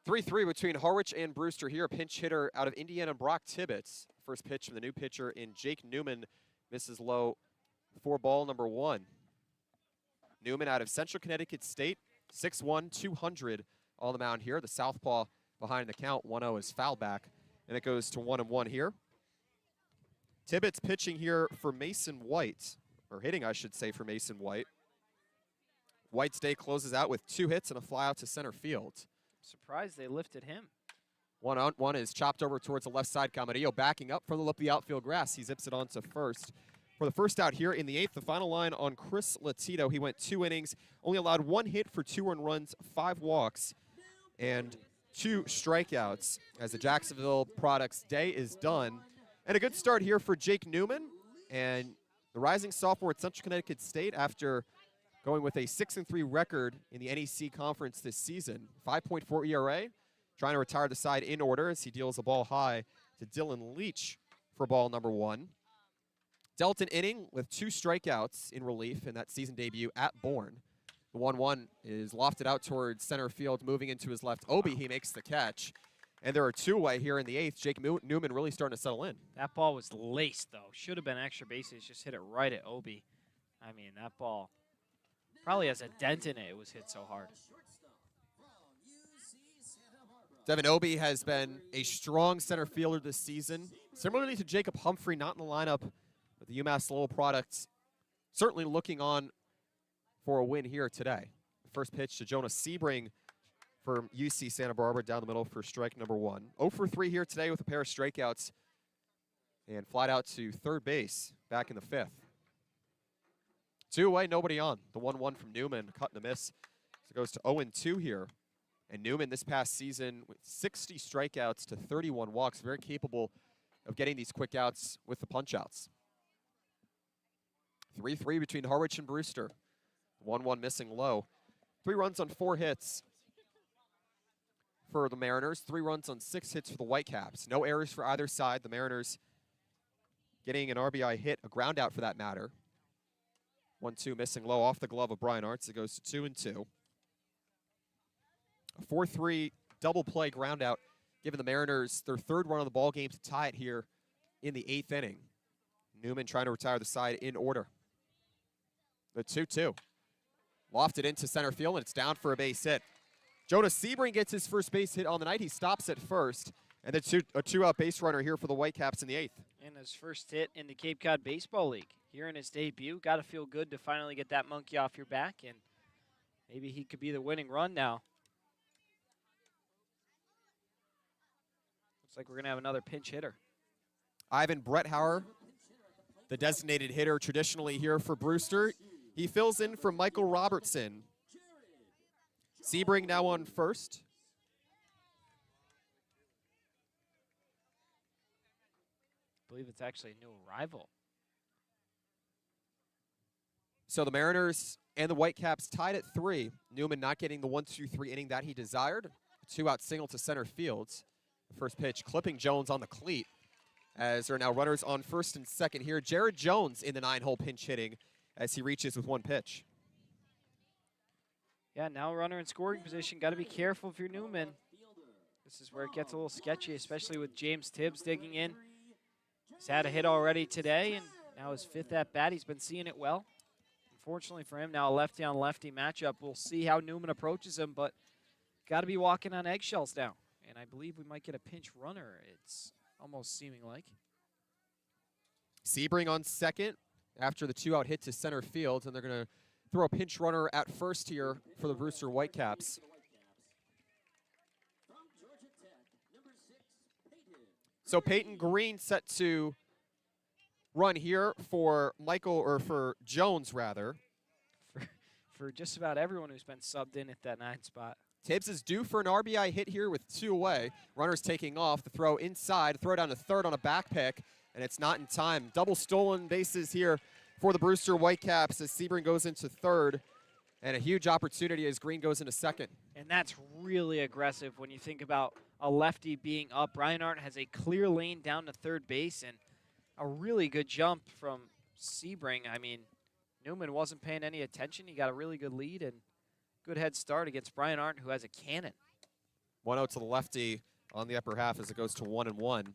[SPEAKER 2] Three between Harwich and Brewster here. A pinch hitter out of Indiana, Brock Tibbetts. First pitch from the new pitcher in Jake Newman. Misses low for ball number 1. Newman out of Central Connecticut State. 6'1", 200 on the mound here. The southpaw behind the count. 1-0 is foul back. And it goes to 1-1 here. Tibbetts pitching here for Mason White. Or hitting, I should say, for Mason White. White's day closes out with 2 hits and a fly out to center field.
[SPEAKER 3] Surprised they lifted him.
[SPEAKER 2] 1-1 is chopped over towards the left side. Camarillo backing up from the lip of the outfield grass. He zips it on to first. For the first out here in the 8th, the final line on Chris Latito. He went 2 innings, only allowed 1 hit for 2 earned runs, 5 walks, and 2 strikeouts as the Jacksonville Products day is done. And a good start here for Jake Newman and the rising sophomore at Central Connecticut State after going with a 6-3 record in the NEC Conference this season. 5.4 ERA, trying to retire the side in order as he deals a ball high to Dylan Leach for ball number 1. Dealt an inning with 2 strikeouts in relief in that season debut at Bourne. The 1-1 is lofted out towards center field, moving into his left. Obi, he makes the catch. And there are 2 away here in the 8th. Jake Newman really starting to settle in.
[SPEAKER 3] That ball was laced, though. Should have been extra bases. Just hit it right at Obi. I mean, that ball probably has a dent in it. It was hit so hard.
[SPEAKER 2] Devin Obi has been a strong center fielder this season. Similarly to Jacob Humphrey, not in the lineup, but the UMass Lowell Products certainly looking on for a win here today. First pitch to Jonas Sebring for UC Santa Barbara down the middle for strike number 1. 0 for 3 here today with a pair of strikeouts and flied out to third base back in the 5th. 2 away, nobody on. The 1-1 from Newman, cut and a miss. So it goes to 0-2 here. And Newman this past season with 60 strikeouts to 31 walks, very capable of getting these quick outs with the punch-outs. 3-3 between Harwich and Brewster. 1-1 missing low. 3 runs on 4 hits for the Mariners. 3 runs on 6 hits for the Whitecaps. No errors for either side. The Mariners getting an RBI hit, a ground out for that matter. 1-2 missing low off the glove of Brian Arntz. It goes to 2-2. A 4-3 double play ground out, giving the Mariners their third run of the ball game to tie it here in the 8th inning. Newman trying to retire the side in order. The 2-2. Lofted into center field, and it's down for a base hit. Jonas Sebring gets his first base hit on the night. He stops at first. And then a two-out base runner here for the Whitecaps in the 8th.
[SPEAKER 3] And his first hit in the Cape Cod Baseball League. Here in his debut, got to feel good to finally get that monkey off your back, and maybe he could be the winning run now. Looks like we're going to have another pinch hitter.
[SPEAKER 2] Ivan Bretthauer, the designated hitter traditionally here for Brewster. He fills in for Michael Robertson. Sebring now on first.
[SPEAKER 3] I believe it's actually a new arrival.
[SPEAKER 2] So the Mariners and the Whitecaps tied at 3. Newman not getting the 1-2-3 inning that he desired. A 2-out single to center field. The first pitch clipping Jones on the cleat, as there are now runners on first and second here. Jared Jones in the 9-hole pinch hitting as he reaches with one pitch.
[SPEAKER 3] Yeah, now runner in scoring position. Got to be careful if you're Newman. This is where it gets a little sketchy, especially with James Tibbs digging in. He's had a hit already today, and now his 5th at-bat. He's been seeing it well. Unfortunately for him, now a lefty-on-lefty matchup. We'll see how Newman approaches him, but got to be walking on eggshells now. And I believe we might get a pinch runner, it's almost seeming like.
[SPEAKER 2] Sebring on second after the 2-out hit to center field, and they're going to throw a pinch runner at first here for the Brewster Whitecaps. So Peyton Green set to run here for for Jones, rather.
[SPEAKER 3] For just about everyone who's been subbed in at that 9 spot.
[SPEAKER 2] Tibbs is due for an RBI hit here with 2 away. Runners taking off. The throw inside, throw down to third on a back pick, and it's not in time. Double stolen bases here for the Brewster Whitecaps as Sebring goes into third, and a huge opportunity as Green goes into second.
[SPEAKER 3] And that's really aggressive when you think about a lefty being up. Brian Arndt has a clear lane down to third base, and a really good jump from Sebring. I mean, Newman wasn't paying any attention. He got a really good lead and good head start against Brian Arndt, who has a cannon.
[SPEAKER 2] 1-0 to the lefty on the upper half as it goes to 1-1.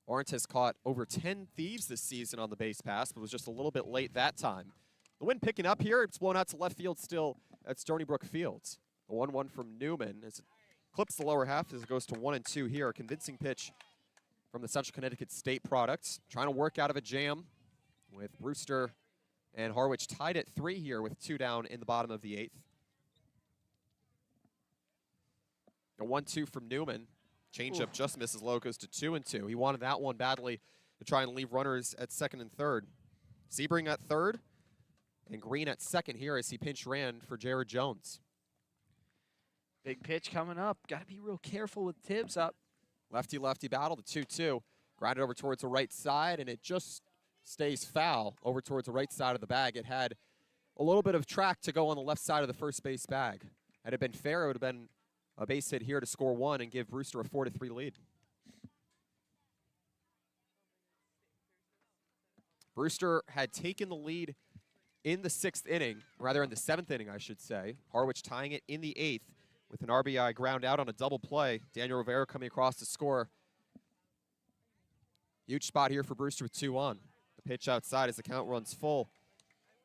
[SPEAKER 2] Arndt has caught over 10 thieves this season on the base pass, but was just a little bit late that time. The wind picking up here. It's blown out to left field still at Stony Brook Fields. A 1-1 from Newman as it clips the lower half as it goes to 1-2 here. A convincing pitch from the Central Connecticut State product. Trying to work out of a jam with Brewster and Harwich tied at 3 here with 2 down in the bottom of the 8th. A 1-2 from Newman. Changeup just misses low, goes to 2-2. He wanted that one badly to try and leave runners at second and third. Sebring at third and Green at second here as he pinch ran for Jared Jones.
[SPEAKER 3] Big pitch coming up. Got to be real careful with Tibbs up.
[SPEAKER 2] Lefty-lefty battle, the 2-2. Grounded over towards the right side, and it just stays foul over towards the right side of the bag. It had a little bit of track to go on the left side of the first base bag. Had it been fair, it would have been a base hit here to score 1 and give Brewster a 4-3 lead. Brewster had taken the lead in the 6th inning, rather in the 7th inning, I should say. Harwich tying it in the 8th with an RBI ground out on a double play. Daniel Rivera coming across to score. Huge spot here for Brewster with 2 on. The pitch outside as the count runs full.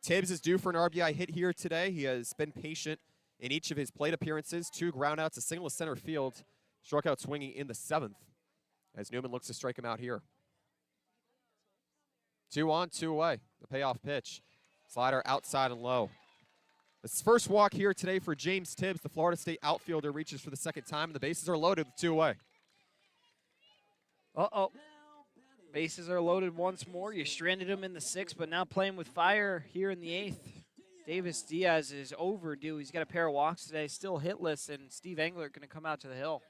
[SPEAKER 2] Tibbs is due for an RBI hit here today. He has been patient in each of his plate appearances. 2 groundouts, a single to center field. Struck out swinging in the 7th as Newman looks to strike him out here. 2 on, 2 away. The payoff pitch. Slider outside and low. This first walk here today for James Tibbs. The Florida State outfielder reaches for the 2nd time, and the bases are loaded with 2 away.
[SPEAKER 3] Uh-oh. Bases are loaded once more. You stranded him in the 6th, but now playing with fire here in the 8th. Davis Diaz is overdue. He's got a pair of walks today, still hitless, and Steve Englert going to come out to the hill.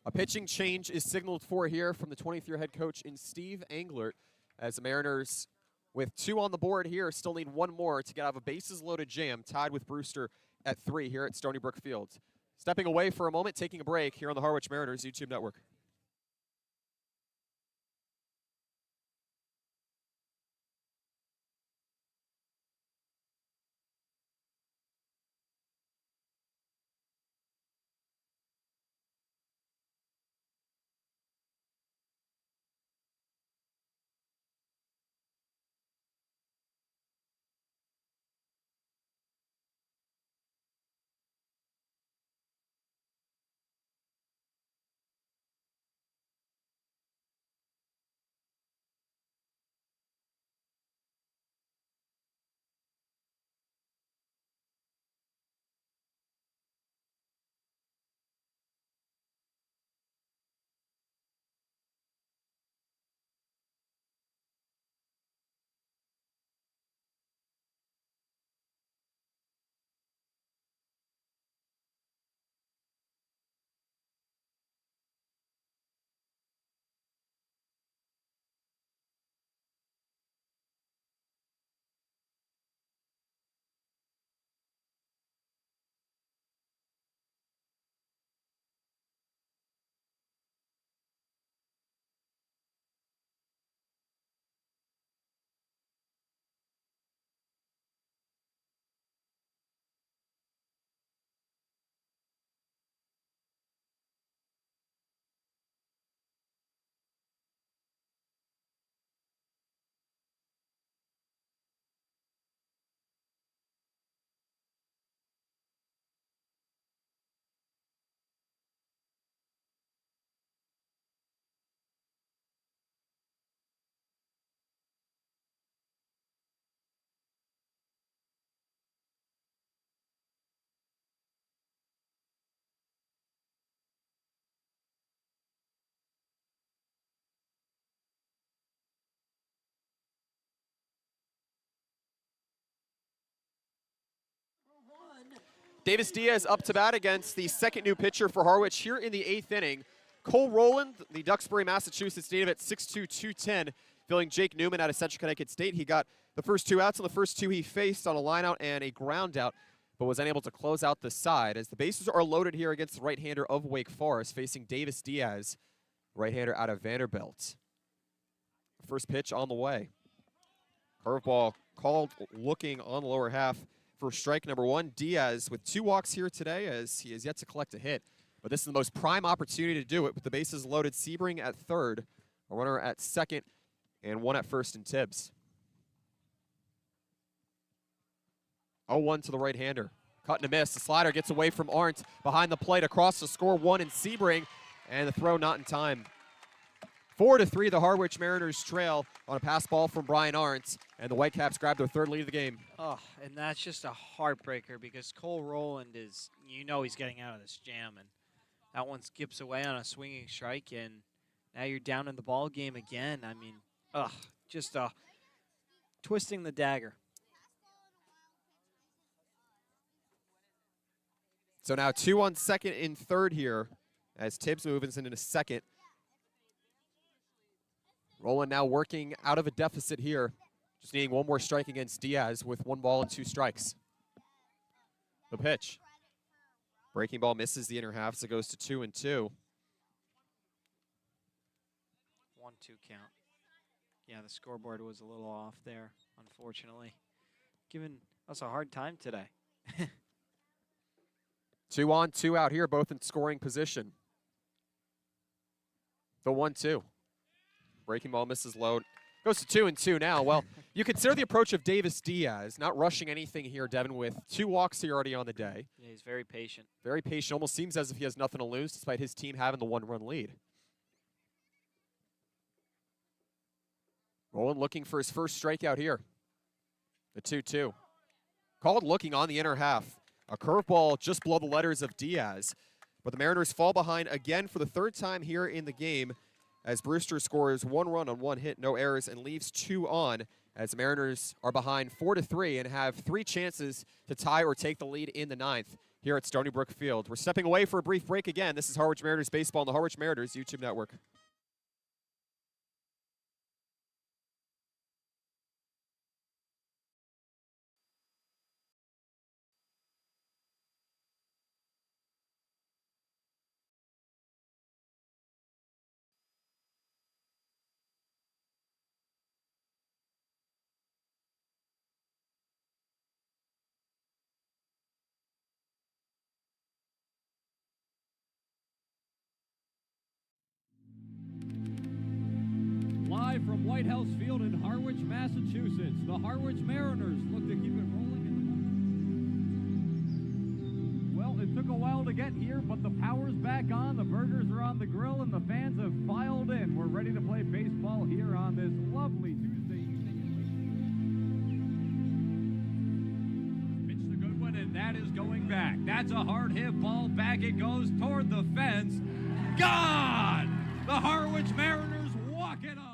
[SPEAKER 2] A pitching change is signaled for here from the 23rd head coach in Steve Englert, as the Mariners, with 2 on the board here, still need 1 more to get out of a bases-loaded jam, tied with Brewster at 3 here at Stony Brook Field. Stepping away for a moment, taking a break here on the Harwich Mariners YouTube Network. Davis Diaz up to bat against the second new pitcher for Harwich here in the 8th inning. Cole Rowland, the Duxbury, Massachusetts native at 6'2", 210, filling Jake Newman out of Central Connecticut State. He got the first 2 outs on the first 2 he faced on a lineout and a ground out, but was unable to close out the side as the bases are loaded here against the right-hander of Wake Forest, facing Davis Diaz, right-hander out of Vanderbilt. First pitch on the way. Curveball called, looking on the lower half for strike number 1. Diaz with 2 walks here today as he has yet to collect a hit. But this is the most prime opportunity to do it with the bases loaded. Sebring at third, a runner at second, and 1 at first in Tibbs. 0-1 to the right-hander. Cut and a miss. The slider gets away from Arndt behind the plate across the score 1 in Sebring, and the throw not in time. 4-3, the Harwich Mariners trail on a pass ball from Brian Arndt, and the Whitecaps grab their 3rd lead of the game.
[SPEAKER 3] Oh, and that's just a heartbreaker because Cole Rowland is, he's getting out of this jam, and that one skips away on a swinging strike, and now you're down in the ball game again. I mean, just twisting the dagger.
[SPEAKER 2] So now 2 on second and third here as Tibbs moves into second. Rowland now working out of a deficit here. Just needing 1 more strike against Diaz with 1 ball and 2 strikes. The pitch. Breaking ball misses the inner half, so it goes to 2-2.
[SPEAKER 3] 1-2 count. Yeah, the scoreboard was a little off there, unfortunately. Giving us a hard time today.
[SPEAKER 2] 2 on, 2 out here, both in scoring position. The 1-2. Breaking ball misses low. Goes to 2-2 now. Well, you consider the approach of Davis Diaz, not rushing anything here, Devin, with 2 walks here already on the day.
[SPEAKER 3] Yeah, he's very patient.
[SPEAKER 2] Very patient. Almost seems as if he has nothing to lose, despite his team having the 1-run lead. Rowland looking for his first strikeout here. The 2-2. Called looking on the inner half. A curveball just below the letters of Diaz. But the Mariners fall behind again for the 3rd time here in the game, as Brewster scores 1 run on 1 hit, no errors, and leaves 2 on, as the Mariners are behind 4-3 and have 3 chances to tie or take the lead in the 9th here at Stony Brook Field. We're stepping away for a brief break again. This is Harwich Mariners Baseball on the Harwich Mariners YouTube network.
[SPEAKER 1] Live from White House Field in Harwich, Massachusetts, the Harwich Mariners look to keep it rolling in the Well, it took a while to get here, but the power's back on, the burgers are on the grill, and the fans have filed in. We're ready to play baseball here on this lovely Tuesday evening. Pitch to Goodwin, and that is going back. That's a hard hit ball. Back it goes toward the fence. Gone! The Harwich Mariners walk it on.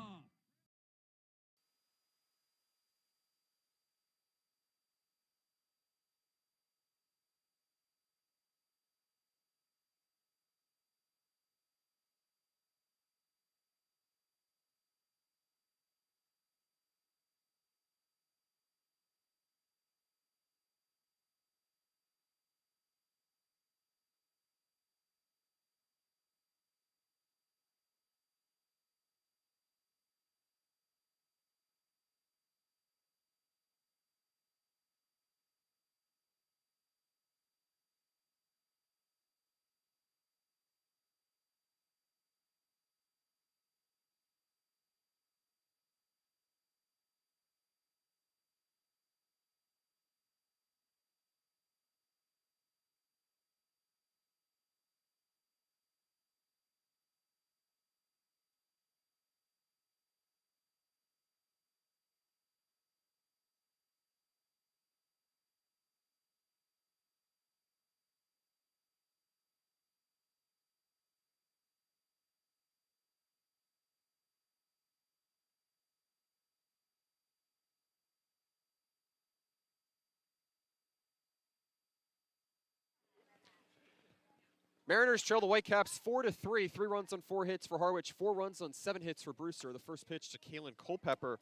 [SPEAKER 2] Mariners trail the Whitecaps 4-3. 3 runs on 4 hits for Harwich, 4 runs on 7 hits for Brewster. The first pitch to Kalen Culpepper,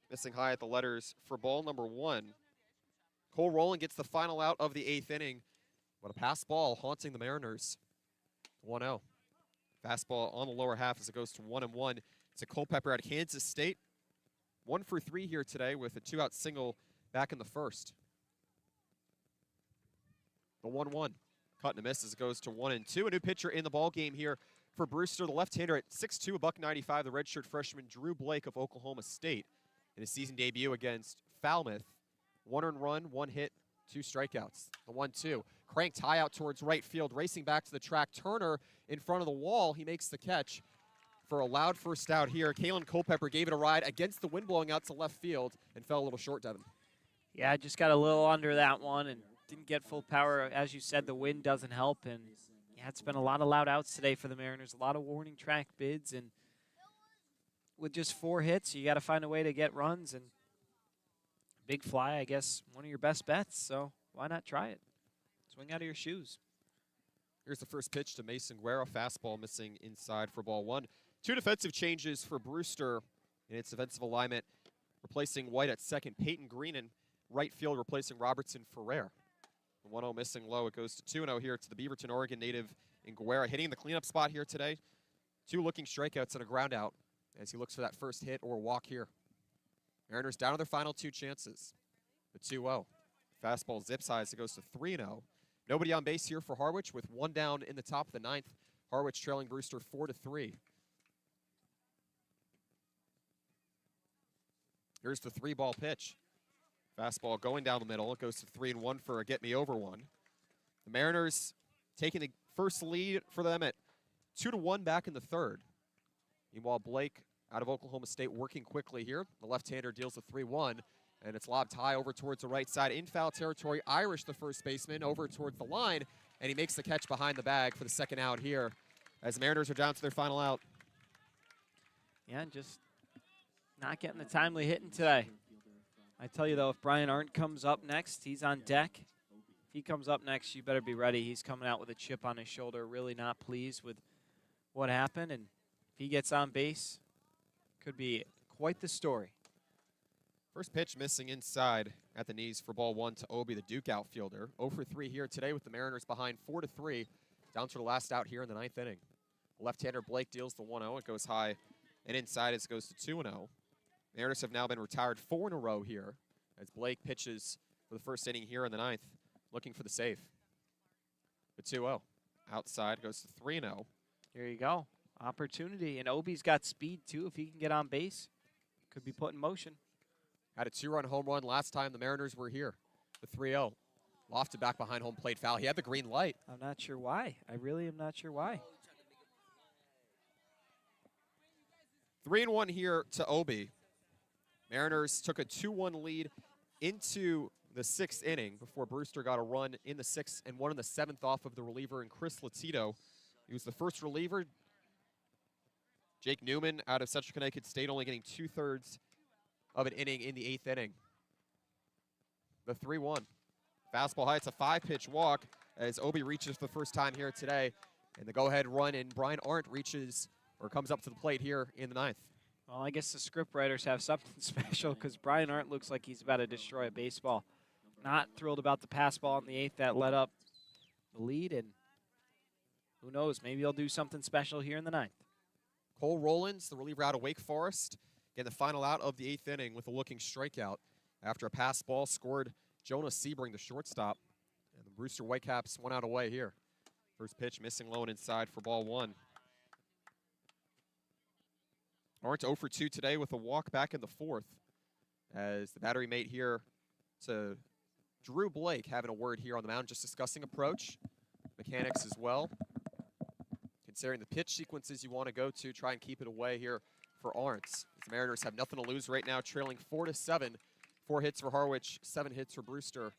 [SPEAKER 2] missing high at the letters for ball number 1. Cole Rowland gets the final out of the 8th inning. What a pass ball haunting the Mariners. 1-0. Fastball on the lower half as it goes to 1-1. It's a Culpepper at Kansas State. 1 for 3 here today with a 2-out single back in the first. The 1-1. Cut and a miss as it goes to 1-2. A new pitcher in the ball game here for Brewster. The left-hander at 6'2", $195, the redshirt freshman Drew Blake of Oklahoma State in his season debut against Falmouth. 1 earned run, 1 hit, 2 strikeouts. The 1-2. Cranked high out towards right field, racing back to the track. Turner in front of the wall. He makes the catch for a loud first out here. Kalen Culpepper gave it a ride against the wind blowing out to left field and fell a little short, Devin.
[SPEAKER 3] Yeah, I just got a little under that one and didn't get full power. As you said, the wind doesn't help. And yeah, it's been a lot of loud outs today for the Mariners. A lot of warning track bids. And with just 4 hits, you got to find a way to get runs. And big fly, I guess, one of your best bets. So why not try it? Swing out of your shoes.
[SPEAKER 2] Here's the first pitch to Mason Guerra. Fastball missing inside for ball 1. 2 defensive changes for Brewster in its defensive alignment. Replacing White at second, Peyton Green in right field, replacing Robertson Ferrer. The 1-0 missing low. It goes to 2-0 here to the Beaverton, Oregon native in Guerra, hitting the cleanup spot here today. 2 looking strikeouts and a ground out as he looks for that first hit or walk here. Mariners down to their final 2 chances. The 2-0. Fastball zips high as it goes to 3-0. Nobody on base here for Harwich with 1 down in the top of the 9th. Harwich trailing Brewster 4-3. Here's the 3-ball pitch. Fastball going down the middle. It goes to 3-1 for a get-me-over one. The Mariners taking the first lead for them at 2-1 back in the 3rd. Meanwhile, Blake out of Oklahoma State working quickly here. The left-hander deals the 3-1. And it's lobbed high over towards the right side in foul territory. Irish, the first baseman, over towards the line. And he makes the catch behind the bag for the second out here as the Mariners are down to their final out.
[SPEAKER 3] Yeah, just not getting the timely hitting today. I tell you, though, if Brian Arndt comes up next, he's on deck. If he comes up next, you better be ready. He's coming out with a chip on his shoulder, really not pleased with what happened. And if he gets on base, could be quite the story.
[SPEAKER 2] First pitch missing inside at the knees for ball 1 to Obi, the Duke outfielder. 0 for 3 here today with the Mariners behind 4-3, down to the last out here in the 9th inning. Left-hander Blake deals the 1-0. It goes high and inside as it goes to 2-0. Mariners have now been retired 4 in a row here as Blake pitches for the first inning here in the 9th, looking for the save. The 2-0. Outside goes to 3-0.
[SPEAKER 3] Here you go. Opportunity. And Obi's got speed, too. If he can get on base, could be put in motion.
[SPEAKER 2] Had a 2-run home run last time the Mariners were here. The 3-0. Lofted back behind home plate foul. He had the green light.
[SPEAKER 3] I'm not sure why. I really am not sure why.
[SPEAKER 2] 3-1 here to Obi. Mariners took a 2-1 lead into the 6th inning before Brewster got a run in the 6th and one in the 7th off of the reliever in Chris Latito. He was the first reliever. Jake Newman out of Central Connecticut State only getting 2/3 of an inning in the 8th inning. The 3-1. Fastball high. It's a 5-pitch walk as Obi reaches for the first time here today. And the go-ahead run and Brian Arndt reaches or comes up to the plate here in the 9th.
[SPEAKER 3] Well, I guess the script writers have something special because Brian Arndt looks like he's about to destroy a baseball. Not thrilled about the pass ball in the 8th that led up the lead. And who knows, maybe he'll do something special here in the 9th.
[SPEAKER 2] Cole Rowlands, the reliever out of Wake Forest, getting the final out of the 8th inning with a looking strikeout after a pass ball scored Jonas Sebring, the shortstop. And the Brewster Whitecaps 1 out away here. First pitch missing low and inside for ball 1. Arndt 0 for 2 today with a walk back in the 4th as the battery mate here to Drew Blake having a word here on the mound, just discussing approach, mechanics as well. Considering the pitch sequences you want to go to, try and keep it away here for Arndt. The Mariners have nothing to lose right now, trailing 4-7. 4 hits for Harwich, 7 hits for Brewster.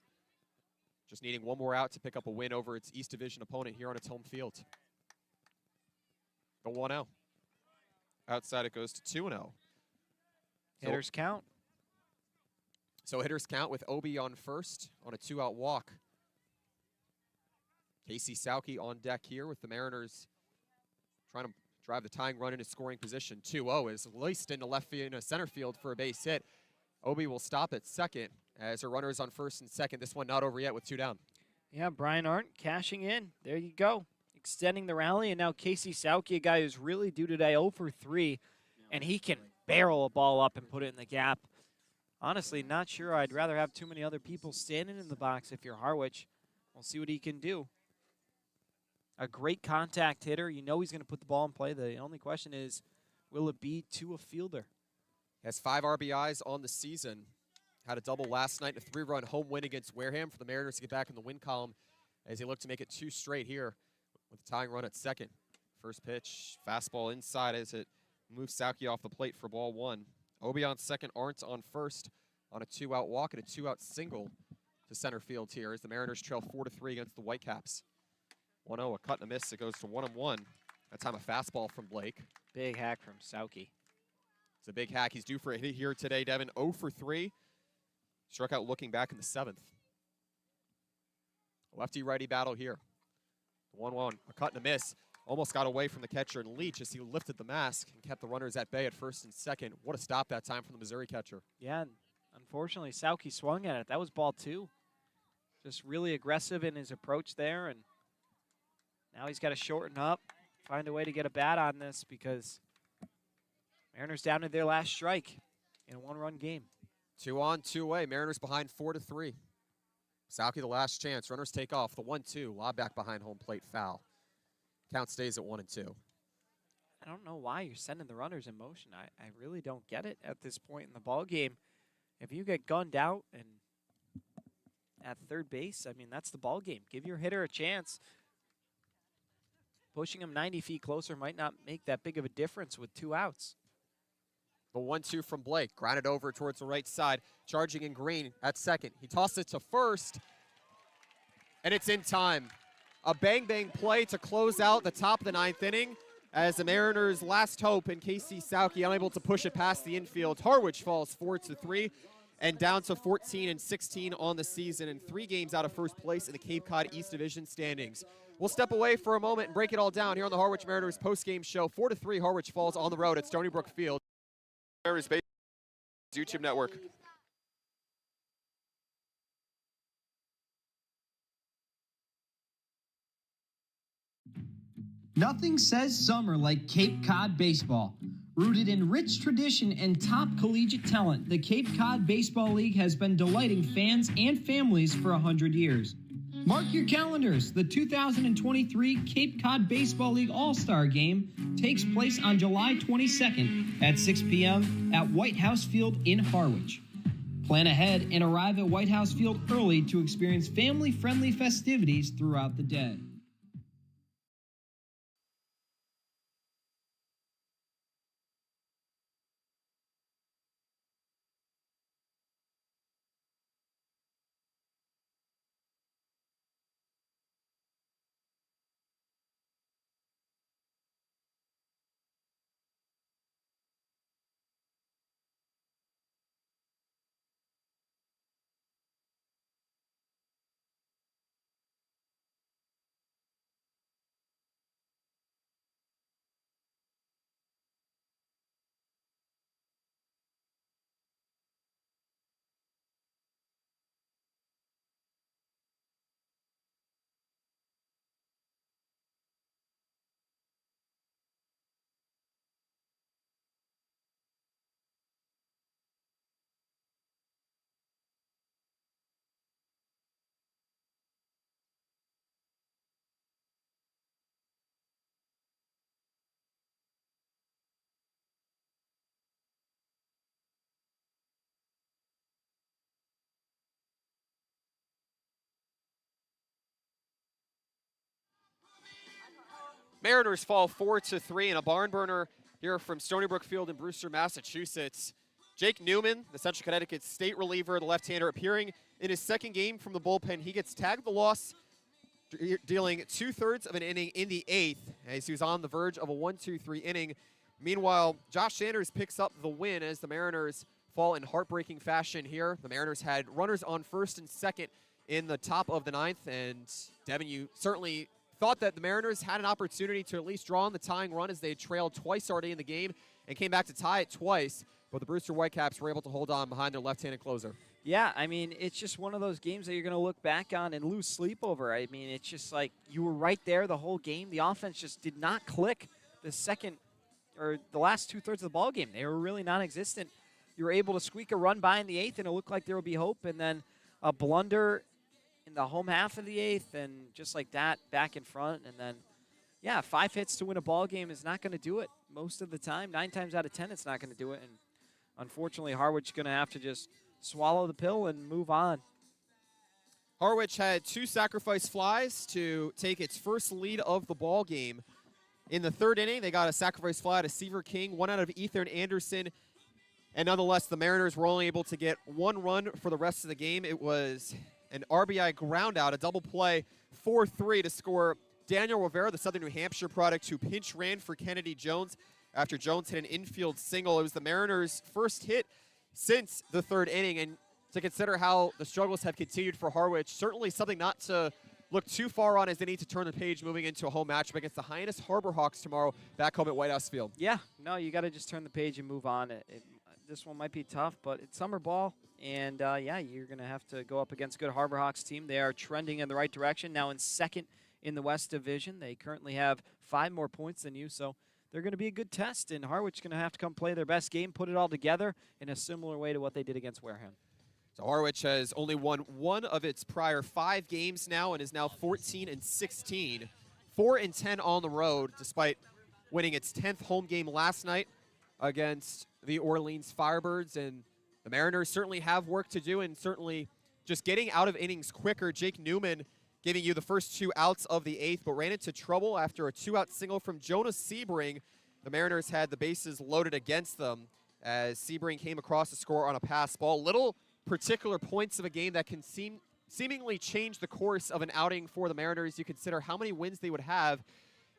[SPEAKER 2] Just needing one more out to pick up a win over its East Division opponent here on its home field. The 1-0. Outside it goes to 2-0.
[SPEAKER 3] Hitters count.
[SPEAKER 2] So hitters count with Obi on first on a 2-out walk. Casey Sauke on deck here with the Mariners trying to drive the tying run into scoring position. 2-0 is laced into center field for a base hit. Obi will stop at second as her runner is on first and second. This one not over yet with 2 down.
[SPEAKER 3] Yeah, Brian Arndt cashing in. There you go. Extending the rally, and now Casey Sauke, a guy who's really due today, 0 for 3, and he can barrel a ball up and put it in the gap. Honestly, not sure I'd rather have too many other people standing in the box if you're Harwich. We'll see what he can do. A great contact hitter. You know he's going to put the ball in play. The only question is, will it be to a fielder?
[SPEAKER 2] He has 5 RBIs on the season. Had a double last night, a 3-run home win against Wareham for the Mariners to get back in the win column as he looked to make it 2 straight here with a tying run at second. First pitch, fastball inside as it moves Sauke off the plate for ball 1. Obi on second, Arndt on first on a 2-out walk and a 2-out single to center field here as the Mariners trail 4-3 against the Whitecaps. 1-0, a cut and a miss. It goes to 1-1. That time a fastball from Blake.
[SPEAKER 3] Big hack from Sauke.
[SPEAKER 2] It's a big hack. He's due for a hit here today, Devin. 0 for 3. Struck out looking back in the 7th. Lefty-righty battle here. 1-1, a cut and a miss. Almost got away from the catcher and Leach as he lifted the mask and kept the runners at bay at first and second. What a stop that time from the Missouri catcher.
[SPEAKER 3] Yeah, unfortunately, Sauke swung at it. That was ball 2. Just really aggressive in his approach there, and now he's got to shorten up, find a way to get a bat on this because Mariners down to their last strike in a 1-run game.
[SPEAKER 2] 2 on, 2 away. Mariners behind 4-3. Sauke the last chance. Runners take off. The 1-2. Lob back behind home plate, foul. Count stays at 1-2.
[SPEAKER 3] I don't know why you're sending the runners in motion. I really don't get it at this point in the ball game. If you get gunned out and at third base, I mean, that's the ball game. Give your hitter a chance. Pushing him 90 feet closer might not make that big of a difference with 2 outs.
[SPEAKER 2] The 1-2 from Blake. Grounded over towards the right side. Charging in green at second. He tossed it to first. And it's in time. A bang-bang play to close out the top of the 9th inning as the Mariners' last hope and Casey Sauke unable to push it past the infield. Harwich falls 4-3 and down to 14-16 on the season and 3 games out of first place in the Cape Cod East Division standings. We'll step away for a moment and break it all down here on the Harwich Mariners postgame show. 4-3 Harwich falls on the road at Stony Brook Field. Mariners YouTube network.
[SPEAKER 4] Nothing says summer like Cape Cod baseball. Rooted in rich tradition and top collegiate talent, the Cape Cod Baseball League has been delighting fans and families for 100 years. Mark your calendars. The 2023 Cape Cod Baseball League All-Star Game takes place on July 22nd at 6 p.m. at White House Field in Harwich. Plan ahead and arrive at White House Field early to experience family-friendly festivities throughout the day.
[SPEAKER 2] Mariners fall 4-3 in a barn burner here from Stony Brook Field in Brewster, Massachusetts. Jake Newman, the Central Connecticut state reliever, the left-hander, appearing in his 2nd game from the bullpen. He gets tagged the loss, dealing 2/3 of an inning in the 8th as he was on the verge of a 1-2-3 inning. Meanwhile, Josh Sanders picks up the win as the Mariners fall in heartbreaking fashion here. The Mariners had runners on first and second in the top of the ninth. And Devin, you certainly thought that the Mariners had an opportunity to at least draw on the tying run as they had trailed twice already in the game and came back to tie it twice. But the Brewster Whitecaps were able to hold on behind their left-handed closer.
[SPEAKER 3] Yeah, I mean, it's just one of those games that you're going to look back on and lose sleep over. I mean, it's just like you were right there the whole game. The offense just did not click the second or the last two-thirds of the ball game. They were really non-existent. You were able to squeak a run by in the eighth, and it looked like there would be hope. And then a blunder in the home half of the eighth, and just like that, back in front. And then, yeah, 5 hits to win a ball game is not going to do it most of the time. 9 times out of 10, it's not going to do it. And unfortunately, Harwich is going to have to just swallow the pill and move on.
[SPEAKER 2] Harwich had 2 sacrifice flies to take its first lead of the ball game. In the third inning, they got a sacrifice fly to Seaver King, 1 out of Ethan Anderson. And nonetheless, the Mariners were only able to get 1 run for the rest of the game. It was an RBI ground out, a double play, 4-3 to score Daniel Rivera, the Southern New Hampshire product, who pinch ran for Kennedy Jones after Jones hit an infield single. It was the Mariners' first hit since the third inning, and to consider how the struggles have continued for Harwich, certainly something not to look too far on as they need to turn the page moving into a home matchup against the Hyannis Harbor Hawks tomorrow back home at White House Field.
[SPEAKER 3] Yeah, no, you got to just turn the page and move on. This one might be tough, but it's summer ball, and yeah, you're going to have to go up against a good Harbor Hawks team. They are trending in the right direction, now in second in the West Division. They currently have 5 more points than you, so they're going to be a good test, and Harwich is going to have to come play their best game, put it all together in a similar way to what they did against Wareham.
[SPEAKER 2] So Harwich has only won 1 of its prior 5 games now and is now 14-16, 4-10 on the road, despite winning its 10th home game last night against the Orleans Firebirds. And the Mariners certainly have work to do, and certainly just getting out of innings quicker. Jake Newman giving you the first 2 outs of the 8th, but ran into trouble after a 2-out single from Jonas Sebring. The Mariners had the bases loaded against them as Sebring came across the score on a pass ball. Little particular points of a game that can seemingly change the course of an outing for the Mariners. You consider how many wins they would have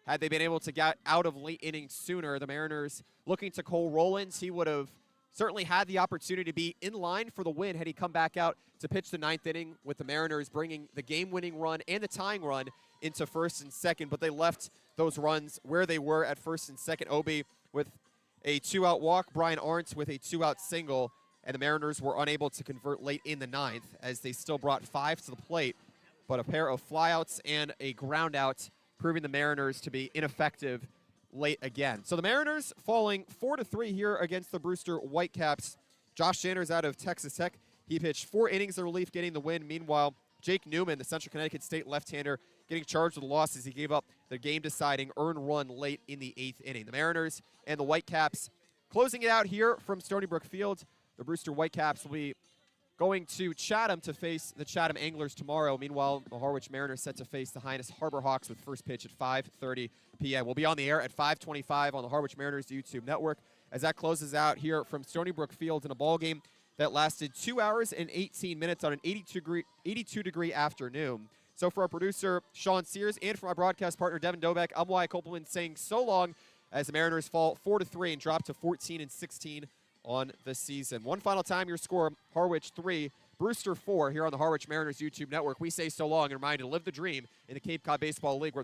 [SPEAKER 2] had they been able to get out of late innings sooner. The Mariners looking to Cole Rollins. He would have certainly had the opportunity to be in line for the win had he come back out to pitch the 9th inning, with the Mariners bringing the game-winning run and the tying run into first and second, but they left those runs where they were at first and second. Obi with a 2-out walk, Brian Arndt with a 2-out single, and the Mariners were unable to convert late in the 9th as they still brought 5 to the plate, but a pair of flyouts and a ground out proving the Mariners to be ineffective late again. So the Mariners falling 4-3 here against the Brewster Whitecaps. Josh Sanders out of Texas Tech. He pitched 4 innings of relief, getting the win. Meanwhile, Jake Newman, the Central Connecticut State left-hander, getting charged with the losses. He gave up the game-deciding earned run late in the 8th inning. The Mariners and the Whitecaps closing it out here from Stony Brook Field. The Brewster Whitecaps will be going to Chatham to face the Chatham Anglers tomorrow. Meanwhile, the Harwich Mariners set to face the Hyannis Harbor Hawks with first pitch at 5:30 p.m. We'll be on the air at 5:25 on the Harwich Mariners YouTube network as that closes out here from Stony Brook Field in a ball game that lasted 2 hours and 18 minutes on an 82-degree afternoon. So for our producer, Sean Sears, and for my broadcast partner, Devin Dobeck, I'm Wyatt Kopelman saying so long as the Mariners fall 4-3 and drop to 14-16 on the season. One final time, your score, Harwich 3, Brewster 4 here on the Harwich Mariners YouTube network. We say so long and remind you to live the dream in the Cape Cod Baseball League, where the